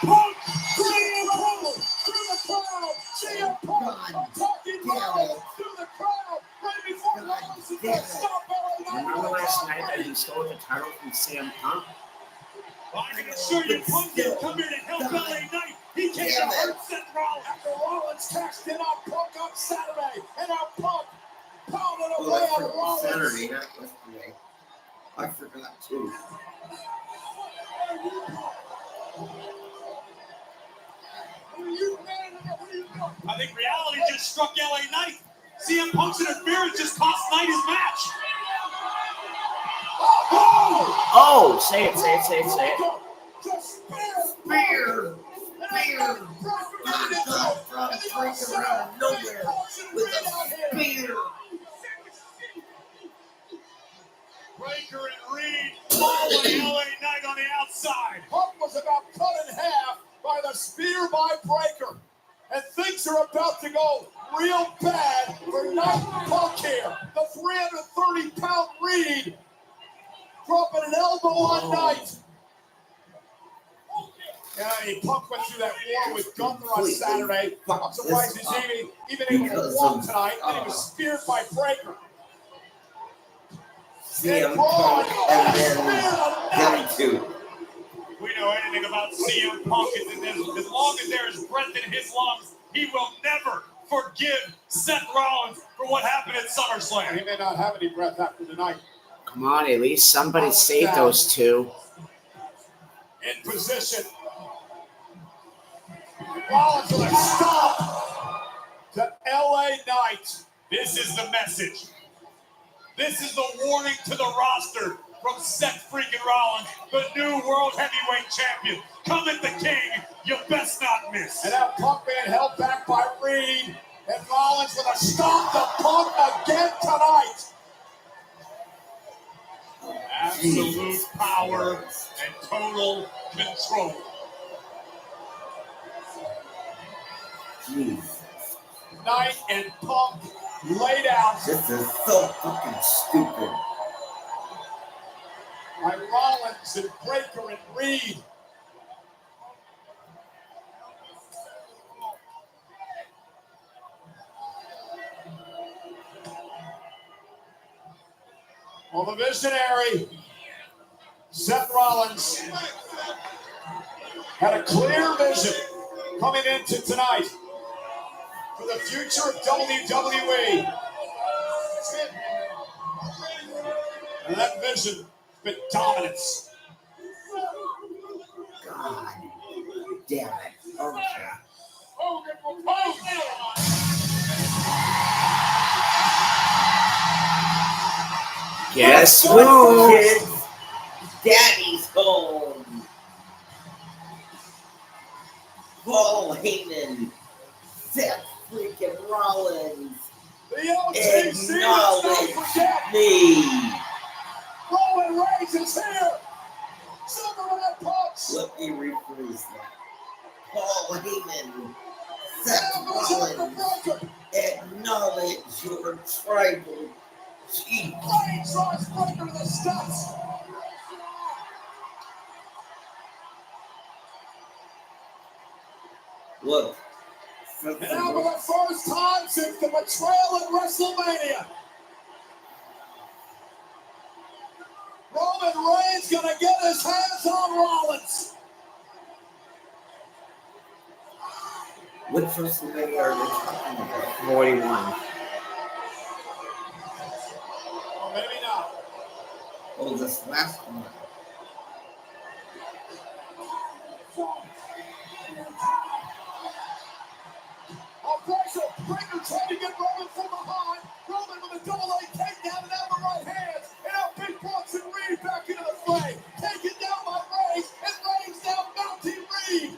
Punk! CM Punk! Through the crowd! CM Punk! I'm talking about through the crowd! Right before Rollins is going to stop LA Knight. Remember last night that he stole the title from CM Punk? Well, I can assure you, Punk didn't come here to help LA Knight. He came to hurt Seth Rollins. After Rollins cashed in on Punk on Saturday, and now Punk pounded Well, away that's on from Rollins. Saturday, not yesterday. I forgot too. I think reality just struck LA Knight. CM Punk's interference just cost Knight his match. Oh, say it, say it, say it, say it. Spear! Spear! God, from breaking around nowhere with a spear! Breaker and Reed following LA Knight on the outside. Punk was about cut in spear by Breaker. And things are about to go real bad for Knight Punk here. The 330-pound Reed dropping an elbow on Knight. Yeah, Punk went through that war with Gunther on Saturday. I'm surprised he's even able to walk tonight. And he was speared by Breaker. CM Punk and then them two. We know anything about CM Punk is in this. As long as there is breath in his lungs, he will never forgive Seth Rollins for what happened at SummerSlam. He may not have any breath after tonight. Come on, at least somebody save those two. In position. Rollins with a stop to LA Knight. This is the message. This is the warning to the roster from Seth freaking Rollins, the new World Heavyweight Champion. Come at the King, you best not miss. And now Punk being held back by Reed. And Rollins with a stop to Punk again tonight. Absolute power and total control. Jeez. Knight and Punk laid out. This is so fucking stupid. By Rollins and Breaker and Reed. Well, the visionary, Seth Rollins, had a clear vision coming into tonight for the future of WWE. And that vision been dominance. God damn it. Okay. Guess What's who? kids? Daddy's home. Paul Heyman, Seth freaking Rollins, The OTC acknowledge me. Roman Reigns is here. Superman Punch. Let me rephrase that. Paul Heyman, Seth Rollins, acknowledge your tribal chief. Reigns drives Breaker to the steps. Look. And now for the first time since the betrayal at WrestleMania, Roman Reigns gonna get his hands on Rollins. Which WrestleMania are they talking about? 41. Oh, maybe not. Oh, this last one. Breaker trying to get Roman from behind. Roman with a double A takedown and out the right hands. And now Big Boss and Reed back into the fray. Taken down by Reigns. And Reigns now mounting Reed.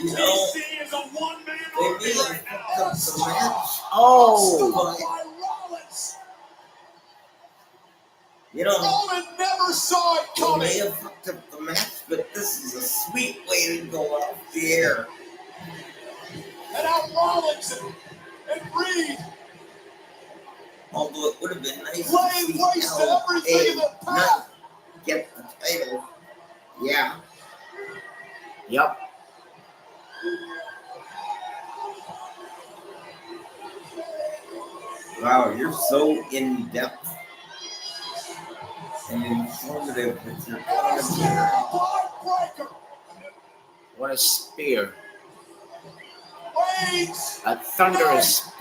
The OTC is a one-man army right now. Oh. By Rollins. You know, Roman never saw it they coming. may have fucked up the match, but this is a sweet way to go off the air. And now Rollins and Reed. Although it would have been nice Laying to see waste to everything in the not path. get the title. Yeah. Yep. Wow, you're so in depth and informative with your commentary. What a spear. Reigns. A thunderous